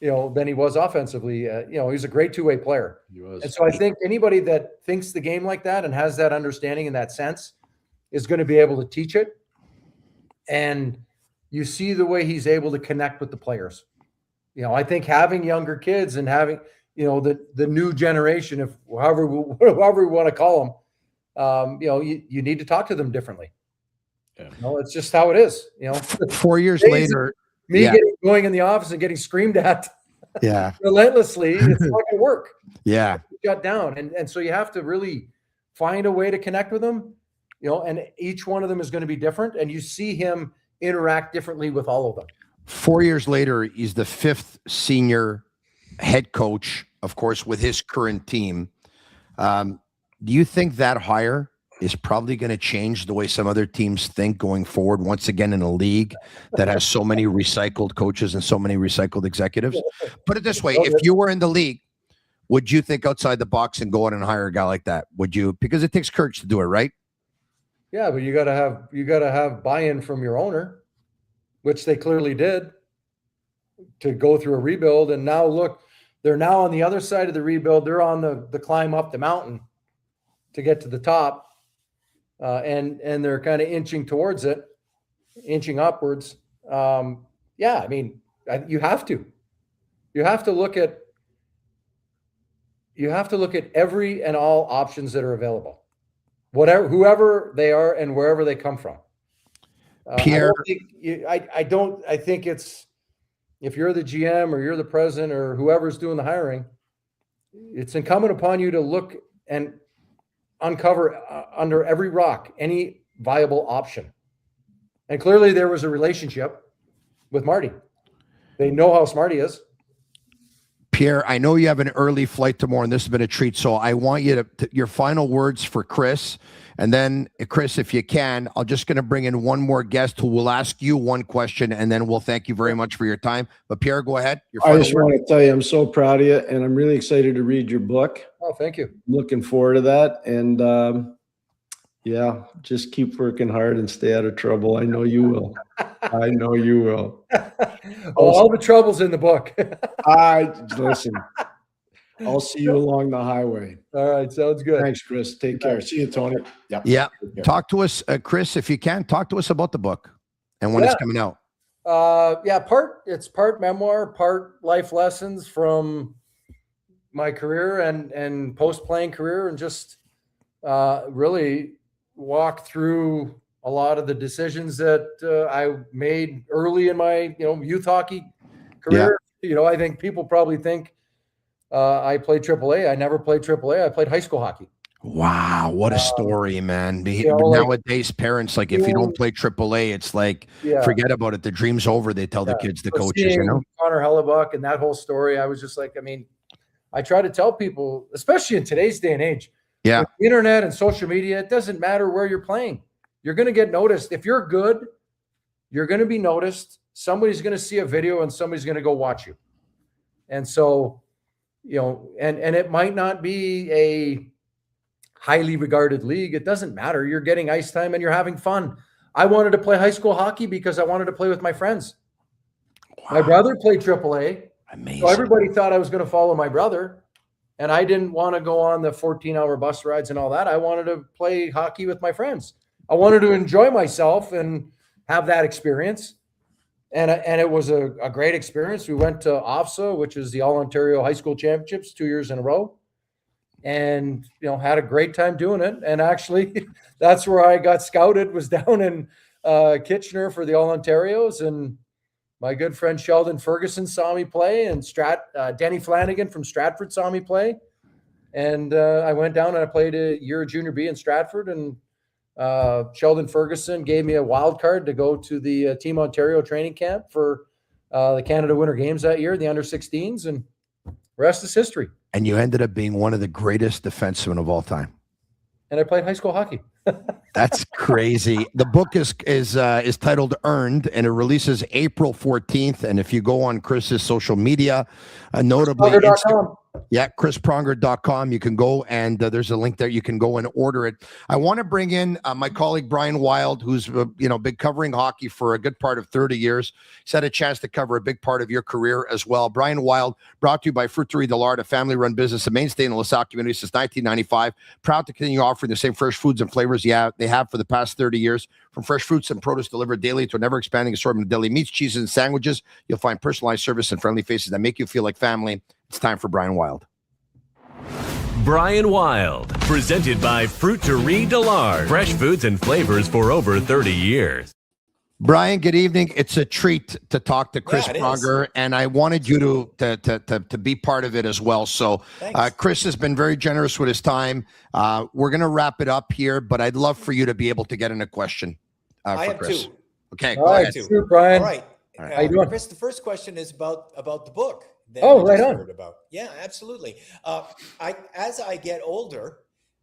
Speaker 9: than he was offensively. He was a great two-way player.
Speaker 8: He was.
Speaker 9: And so I think anybody that thinks the game like that and has that understanding in that sense is going to be able to teach it. And you see the way he's able to connect with the players. I think having younger kids and the new generation, if however we want to call them, you need to talk to them differently. Yeah. It's just how it is.
Speaker 1: 4 years later,
Speaker 9: getting going in the office and getting screamed at, relentlessly, it's not going to work.
Speaker 1: Yeah,
Speaker 9: shut down, and so you have to really find a way to connect with them. And each one of them is going to be different, and you see him interact differently with all of them.
Speaker 1: 4 years later, he's the 5th senior head coach, of course, with his current team. Do you think that hire is probably going to change the way some other teams think going forward, once again, in a league that has so many recycled coaches and so many recycled executives? Put it this way, if you were in the league, would you think outside the box and go out and hire a guy like that? Would you? Because it takes courage to do it, right?
Speaker 9: Yeah, but you got to have buy-in from your owner, which they clearly did, to go through a rebuild. And now look, they're now on the other side of the rebuild. They're on the climb up the mountain to get to the top. And they're kind of inching towards it, inching upwards. I mean, you have to look at every and all options that are available, whoever they are and wherever they come from.
Speaker 1: Pierre,
Speaker 9: I think it's, if you're the GM or you're the president or whoever's doing the hiring, it's incumbent upon you to look and uncover under every rock any viable option. And clearly there was a relationship with Marty. They know how smart he is.
Speaker 1: Pierre, I know you have an early flight tomorrow, and this has been a treat. So I want you to your final words for Chris. And then, Chris, if you can, I'm just going to bring in one more guest who will ask you one question, and then we'll thank you very much for your time. But Pierre, go ahead.
Speaker 8: I just want to tell you, I'm so proud of you, and I'm really excited to read your book.
Speaker 9: Oh, thank you.
Speaker 8: Looking forward to that. And just keep working hard and stay out of trouble. I know you will. I know you will.
Speaker 9: All the trouble's in the book.
Speaker 8: Listen. I'll see you along the highway.
Speaker 9: All right, sounds good.
Speaker 8: Thanks, Chris. Take care. See you, Tony.
Speaker 1: Yeah. Talk to us, Chris, if you can. Talk to us about the book and when it's coming out.
Speaker 9: It's part memoir, part life lessons from my career and post-playing career, and just really walk through a lot of the decisions that I made early in my youth hockey career. Yeah. I think people probably think I played AAA. I never played AAA. I played high school hockey.
Speaker 1: Wow, what a story, man. Nowadays, parents, like, if you don't play AAA, it's like, forget about it. The dream's over, they tell the kids, the coaches,
Speaker 9: Connor Hellebuck and that whole story, I was just like, I try to tell people, especially in today's day and age, with the internet and social media, it doesn't matter where you're playing. You're going to get noticed. If you're good, you're going to be noticed. Somebody's going to see a video and somebody's going to go watch you. And so, and it might not be a highly regarded league. It doesn't matter. You're getting ice time and you're having fun. I wanted to play high school hockey because I wanted to play with my friends. Wow. My brother played AAA.
Speaker 1: Amazing.
Speaker 9: So everybody thought I was going to follow my brother. And I didn't want to go on the 14-hour bus rides and all that. I wanted to play hockey with my friends. I wanted to enjoy myself and have that experience. And it was a great experience. We went to OFSA, which is the All-Ontario High School Championships, 2 years in a row. And, had a great time doing it. And actually, that's where I got scouted, was down in Kitchener for the All-Ontarios. And my good friend Sheldon Ferguson saw me play, and Denny Flanagan from Stratford saw me play. And I went down and I played a year of Junior B in Stratford. And Sheldon Ferguson gave me a wild card to go to the Team Ontario training camp for the Canada Winter Games that year, the under-16s, and the rest is history.
Speaker 1: And you ended up being one of the greatest defensemen of all time.
Speaker 9: And I played high school hockey.
Speaker 1: That's crazy. The book is titled Earned, and it releases April 14th. And if you go on Chris's social media, notably Instagram, chrispronger.com, you can go and there's a link there. You can go and order it. I want to bring in my colleague Brian Wilde, who's been covering hockey for a good part of 30 years. He's had a chance to cover a big part of your career as well. Brian Wilde, brought to you by Fruiterie de l'Art, a family-run business, a mainstay in the LaSalle community since 1995. Proud to continue offering the same fresh foods and flavors they have for the past 30 years. From fresh fruits and produce delivered daily to an ever-expanding assortment of deli meats, cheeses, and sandwiches, you'll find personalized service and friendly faces that make you feel like family. It's time for Brian Wilde.
Speaker 4: Brian Wilde, presented by Fruiterie de Large. Fresh foods and flavors for over 30 years.
Speaker 1: Brian, good evening. It's a treat to talk to Chris Pronger, and I wanted you to be part of it as well. So Chris has been very generous with his time. We're going to wrap it up here, but I'd love for you to be able to get in a question for Chris.
Speaker 10: Two.
Speaker 1: Okay,
Speaker 9: go ahead.
Speaker 10: Two.
Speaker 9: Brian.
Speaker 10: All right.
Speaker 9: How you doing?
Speaker 10: Chris, the first question is about the book.
Speaker 9: Right on.
Speaker 10: Yeah, absolutely. As I get older,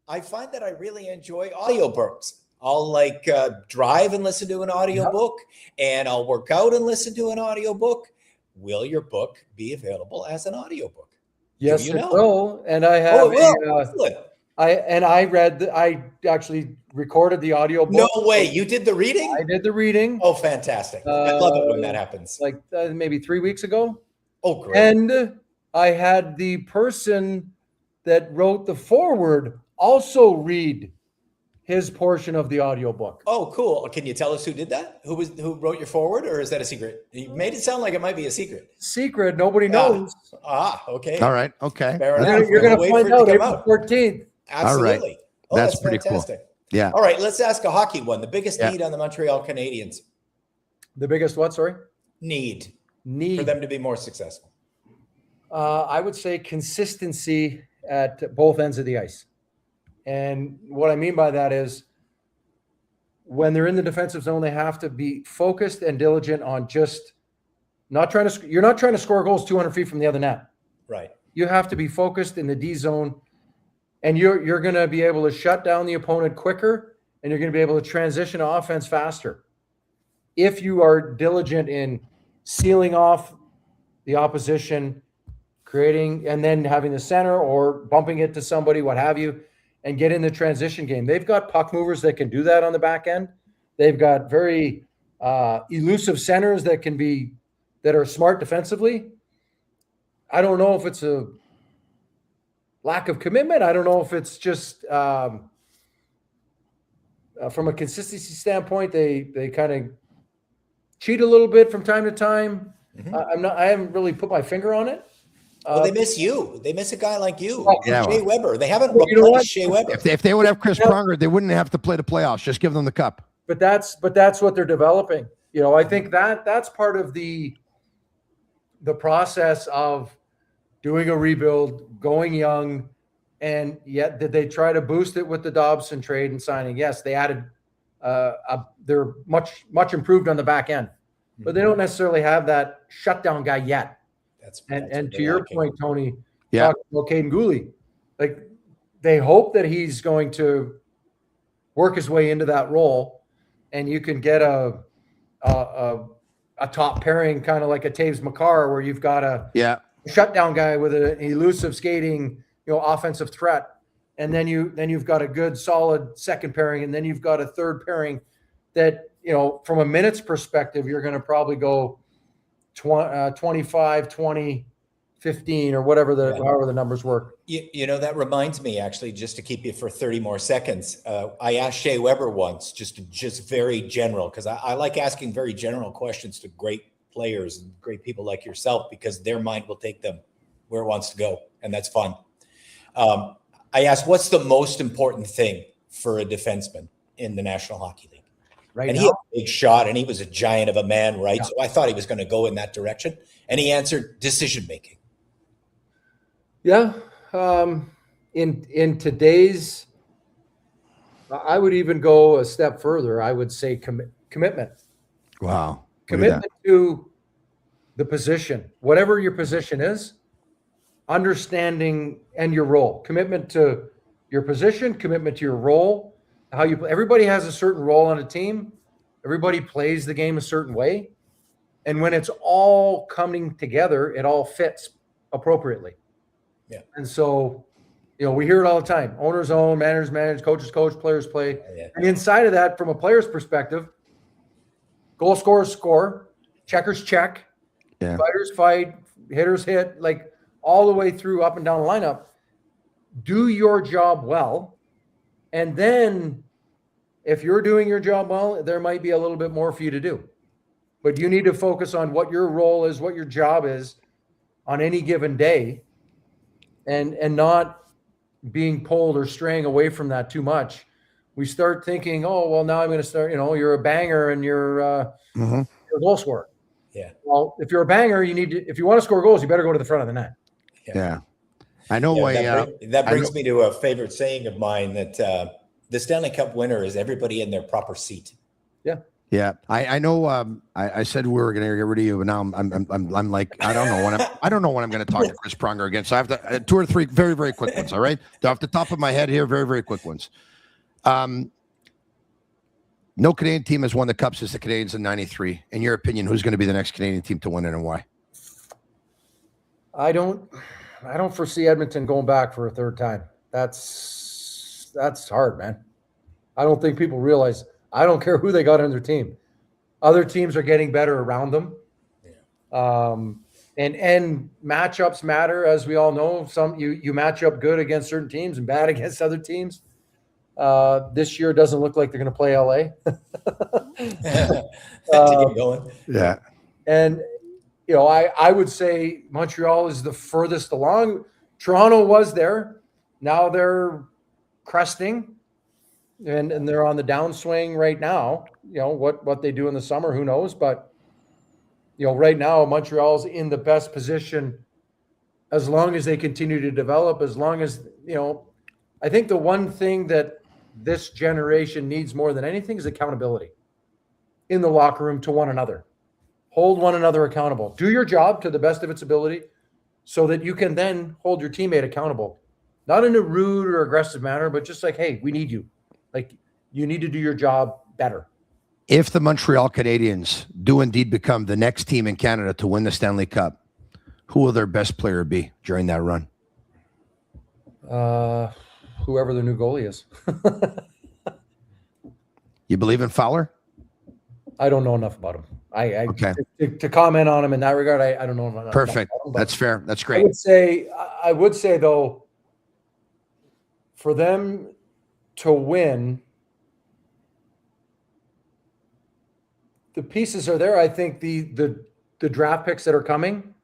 Speaker 10: I find that I really enjoy audiobooks. I'll drive and listen to an audiobook, and I'll work out and listen to an audiobook. Will your book be available as an audiobook?
Speaker 9: Yes, it will. And I have I actually recorded the audiobook.
Speaker 10: No way. You did the reading?
Speaker 9: I did the reading.
Speaker 10: Oh, fantastic. I love it when that happens.
Speaker 9: Maybe 3 weeks ago.
Speaker 10: Oh, great.
Speaker 9: And I had the person that wrote the foreword also read his portion of the audiobook.
Speaker 10: Oh, cool. Can you tell us who did that? Who wrote your foreword, or is that a secret? You made it sound like it might be a secret.
Speaker 9: Secret. Nobody knows.
Speaker 10: Okay.
Speaker 1: All right. Okay.
Speaker 10: Fair enough.
Speaker 9: You're going to find out April 14th.
Speaker 10: Absolutely.
Speaker 1: All right.
Speaker 10: Oh,
Speaker 1: that's pretty
Speaker 10: fantastic.
Speaker 1: Cool. Yeah.
Speaker 10: All right. Let's ask a hockey one. The biggest need on the Montreal Canadiens.
Speaker 9: The biggest what, sorry?
Speaker 10: Need
Speaker 9: for
Speaker 10: them to be more successful.
Speaker 9: I would say consistency at both ends of the ice. And what I mean by that is when they're in the defensive zone, they have to be focused and diligent on just you're not trying to score goals 200 feet from the other net.
Speaker 10: Right.
Speaker 9: You have to be focused in the D zone, and you're going to be able to shut down the opponent quicker, and you're going to be able to transition to offense faster. If you are diligent in sealing off the opposition, creating, and then having the center or bumping it to somebody, what have you, and get in the transition game. They've got puck movers that can do that on the back end. They've got very elusive centers that are smart defensively. I don't know if it's a lack of commitment. I don't know if it's just from a consistency standpoint, they kind of cheat a little bit from time to time.
Speaker 10: Mm-hmm.
Speaker 9: I haven't really put my finger on it.
Speaker 10: Well, they miss you. They miss a guy like you,
Speaker 1: Yeah,
Speaker 10: Shea Weber. They haven't
Speaker 9: Well, you know
Speaker 10: replaced
Speaker 9: what?
Speaker 10: Shea Weber.
Speaker 1: If they would have Chris Pronger, they wouldn't have to play the playoffs. Just give them the cup.
Speaker 9: But that's what they're developing. I think that's part of the process of doing a rebuild, going young, and yet did they try to boost it with the Dobson trade and signing? Yes, they added. They're much improved on the back end, but they don't necessarily have that shutdown guy yet. And to your point, Tony, talking about Caden Gooley, they hope that he's going to work his way into that role, and you can get a top pairing, kind of like a Taves McGuire, where you've got a shutdown guy with an elusive skating, offensive threat, and then you've got a good solid second pairing, and then you've got a third pairing that from a minutes perspective, you're going to probably go 25, 20, 15, or whatever however the numbers work.
Speaker 10: That reminds me, actually, just to keep you for 30 more seconds. I asked Shea Weber once, just very general, because I like asking very general questions to great players and great people like yourself, because their mind will take them where it wants to go, and that's fun. I asked, what's the most important thing for a defenseman in the National Hockey League? He had a big shot, and he was a giant of a man, right? Yeah. So I thought he was going to go in that direction. And he answered decision-making.
Speaker 9: Yeah. In today's, I would even go a step further. I would say commitment.
Speaker 1: Wow.
Speaker 9: Commitment to the position, whatever your position is, understanding and your role. Commitment to your position, commitment to your role. Everybody has a certain role on a team. Everybody plays the game a certain way. And when it's all coming together, it all fits appropriately.
Speaker 10: Yeah.
Speaker 9: And so, we hear it all the time. Owners own, managers manage, coaches coach, players play. Yeah. And inside of that, from a player's perspective, goal scorers score, checkers check, fighters fight, hitters hit, all the way through up and down the lineup. Do your job well. And then if you're doing your job well, there might be a little bit more for you to do. But you need to focus on what your role is, what your job is on any given day, and not being pulled or straying away from that too much, we start thinking, oh, well, now I'm going to start, you're a banger and you're a goal scorer.
Speaker 10: Yeah.
Speaker 9: Well, if you're a banger, if you want to score goals, you better go to the front of the net.
Speaker 1: Yeah. I know
Speaker 10: that brings me to a favorite saying of mine that the Stanley Cup winner is everybody in their proper seat.
Speaker 9: Yeah.
Speaker 1: Yeah. I know. I said we were going to get rid of you, but now I'm like, I don't know when I'm going to talk to Chris Pronger again. So I have to 2 or 3 very, very quick ones. All right. Off the top of my head here, very, very quick ones. No Canadian team has won the Cup since the Canadiens in '93. In your opinion, who's going to be the next Canadian team to win it and why?
Speaker 9: I don't foresee Edmonton going back for a third time. That's hard, man. I don't think people realize. I don't care who they got on their team. Other teams are getting better around them. Yeah. And matchups matter, as we all know. Some you match up good against certain teams and bad against other teams. This year doesn't look like they're going to play LA.
Speaker 10: To get going.
Speaker 1: Yeah.
Speaker 9: And I would say Montreal is the furthest along. Toronto was there. Now they're cresting, and they're on the downswing right now. What they do in the summer, who knows? But right now Montreal's in the best position as long as they continue to develop. As long as I think the one thing that this generation needs more than anything is accountability in the locker room to one another. Hold one another accountable. Do your job to the best of its ability so that you can then hold your teammate accountable. Not in a rude or aggressive manner, but just like, hey, we need you. Like, you need to do your job better.
Speaker 1: If the Montreal Canadiens do indeed become the next team in Canada to win the Stanley Cup, who will their best player be during that run?
Speaker 9: Whoever the new goalie is.
Speaker 1: You believe in Fowler?
Speaker 9: I don't know enough about him.
Speaker 1: Okay.
Speaker 9: To comment on him in that regard, I don't know enough.
Speaker 1: Perfect. That's fair. That's great.
Speaker 9: I would say though, for them to win, the pieces are there. I think the draft picks that are coming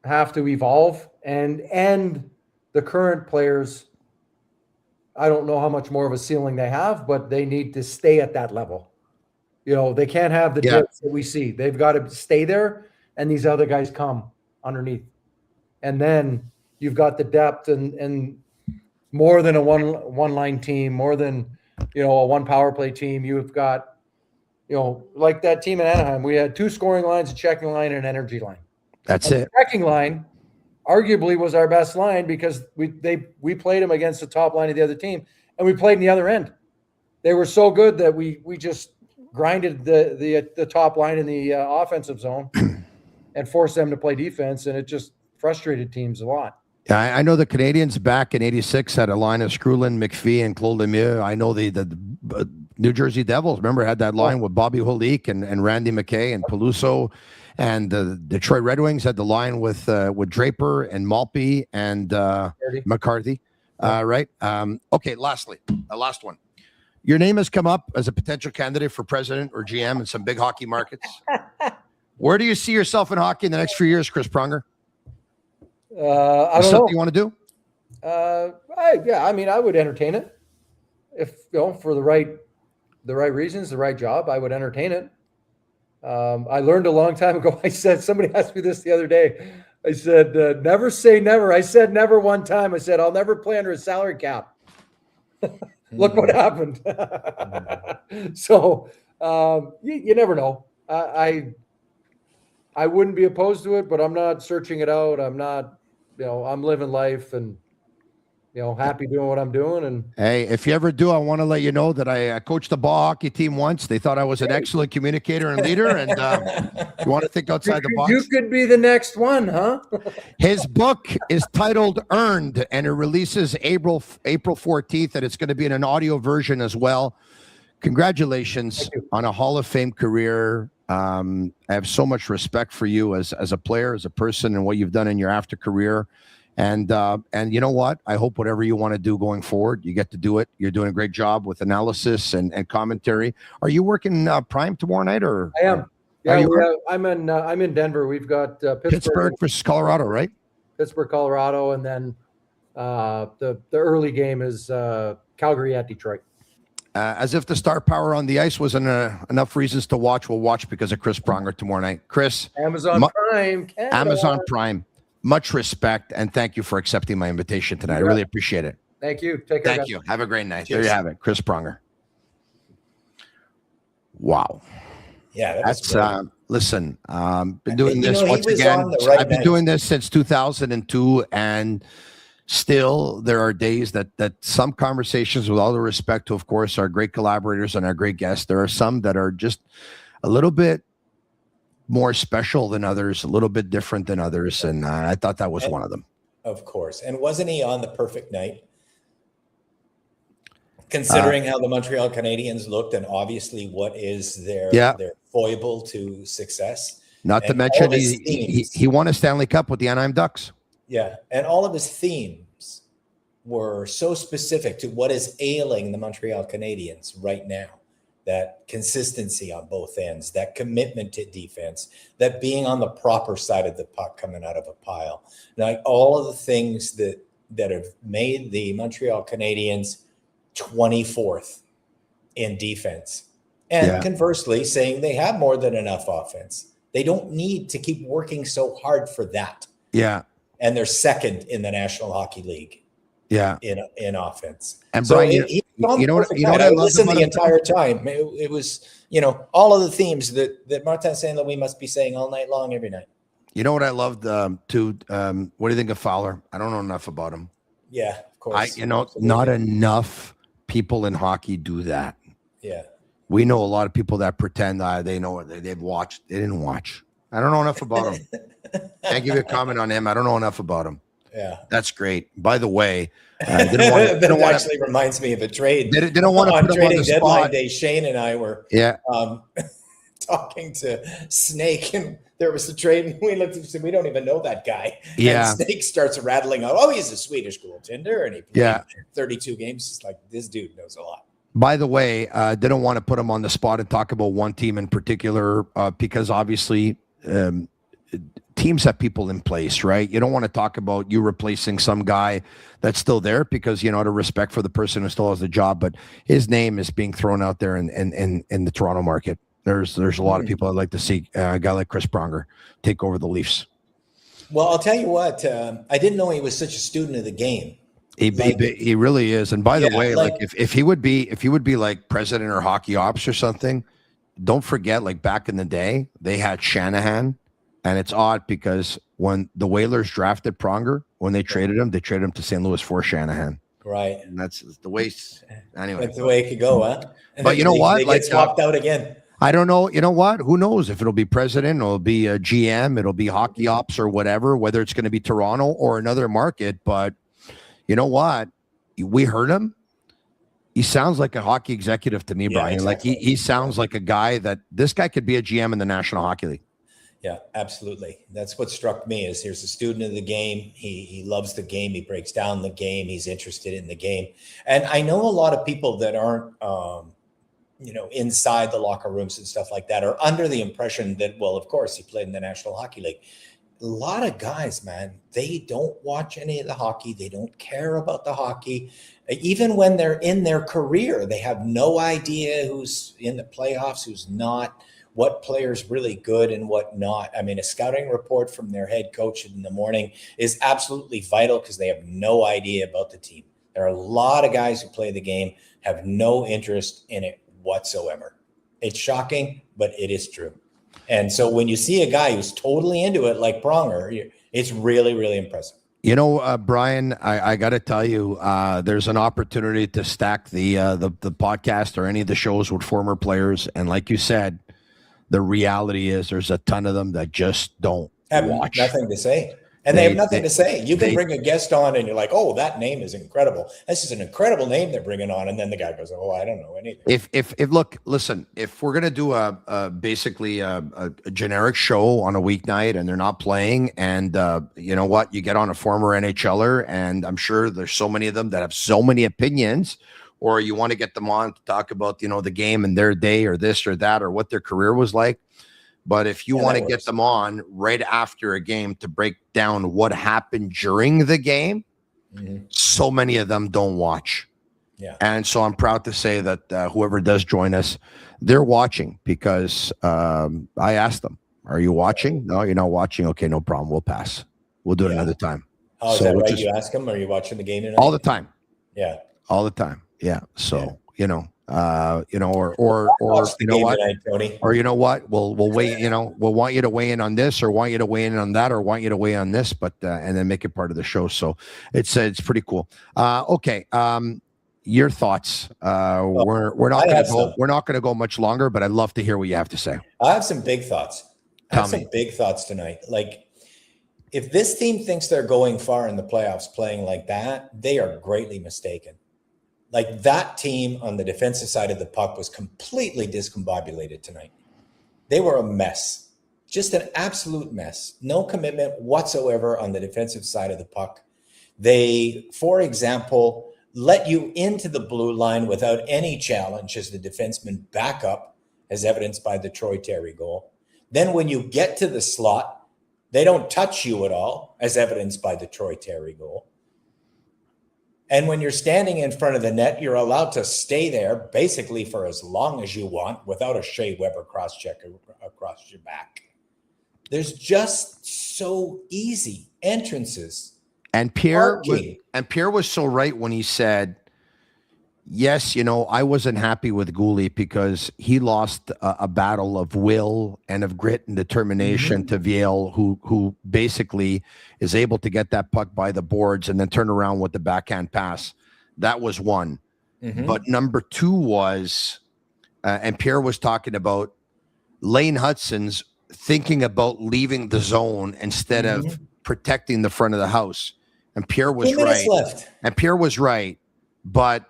Speaker 9: have to evolve, and the current players, I don't know how much more of a ceiling they have, but they need to stay at that level. They can't have the dips that we see. They've got to stay there, and these other guys come underneath. And then you've got the depth and more than a one-line team, more than, a one power play team. You've got, like that team in Anaheim, we had 2 scoring lines, a checking line, and an energy line.
Speaker 1: That's it.
Speaker 9: The checking line arguably was our best line because we played them against the top line of the other team, and we played in the other end. They were so good that we just grinded the top line in the offensive zone and forced them to play defense, and it just frustrated teams a lot.
Speaker 1: Yeah, I know the Canadiens back in '86 had a line of Skrulin, McPhee, and Claude Lemieux. I know the New Jersey Devils, remember, had that line with Bobby Holik and Randy McKay and Peluso. And the Detroit Red Wings had the line with Draper and Maltby and McCarthy. Right? Okay, lastly, last one. Your name has come up as a potential candidate for president or GM in some big hockey markets. Where do you see yourself in hockey in the next few years, Chris Pronger?
Speaker 9: I don't know.
Speaker 1: Something you want to do?
Speaker 9: I would entertain it. If for the right reasons, the right job, I would entertain it. I learned a long time ago. Somebody asked me this the other day. I said, never say never. I said never one time. I said, I'll never play under a salary cap. Look what happened. So you never know. I wouldn't be opposed to it, but I'm not searching it out. I'm not, I'm living life and, happy doing what I'm doing. And
Speaker 1: hey, if you ever do, I want to let you know that I coached a ball hockey team once. They thought I was an excellent communicator and leader. And you want to think outside the box?
Speaker 9: You could be the next one, huh?
Speaker 1: His book is titled Earned, and it releases April 14th, and it's going to be in an audio version as well. Congratulations on a Hall of Fame career. I have so much respect for you as a player, as a person, and what you've done in your after career. And you know what? I hope whatever you want to do going forward, you get to do it. You're doing a great job with analysis and commentary. Are you working Prime tomorrow night, or?
Speaker 9: I am. Yeah, I'm in Denver. We've got
Speaker 1: Pittsburgh versus Colorado, right?
Speaker 9: Pittsburgh, Colorado, and then the early game is Calgary at Detroit.
Speaker 1: As if the star power on the ice wasn't enough reasons to watch, we'll watch because of Chris Pronger tomorrow night. Chris,
Speaker 9: Amazon Prime, Canada.
Speaker 1: Amazon Prime. Much respect, and thank you for accepting my invitation tonight. I really appreciate it.
Speaker 9: Thank you. Take care.
Speaker 1: Thank you. Have a great night. Cheers. There you have it, Chris Pronger. Wow.
Speaker 10: Yeah,
Speaker 1: that's listen. Been doing this once again. I've been doing this since 2002, and still there are days that some conversations, with all the respect to, of course, our great collaborators and our great guests, there are some that are just a little bit more special than others, a little bit different than others, and I thought that was one of them.
Speaker 10: Of course. And wasn't he on the perfect night? Considering how the Montreal Canadiens looked, and obviously what is their foible to success.
Speaker 1: Not to mention he won a Stanley Cup with the Anaheim Ducks.
Speaker 10: Yeah, and all of his themes were so specific to what is ailing the Montreal Canadiens right now. That consistency on both ends, that commitment to defense, that being on the proper side of the puck coming out of a pile. Like all of the things that have made the Montreal Canadiens 24th in defense. And conversely, saying they have more than enough offense. They don't need to keep working so hard for that.
Speaker 1: Yeah.
Speaker 10: And they're second in the National Hockey League.
Speaker 1: Yeah.
Speaker 10: In offense.
Speaker 1: And
Speaker 10: so
Speaker 1: Brian, you know what
Speaker 10: I listened the entire time. It was, all of the themes that Martin St. Louis must be saying all night long, every night.
Speaker 1: You know what I loved too? What do you think of Fowler? I don't know enough about him.
Speaker 10: Yeah, of course.
Speaker 1: Not enough people in hockey do that.
Speaker 10: Yeah.
Speaker 1: We know a lot of people that pretend they know it. They've watched. They didn't watch. I don't know enough about him. Can't give you a comment on him. I don't know enough about him.
Speaker 10: Yeah,
Speaker 1: that's great. By the way,
Speaker 10: that actually reminds me of a trade.
Speaker 1: They don't want to put him on the
Speaker 10: deadline
Speaker 1: spot.
Speaker 10: Day. Shane and I were talking to Snake, and there was a trade, and we looked and said, "We don't even know that guy."
Speaker 1: Yeah,
Speaker 10: and Snake starts rattling out, "Oh, he's a Swedish goaltender, and he played 32 games." It's like, this dude knows a lot.
Speaker 1: By the way, they don't want to put him on the spot and talk about one team in particular because obviously. Teams have people in place, right? You don't want to talk about you replacing some guy that's still there because, out of respect for the person who still has the job, but his name is being thrown out there in the Toronto market. There's a lot of people I'd like to see a guy like Chris Pronger take over the Leafs.
Speaker 10: Well, I'll tell you what, I didn't know he was such a student of the game.
Speaker 1: He really is. And by the way, if he would be like president or hockey ops or something, don't forget, like back in the day, they had Shanahan. And it's odd because when the Whalers drafted Pronger, when they traded him to St. Louis for Shanahan.
Speaker 10: Right.
Speaker 1: And that's the way. Anyway,
Speaker 10: that's the way it could go, huh?
Speaker 1: But you know what?
Speaker 10: They get swapped out again.
Speaker 1: I don't know. You know what? Who knows if it'll be president, it'll be a GM, it'll be hockey ops or whatever, whether it's going to be Toronto or another market. But you know what? We heard him. He sounds like a hockey executive to me, Brian. Exactly. Like he sounds like a guy this guy could be a GM in the National Hockey League.
Speaker 10: Yeah, absolutely. That's what struck me is here's a student of the game. He loves the game. He breaks down the game. He's interested in the game. And I know a lot of people that aren't, inside the locker rooms and stuff like that are under the impression that, well, of course, he played in the National Hockey League. A lot of guys, man, they don't watch any of the hockey. They don't care about the hockey. Even when they're in their career, they have no idea who's in the playoffs, who's not. What player's really good and what not. I mean, a scouting report from their head coach in the morning is absolutely vital because they have no idea about the team. There are a lot of guys who play the game, have no interest in it whatsoever. It's shocking, but it is true. And so when you see a guy who's totally into it, like Pronger, it's really, really impressive.
Speaker 1: Brian, I got to tell you, there's an opportunity to stack the podcast or any of the shows with former players. And like you said, the reality is there's a ton of them that just don't watch.
Speaker 10: Nothing to say. And they have nothing to say. You can bring a guest on and you're like, oh, that name is incredible. This is an incredible name they're bringing on. And then the guy goes, oh, I don't know anything.
Speaker 1: If we're going to do basically a generic show on a weeknight and they're not playing and you know what, you get on a former NHLer and I'm sure there's so many of them that have so many opinions, or you want to get them on to talk about, the game and their day or this or that or what their career was like. But if you
Speaker 10: Yeah,
Speaker 1: want
Speaker 10: that
Speaker 1: to get
Speaker 10: works.
Speaker 1: them on right after a game to break down what happened during the game, so many of them don't watch.
Speaker 10: Yeah.
Speaker 1: And so I'm proud to say that whoever does join us, they're watching because I asked them, are you watching? No, you're not watching. Okay, no problem. We'll pass. We'll do it another time.
Speaker 10: Oh, is
Speaker 1: So,
Speaker 10: that
Speaker 1: which
Speaker 10: right?
Speaker 1: is
Speaker 10: You ask them, are you watching the game tonight?
Speaker 1: all the time.
Speaker 10: Yeah.
Speaker 1: All the time. Yeah. So, or
Speaker 10: Watch
Speaker 1: you know
Speaker 10: the game
Speaker 1: what?
Speaker 10: tonight, Tony.
Speaker 1: Or you know what? We'll wait, we'll want you to weigh in on this or want you to weigh in on that or want you to weigh on this, but and then make it part of the show. So it's pretty cool. Okay. Your thoughts. We're not gonna go much longer, but I'd love to hear what you have to say.
Speaker 10: I have some big thoughts. Some big thoughts tonight. Like, if this team thinks they're going far in the playoffs playing like that, they are greatly mistaken. Like, that team on the defensive side of the puck was completely discombobulated tonight. They were a mess, just an absolute mess. No commitment whatsoever on the defensive side of the puck. They, for example, let you into the blue line without any challenge as the defenseman backup, as evidenced by the Troy Terry goal. Then when you get to the slot, they don't touch you at all, as evidenced by the Troy Terry goal. And when you're standing in front of the net, you're allowed to stay there basically for as long as you want without a Shea Weber cross-check across your back. There's just so easy entrances.
Speaker 1: And Pierre was so right when he said, yes, I wasn't happy with Goulet because he lost a battle of will and of grit and determination to Viel, who basically is able to get that puck by the boards and then turn around with the backhand pass. That was one. But number two was, and Pierre was talking about Lane Hudson's thinking about leaving the zone instead of protecting the front of the house. And Pierre was
Speaker 10: 2 minutes
Speaker 1: right.
Speaker 10: left.
Speaker 1: And Pierre was right. But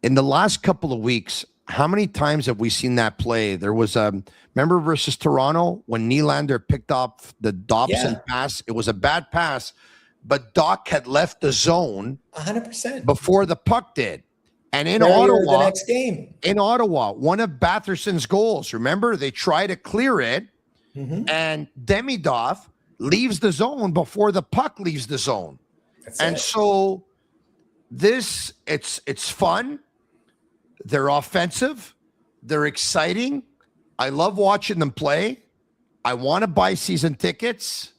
Speaker 1: in the last couple of weeks, how many times have we seen that play? There was remember versus Toronto when Nylander picked up the Dobson pass. It was a bad pass, but Doc had left the zone
Speaker 10: 100%
Speaker 1: before the puck did. And in
Speaker 10: Earlier
Speaker 1: Ottawa,
Speaker 10: the next game.
Speaker 1: one of Batherson's goals, remember, they try to clear it, and Demidov leaves the zone before the puck leaves the zone. So it's fun. They're offensive. They're exciting. I love watching them play. I want to buy season tickets.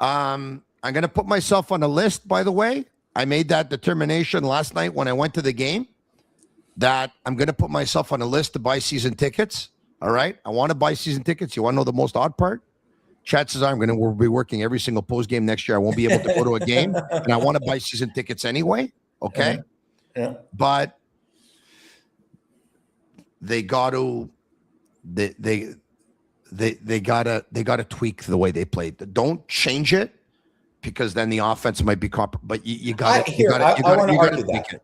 Speaker 1: I'm going to put myself on a list, by the way. I made that determination last night when I went to the game that I'm going to put myself on a list to buy season tickets. All right. I want to buy season tickets. You want to know the most odd part? Chances are we'll be working every single post game next year. I won't be able to go to a game, and I want to buy season tickets anyway. Okay.
Speaker 10: Yeah.
Speaker 1: But they got to tweak the way they played. Don't change it because then the offense might be but you got to tweak it.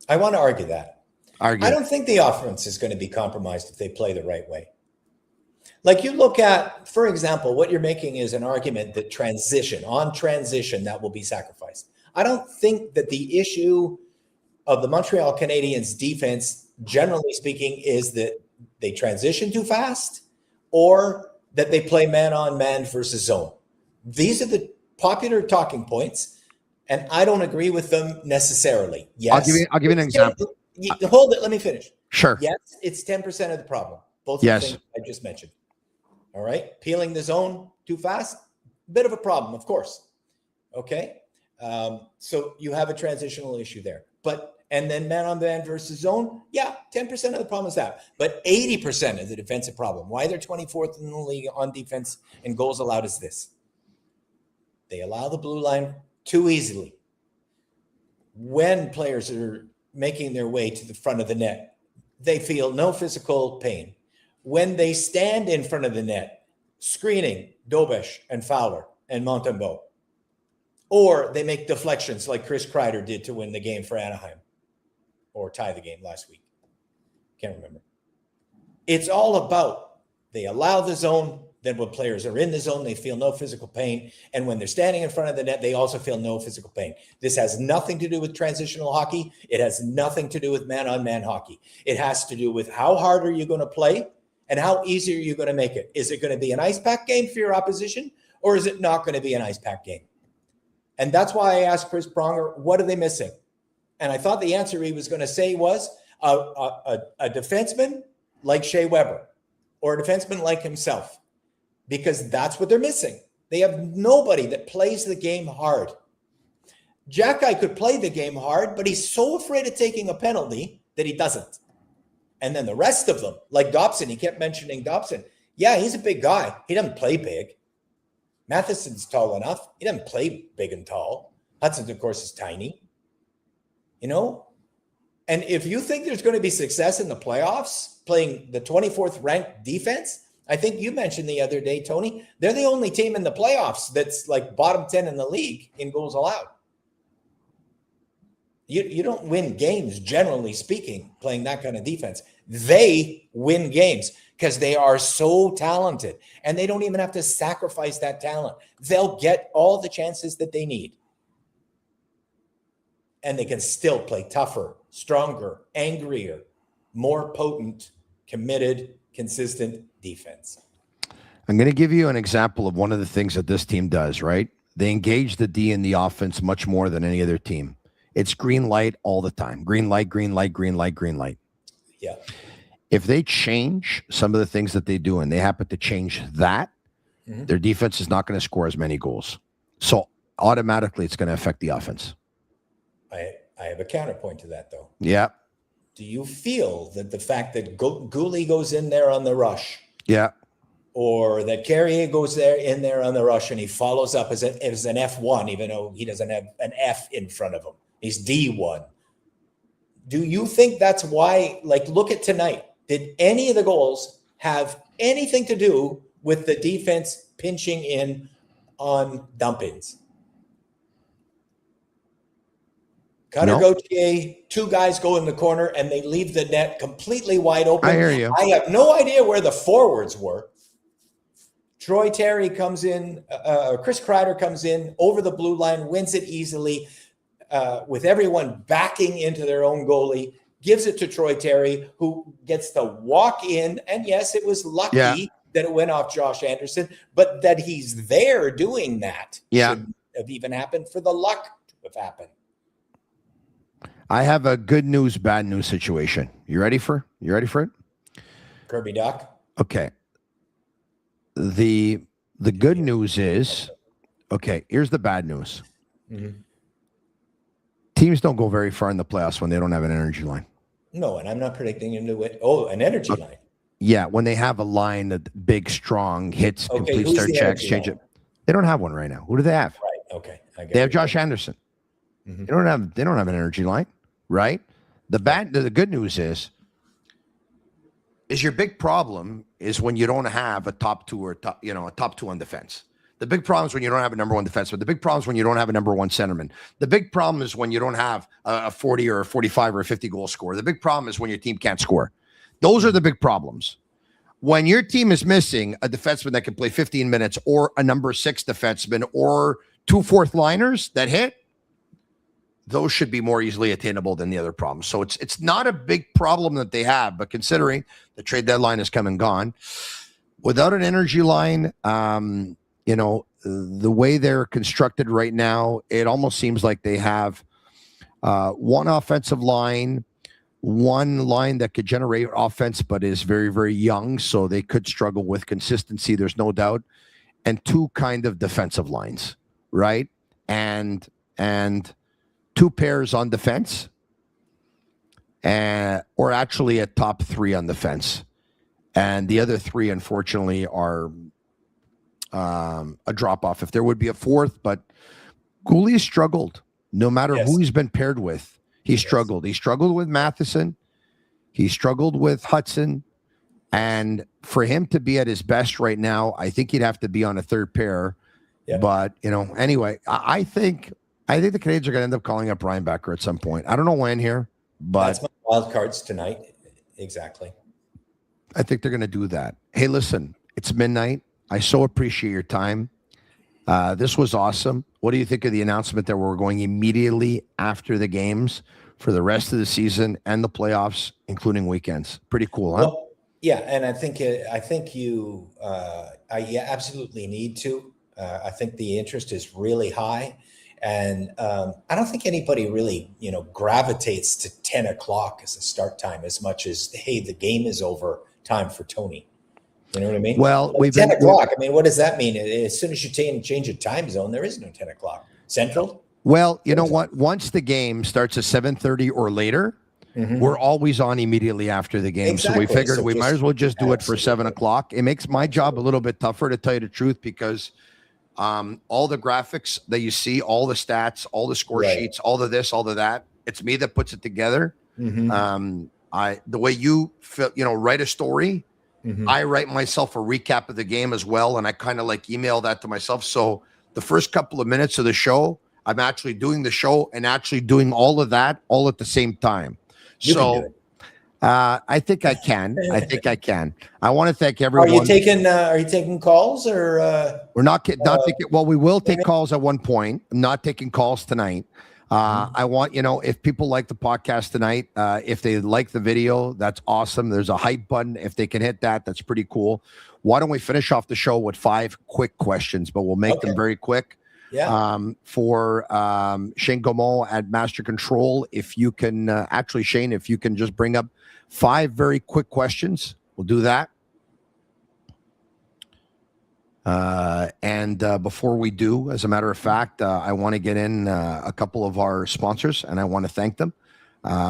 Speaker 10: I want to argue that. I
Speaker 1: Argue.
Speaker 10: don't think the offense is going to be compromised if they play the right way. Like, you look at, for example, what you're making is an argument that transition that will be sacrificed. I don't think that the issue of the Montreal Canadiens defense, generally speaking, is that they transition too fast or that they play man-on-man versus zone. These are the popular talking points, and I don't agree with them necessarily. Yes.
Speaker 1: I'll give you an example.
Speaker 10: Hold it. Let me finish.
Speaker 1: Sure.
Speaker 10: Yes, it's 10% of the problem. Both of the things I just mentioned. All right. Peeling the zone too fast, bit of a problem, of course. Okay. So you have a transitional issue there. And then man-on-man versus zone, 10% of the problem is that. But 80% of the defensive problem, why they're 24th in the league on defense and goals allowed, is this. They allow the blue line too easily. When players are making their way to the front of the net, they feel no physical pain. When they stand in front of the net, screening Dobesh and Fowler and Montembeault, or they make deflections like Chris Kreider did to win the game for Anaheim or tie the game last week. Can't remember. It's all about they allow the zone. Then when players are in the zone, they feel no physical pain. And when they're standing in front of the net, they also feel no physical pain. This has nothing to do with transitional hockey. It has nothing to do with man-on-man hockey. It has to do with how hard are you going to play And how easy are you going to make it? Is it going to be an ice pack game for your opposition, or is it not going to be an ice pack game? And that's why I asked Chris Pronger, what are they missing? And I thought the answer he was going to say was a defenseman like Shea Weber or a defenseman like himself, because that's what they're missing. They have nobody that plays the game hard. Jack Guy could play the game hard, but he's so afraid of taking a penalty that he doesn't. And then the rest of them, like Dobson, he kept mentioning Dobson. Yeah, he's a big guy. He doesn't play big. Matheson's tall enough. He doesn't play big and tall. Hudson, of course, is tiny. You know? And if you think there's going to be success in the playoffs playing the 24th ranked defense, I think you mentioned the other day, Tony, they're the only team in the playoffs that's like bottom 10 in the league in goals allowed. You don't win games, generally speaking, playing that kind of defense. They win games because they are so talented, and they don't even have to sacrifice that talent. They'll get all the chances that they need. And they can still play tougher, stronger, angrier, more potent, committed, consistent defense.
Speaker 1: I'm going to give you an example of one of the things that this team does, right? They engage the D in the offense much more than any other team. It's green light all the time. Green light, green light, green light, green light.
Speaker 10: Yeah.
Speaker 1: If they change some of the things that they do and they happen to change that, their defense is not going to score as many goals. So automatically it's going to affect the offense.
Speaker 10: I have a counterpoint to that, though.
Speaker 1: Yeah.
Speaker 10: Do you feel that the fact that Gouli goes in there on the rush,
Speaker 1: yeah,
Speaker 10: or that Carrier goes in there on the rush and he follows up as an F1, even though he doesn't have an F in front of him, he's D1. Do you think that's why? Like, look at tonight. Did any of the goals have anything to do with the defense pinching in on dump-ins? Cutter Gauthier, two guys go in the corner and they leave the net completely wide open.
Speaker 1: I hear you.
Speaker 10: I have no idea where the forwards were. Troy Terry comes in, Chris Kreider comes in over the blue line, wins it easily with everyone backing into their own goalie, gives it to Troy Terry, who gets to walk in. And yes, it was lucky that it went off Josh Anderson, but that he's there doing that should have even happened for the luck to have happened.
Speaker 1: I have a good news, bad news situation. You ready for it?
Speaker 10: Kirby Duck.
Speaker 1: Okay. The good news is, okay, here's the bad news. Teams don't go very far in the playoffs when they don't have an energy line.
Speaker 10: No, and I'm not predicting him to win. Oh, an energy line.
Speaker 1: Yeah, when they have a line that big, strong, hits, completes their checks, change it. They don't have one right now. Who do they have?
Speaker 10: Right. Okay.
Speaker 1: They have Josh Anderson. They don't have an energy line, right? The good news is your big problem is when you don't have a top two or a top two on defense. The big problem is when you don't have a number one defenseman. The big problem is when you don't have a number one centerman. The big problem is when you don't have a 40 or a 45 or a 50 goal scorer. The big problem is when your team can't score. Those are the big problems. When your team is missing a defenseman that can play 15 minutes or a number 6 defenseman or 2 fourth liners that hit, those should be more easily attainable than the other problems. So it's not a big problem that they have, but considering the trade deadline has come and gone, without an energy line, the way they're constructed right now, it almost seems like they have one offensive line, one line that could generate offense, but is very, very young. So they could struggle with consistency. There's no doubt. And 2 kind of defensive lines, right? And 2 pairs on defense, or actually a top 3 on defense. And the other 3, unfortunately, are a drop-off. If there would be a 4th, but Gouli struggled. No matter who he's been paired with, he struggled. He struggled with Matheson. He struggled with Hudson. And for him to be at his best right now, I think he'd have to be on a 3rd pair. Yeah. But, anyway, I think the Canadiens are going to end up calling up Ryan Becker at some point. I don't know when here, but
Speaker 10: that's my wild cards tonight. Exactly.
Speaker 1: I think they're going to do that. Hey, listen, it's midnight. I so appreciate your time. This was awesome. What do you think of the announcement that we're going immediately after the games for the rest of the season and the playoffs, including weekends? Pretty cool, huh?
Speaker 10: Yeah, and I think you absolutely need to. I think the interest is really high, and I don't think anybody really gravitates to 10 o'clock as a start time as much as, hey, the game is over, time for Tony. You know what I mean?
Speaker 1: Well,
Speaker 10: like 10 o'clock. I mean, what does that mean? As soon as you change a time zone, there is no 10 o'clock Central.
Speaker 1: Well, you know what? Once the game starts at 7:30 or later, we're always on immediately after the game.
Speaker 10: Exactly.
Speaker 1: So we figured we might as well just do it for
Speaker 10: Absolutely.
Speaker 1: 7 o'clock. It makes my job a little bit tougher, to tell you the truth, because all the graphics that you see, all the stats, all the score sheets, all of this, all of that, it's me that puts it together. The way you feel, write a story, I write myself a recap of the game as well, and I kind of like email that to myself. So the first couple of minutes of the show, I'm actually doing the show and actually doing all of that all at the same time. I think I can. I want to thank everyone.
Speaker 10: Are you taking calls, or
Speaker 1: we're not taking? Well, we will take calls at one point. I'm not taking calls tonight. I want, if people like the podcast tonight, if they like the video, that's awesome. There's a hype button. If they can hit that, that's pretty cool. Why don't we finish off the show with 5 quick questions, but we'll make them very quick.
Speaker 10: Yeah.
Speaker 1: For Shane Gaumont at Master Control, if you can actually, Shane, if you can just bring up 5 very quick questions, we'll do that. And before we do, as a matter of fact, I want to get in a couple of our sponsors, and I want to thank them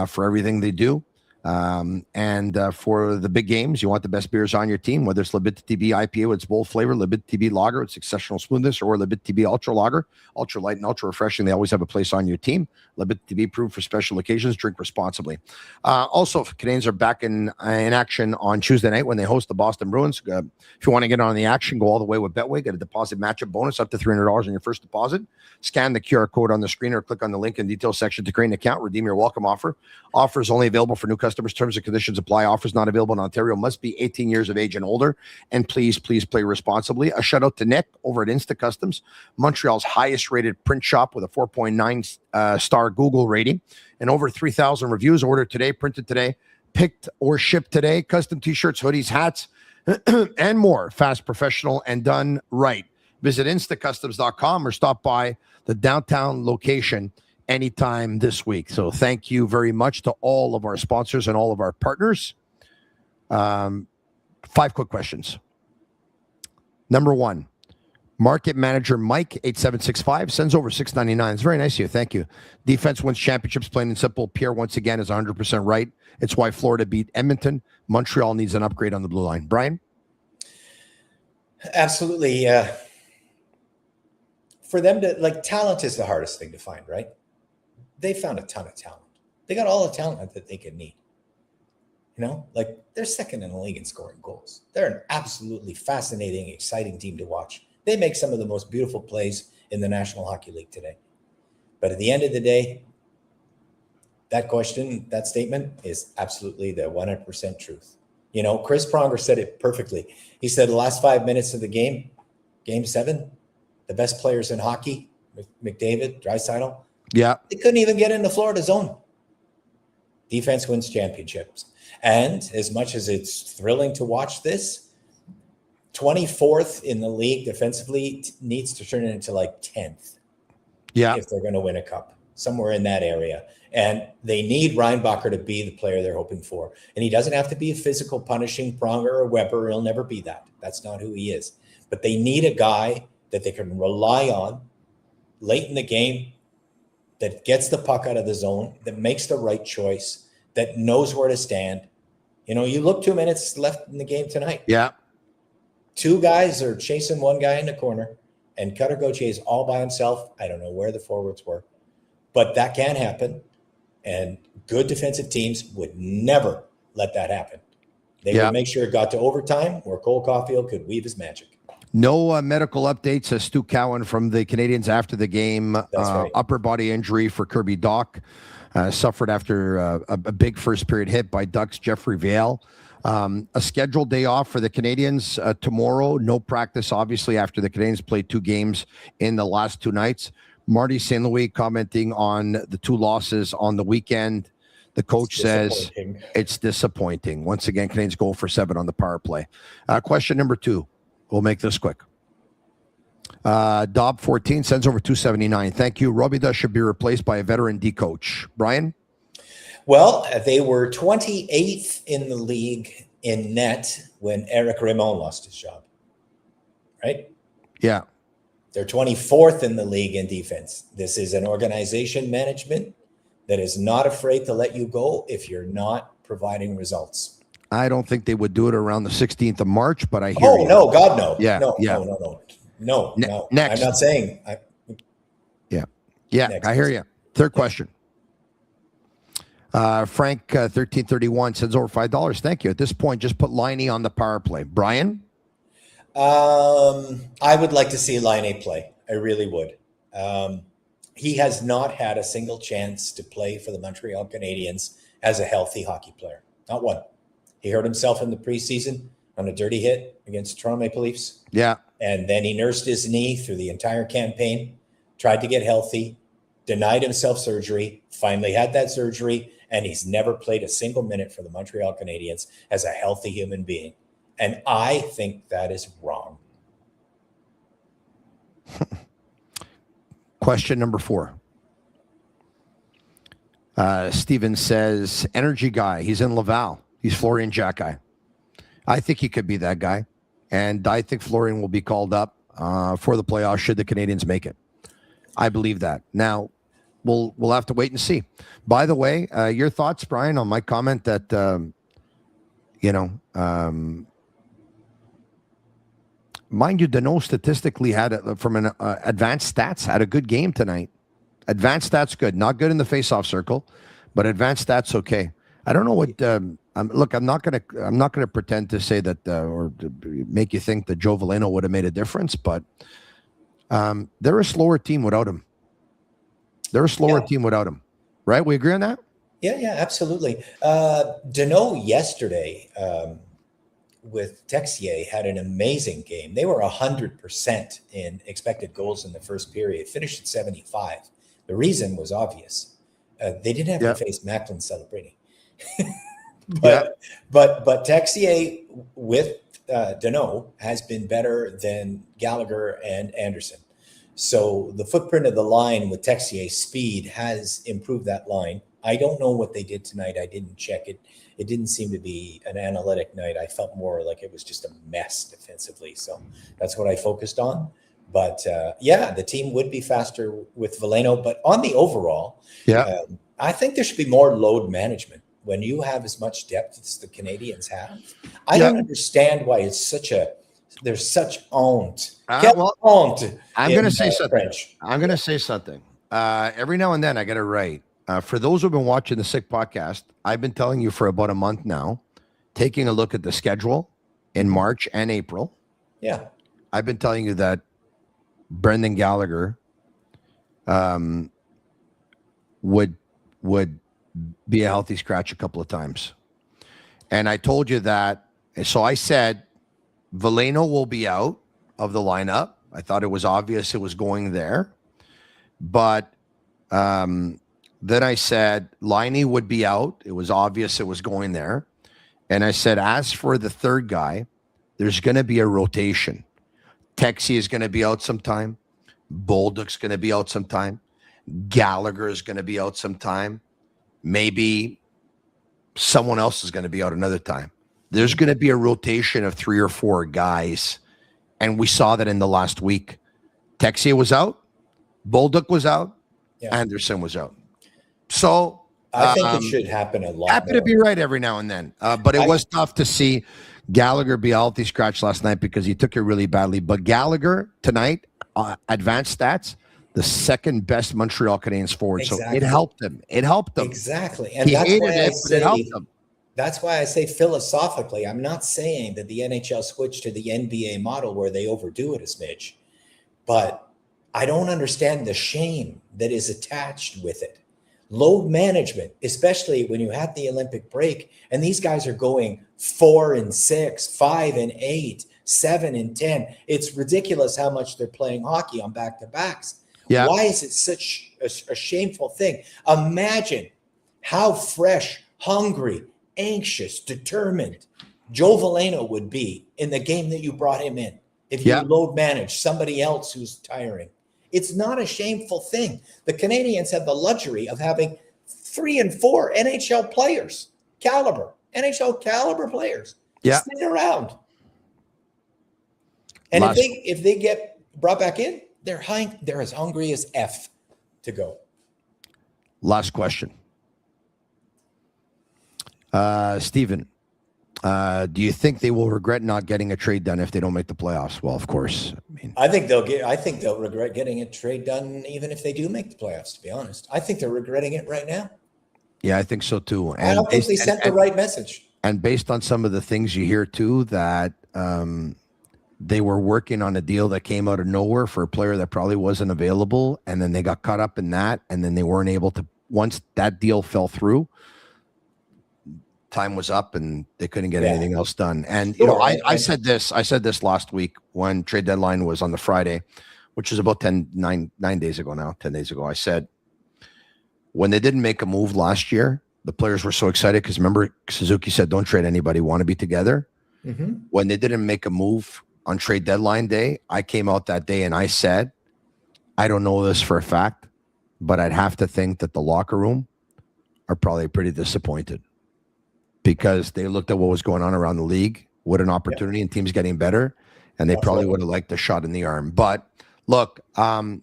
Speaker 1: for everything they do. And for the big games, you want the best beers on your team, whether it's Bittt Tibi IPA with its bold flavor, Bittt Tibi Lager with exceptional smoothness, or Bittt Tibi Ultra Lager, ultra light and ultra refreshing. They always have a place on your team. Bittt Tibi, approved for special occasions. Drink responsibly. Also, Canadiens are back in action on Tuesday night when they host the Boston Bruins. If you want to get on the action, go all the way with Betway. Get a deposit matchup bonus up to $300 on your first deposit. Scan the QR code on the screen or click on the link in the details section to create an account. Redeem your welcome offer. Offer is only available for new customers. Terms and conditions apply. Offers not available in Ontario. Must be 18 years of age and older. And please play responsibly. A shout out to Nick over at Insta Customs, Montreal's highest rated print shop with a 4.9 star Google rating and over 3,000 reviews. Ordered today, printed today, picked or shipped today. Custom t-shirts, hoodies, hats, and more. Fast, professional, and done right. Visit instacustoms.com or stop by the downtown location anytime this week. So thank you very much to all of our sponsors and all of our partners. 5 quick questions. Number 1, Market Manager Mike 8765 sends over $6.99. It's very nice of you. Thank you. Defense wins championships, plain and simple. Pierre once again is 100% right. It's why Florida beat Edmonton. Montreal needs an upgrade on the blue line. Brian?
Speaker 10: Absolutely. For them to, talent is the hardest thing to find, right? They found a ton of talent. They got all the talent that they could need. They're second in the league in scoring goals. They're an absolutely fascinating, exciting team to watch. They make some of the most beautiful plays in the National Hockey League today. But at the end of the day, that statement is absolutely the 100% truth. Chris Pronger said it perfectly. He said the last 5 minutes of the game, Game 7, the best players in hockey, McDavid, Draisaitl, they couldn't even get in the Florida zone. Defense wins championships. And as much as it's thrilling to watch this, 24th in the league defensively needs to turn it into 10th. If they're going to win a cup, somewhere in that area. And they need Reinbacher to be the player they're hoping for. And he doesn't have to be a physical, punishing Pronger or Weber. He'll never be that. That's not who he is. But they need a guy that they can rely on late in the game, that gets the puck out of the zone, that makes the right choice, that knows where to stand. You look 2 minutes left in the game tonight. 2 guys are chasing one guy in the corner, and Cutter Gauthier is all by himself. I don't know where the forwards were, but that can happen. And good defensive teams would never let that happen. They would make sure it got to overtime where Cole Caulfield could weave his magic.
Speaker 1: No medical updates. Stu Cowan from the Canadiens after the game.
Speaker 10: Right.
Speaker 1: Upper body injury for Kirby Dach. Suffered after a big first period hit by Ducks Jeffrey Viel. A scheduled day off for the Canadiens tomorrow. No practice, obviously, after the Canadiens played 2 games in the last 2 nights. Marty St. Louis commenting on the 2 losses on the weekend. The coach says
Speaker 10: disappointing.
Speaker 1: it's disappointing. Once again, Canadiens go for 7 on the power play. Question number 2. We'll make this quick. Dob 14 sends over 279. Thank you. Robida should be replaced by a veteran D coach. Brian?
Speaker 10: Well, they were 28th in the league in net when Eric Raymond lost his job. Right?
Speaker 1: Yeah.
Speaker 10: They're 24th in the league in defense. This is an organization management that is not afraid to let you go if you're not providing results.
Speaker 1: I don't think they would do it around the 16th of March, but I hear
Speaker 10: Oh,
Speaker 1: you.
Speaker 10: no, God, no.
Speaker 1: Yeah,
Speaker 10: No,
Speaker 1: yeah.
Speaker 10: no.
Speaker 1: Next.
Speaker 10: I'm not saying.
Speaker 1: Yeah,
Speaker 10: Next.
Speaker 1: I hear you. Third question. Frank 1331 sends over $5. Thank you. At this point, just put Liney on the power play. Brian?
Speaker 10: I would like to see Laine play. I really would. He has not had a single chance to play for the Montreal Canadiens as a healthy hockey player. Not one. He hurt himself in the preseason on a dirty hit against the Toronto Maple Leafs.
Speaker 1: Yeah.
Speaker 10: And then he nursed his knee through the entire campaign, tried to get healthy, denied himself surgery, finally had that surgery, and he's never played a single minute for the Montreal Canadiens as a healthy human being. And I think that is wrong.
Speaker 1: Question number 4. Steven says, energy guy. He's in Laval. He's Florian Jack guy. I think he could be that guy. And I think Florian will be called up for the playoffs should the Canadiens make it. I believe that. Now, we'll have to wait and see. By the way, your thoughts, Brian, on my comment that, mind you, Danault statistically had, from an advanced stats, had a good game tonight. Advanced stats good. Not good in the face-off circle, but advanced stats okay. I don't know what. Look, I'm not gonna pretend to say that or to make you think that Joe Veleno would have made a difference, but they're a slower team without him. Right? We agree on that?
Speaker 10: Yeah, absolutely. Danault yesterday with Texier had an amazing game. They were 100% in expected goals in the first period, finished at 75. The reason was obvious. They didn't have to face Macklin celebrating. But Texier with Danault has been better than Gallagher and Anderson. So the footprint of the line with Texier's speed has improved that line. I don't know what they did tonight. I didn't check it. It didn't seem to be an analytic night. I felt more like it was just a mess defensively. So that's what I focused on. But the team would be faster with Veleno. But on the overall, I think there should be more load management. When you have as much depth as the Canadiens have, I don't understand why there's such honte.
Speaker 1: I'm going to say something.
Speaker 10: French.
Speaker 1: I'm going to say something. Every now and then I get it right. For those who've been watching the Sick podcast, I've been telling you for about a month now, taking a look at the schedule in March and April.
Speaker 10: Yeah.
Speaker 1: I've been telling you that Brendan Gallagher would be a healthy scratch a couple of times. And I told you that. So I said, Veleno will be out of the lineup. I thought it was obvious it was going there. But then I said Liney would be out. It was obvious it was going there. And I said, as for the third guy, there's going to be a rotation. Texie is going to be out sometime. Bolduc's going to be out sometime. Gallagher is going to be out sometime. Maybe someone else is going to be out another time. There's going to be a rotation of 3 or 4 guys. And we saw that in the last week. Texie was out. Bolduc was out. Yeah. Anderson was out. So
Speaker 10: I think it should happen a lot.
Speaker 1: Happy to be right every now and then. But it was tough to see Gallagher be healthy scratch last night because he took it really badly. But Gallagher tonight, advanced stats, the second best Montreal Canadiens forward.
Speaker 10: Exactly.
Speaker 1: So it helped him.
Speaker 10: Exactly. And
Speaker 1: he hated it, but it helped him.
Speaker 10: That's why I say philosophically, I'm not saying that the NHL switched to the NBA model where they overdo it a smidge, but I don't understand the shame that is attached with it. Load management, especially when you had the Olympic break, and these guys are going 4-6, 5-8, 7-10. It's ridiculous how much they're playing hockey on back-to-backs. Yeah. Why is it such a shameful thing? Imagine how fresh, hungry, anxious, determined Joe Veleno would be in the game that you brought him in if you load manage somebody else who's tiring. It's not a shameful thing. The Canadiens have the luxury of having 3 and 4 NHL players, NHL caliber players, sitting around. And if they get brought back in, they're as hungry as F to go.
Speaker 1: Last question. Steven, do you think they will regret not getting a trade done if they don't make the playoffs? Well, of course.
Speaker 10: I think they'll regret getting a trade done even if they do make the playoffs, to be honest. I think they're regretting it right now.
Speaker 1: Yeah, I think so too. And
Speaker 10: I don't think they sent the right message.
Speaker 1: And based on some of the things you hear too, that they were working on a deal that came out of nowhere for a player that probably wasn't available, and then they got caught up in that, and then they weren't able to. Once that deal fell through, time was up, and they couldn't get anything else done. And I said this last week when trade deadline was on the Friday, which is about 9 days ago now. 10 days ago, I said when they didn't make a move last year, the players were so excited because remember Suzuki said, "Don't trade anybody, want to be together." Mm-hmm. When they didn't make a move on trade deadline day, I came out that day and I said, I don't know this for a fact, but I'd have to think that the locker room are probably pretty disappointed because they looked at what was going on around the league, what an opportunity and teams getting better, and they probably would have liked a shot in the arm. But look, who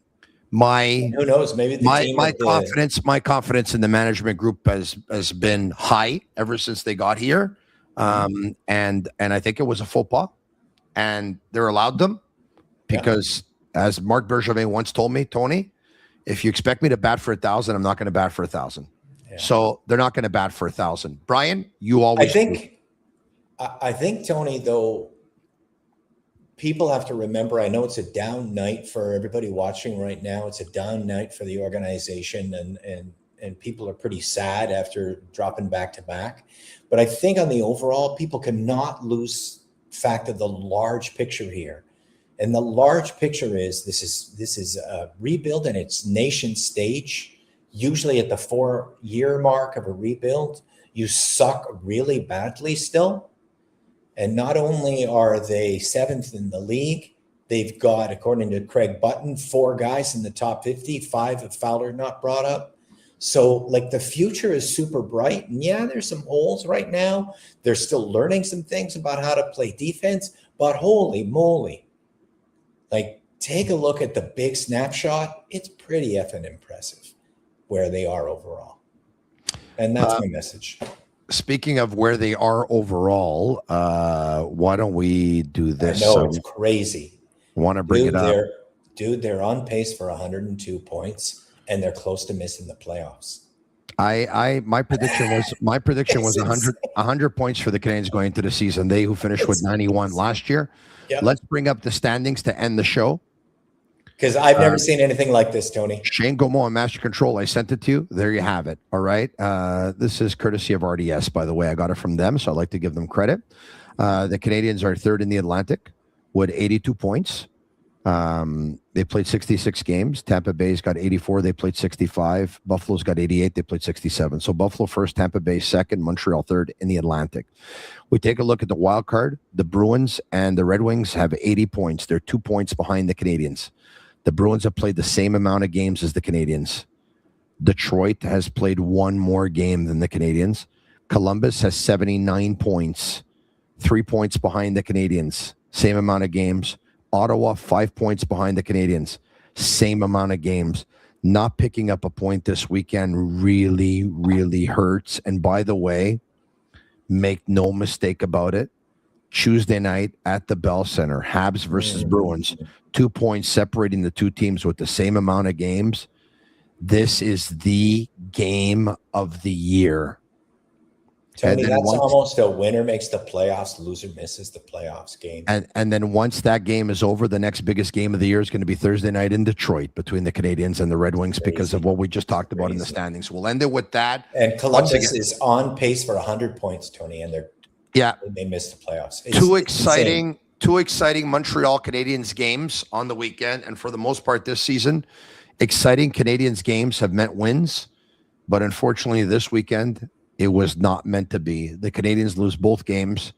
Speaker 10: knows? Maybe
Speaker 1: my confidence in the management group has been high ever since they got here, and I think it was a faux pas. And they're allowed them because, as Marc Bergevin once told me, Tony, if you expect me to bat for 1,000, I'm not going to bat for 1,000. Yeah. So they're not going to bat for 1,000. Brian, you always.
Speaker 10: I think, Tony, though, people have to remember. I know it's a down night for everybody watching right now. It's a down night for the organization, and people are pretty sad after dropping back to back. But I think on the overall, people cannot lose fact of the large picture here, and the large picture is this is a rebuild in its nation stage. Usually at the 4-year mark of a rebuild, you suck really badly still, and not only are they 7th in the league, they've got, according to Craig Button, 4 guys in the top 50, 5 if Fowler not brought up. So, like, the future is super bright. And yeah, there's some holes right now. They're still learning some things about how to play defense. But holy moly, like, take a look at the big snapshot. It's pretty effing impressive where they are overall. And that's my message.
Speaker 1: Speaking of where they are overall, why don't we do this?
Speaker 10: I know, it's crazy.
Speaker 1: Want to bring it up.
Speaker 10: They're on pace for 102 points. And they're close to missing the playoffs.
Speaker 1: My prediction was 100 points for the Canadiens going into the season. They who finished with 91 last year. Yep. Let's bring up the standings to end the show.
Speaker 10: Because I've never seen anything like this, Tony.
Speaker 1: Shane Gaumont on Master Control. I sent it to you. There you have it. All right. This is courtesy of RDS, by the way. I got it from them, so I'd like to give them credit. The Canadiens are 3rd in the Atlantic with 82 points. They played 66 games. Tampa Bay's got 84. They played 65. Buffalo's got 88. They played 67. So Buffalo 1st, Tampa Bay 2nd, Montreal 3rd in the Atlantic. We take a look at the wild card. The Bruins and the Red Wings have 80 points. They're 2 points behind the Canadiens. The Bruins have played the same amount of games as the Canadiens. Detroit has played 1 more game than the Canadiens. Columbus has 79 points, 3 points behind the Canadiens. Same amount of games. Ottawa, 5 points behind the Canadiens. Same amount of games. Not picking up a point this weekend really, really hurts. And by the way, make no mistake about it, Tuesday night at the Bell Center, Habs versus Bruins, 2 points separating the two teams with the same amount of games. This is the game of the year.
Speaker 10: Tony, that's almost a winner makes the playoffs, loser misses the playoffs game.
Speaker 1: And then once that game is over, the next biggest game of the year is going to be Thursday night in Detroit between the Canadiens and the Red Wings because of what we just talked about in the standings. We'll end it with that.
Speaker 10: And Columbus is on pace for 100 points, Tony, and they missed the playoffs.
Speaker 1: Two exciting Montreal Canadiens games on the weekend, and for the most part this season, exciting Canadiens games have meant wins. But unfortunately, this weekend, it was not meant to be. The Canadiens lose both games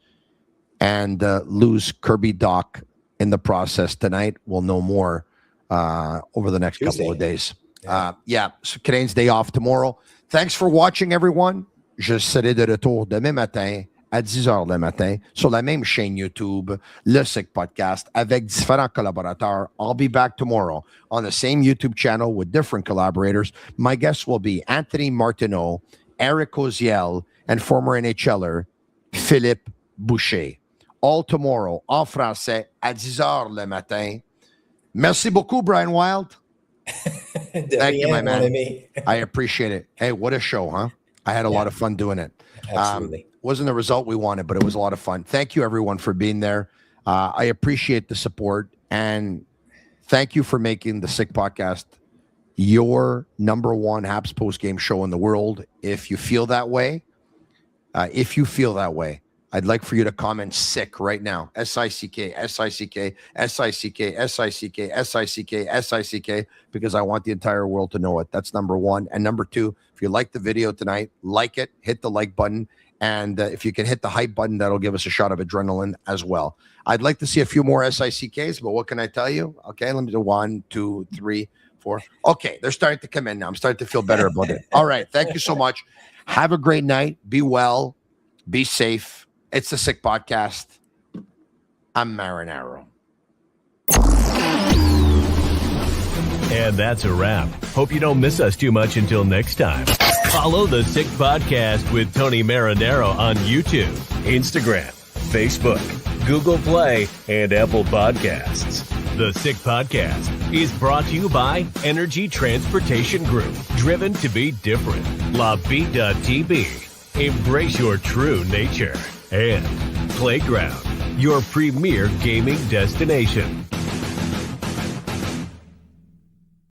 Speaker 1: and lose Kirby Dach in the process tonight. We'll know more over the next couple of days. So Canadiens day off tomorrow. Thanks for watching, everyone. Je serai de retour demain matin à 10h le matin sur la même chaîne YouTube, le SIC Podcast, avec différents collaborateurs. I'll be back tomorrow on the same YouTube channel with different collaborators. My guests will be Anthony Martineau, Eric Oziel, and former NHLer Philippe Boucher. All tomorrow en français à 10h le matin. Merci beaucoup, Brian Wilde. Thank you, my man. I appreciate it. Hey, what a show, huh? I had a lot of fun doing it.
Speaker 10: Absolutely.
Speaker 1: Wasn't the result we wanted, but it was a lot of fun. Thank you, everyone, for being there. I appreciate the support, and thank you for making the SIC Podcast your number one Habs post-game show in the world. If you feel that way, I'd like for you to comment SIC right now. S-I-C-K, S-I-C-K, S-I-C-K, S-I-C-K, S-I-C-K, S-I-C-K, because I want the entire world to know it. That's number one. And number two, if you like the video tonight, like it, hit the like button. And if you can hit the hype button, that'll give us a shot of adrenaline as well. I'd like to see a few more SICKs, but what can I tell you? Okay, let me do 1, 2, 3, 4. Okay, they're starting to come in now. I'm starting to feel better about it. All right, thank you so much. Have a great night. Be well. Be safe. It's the SIC Podcast. I'm Marinaro.
Speaker 4: And that's a wrap. Hope you don't miss us too much until next time. Follow the SIC Podcast with Tony Marinaro on YouTube, Instagram, Facebook, Google Play, and Apple Podcasts. The SIC Podcast is brought to you by Energy Transportation Group, driven to be different. LaBita.tb. Embrace your true nature. And Playground, your premier gaming destination.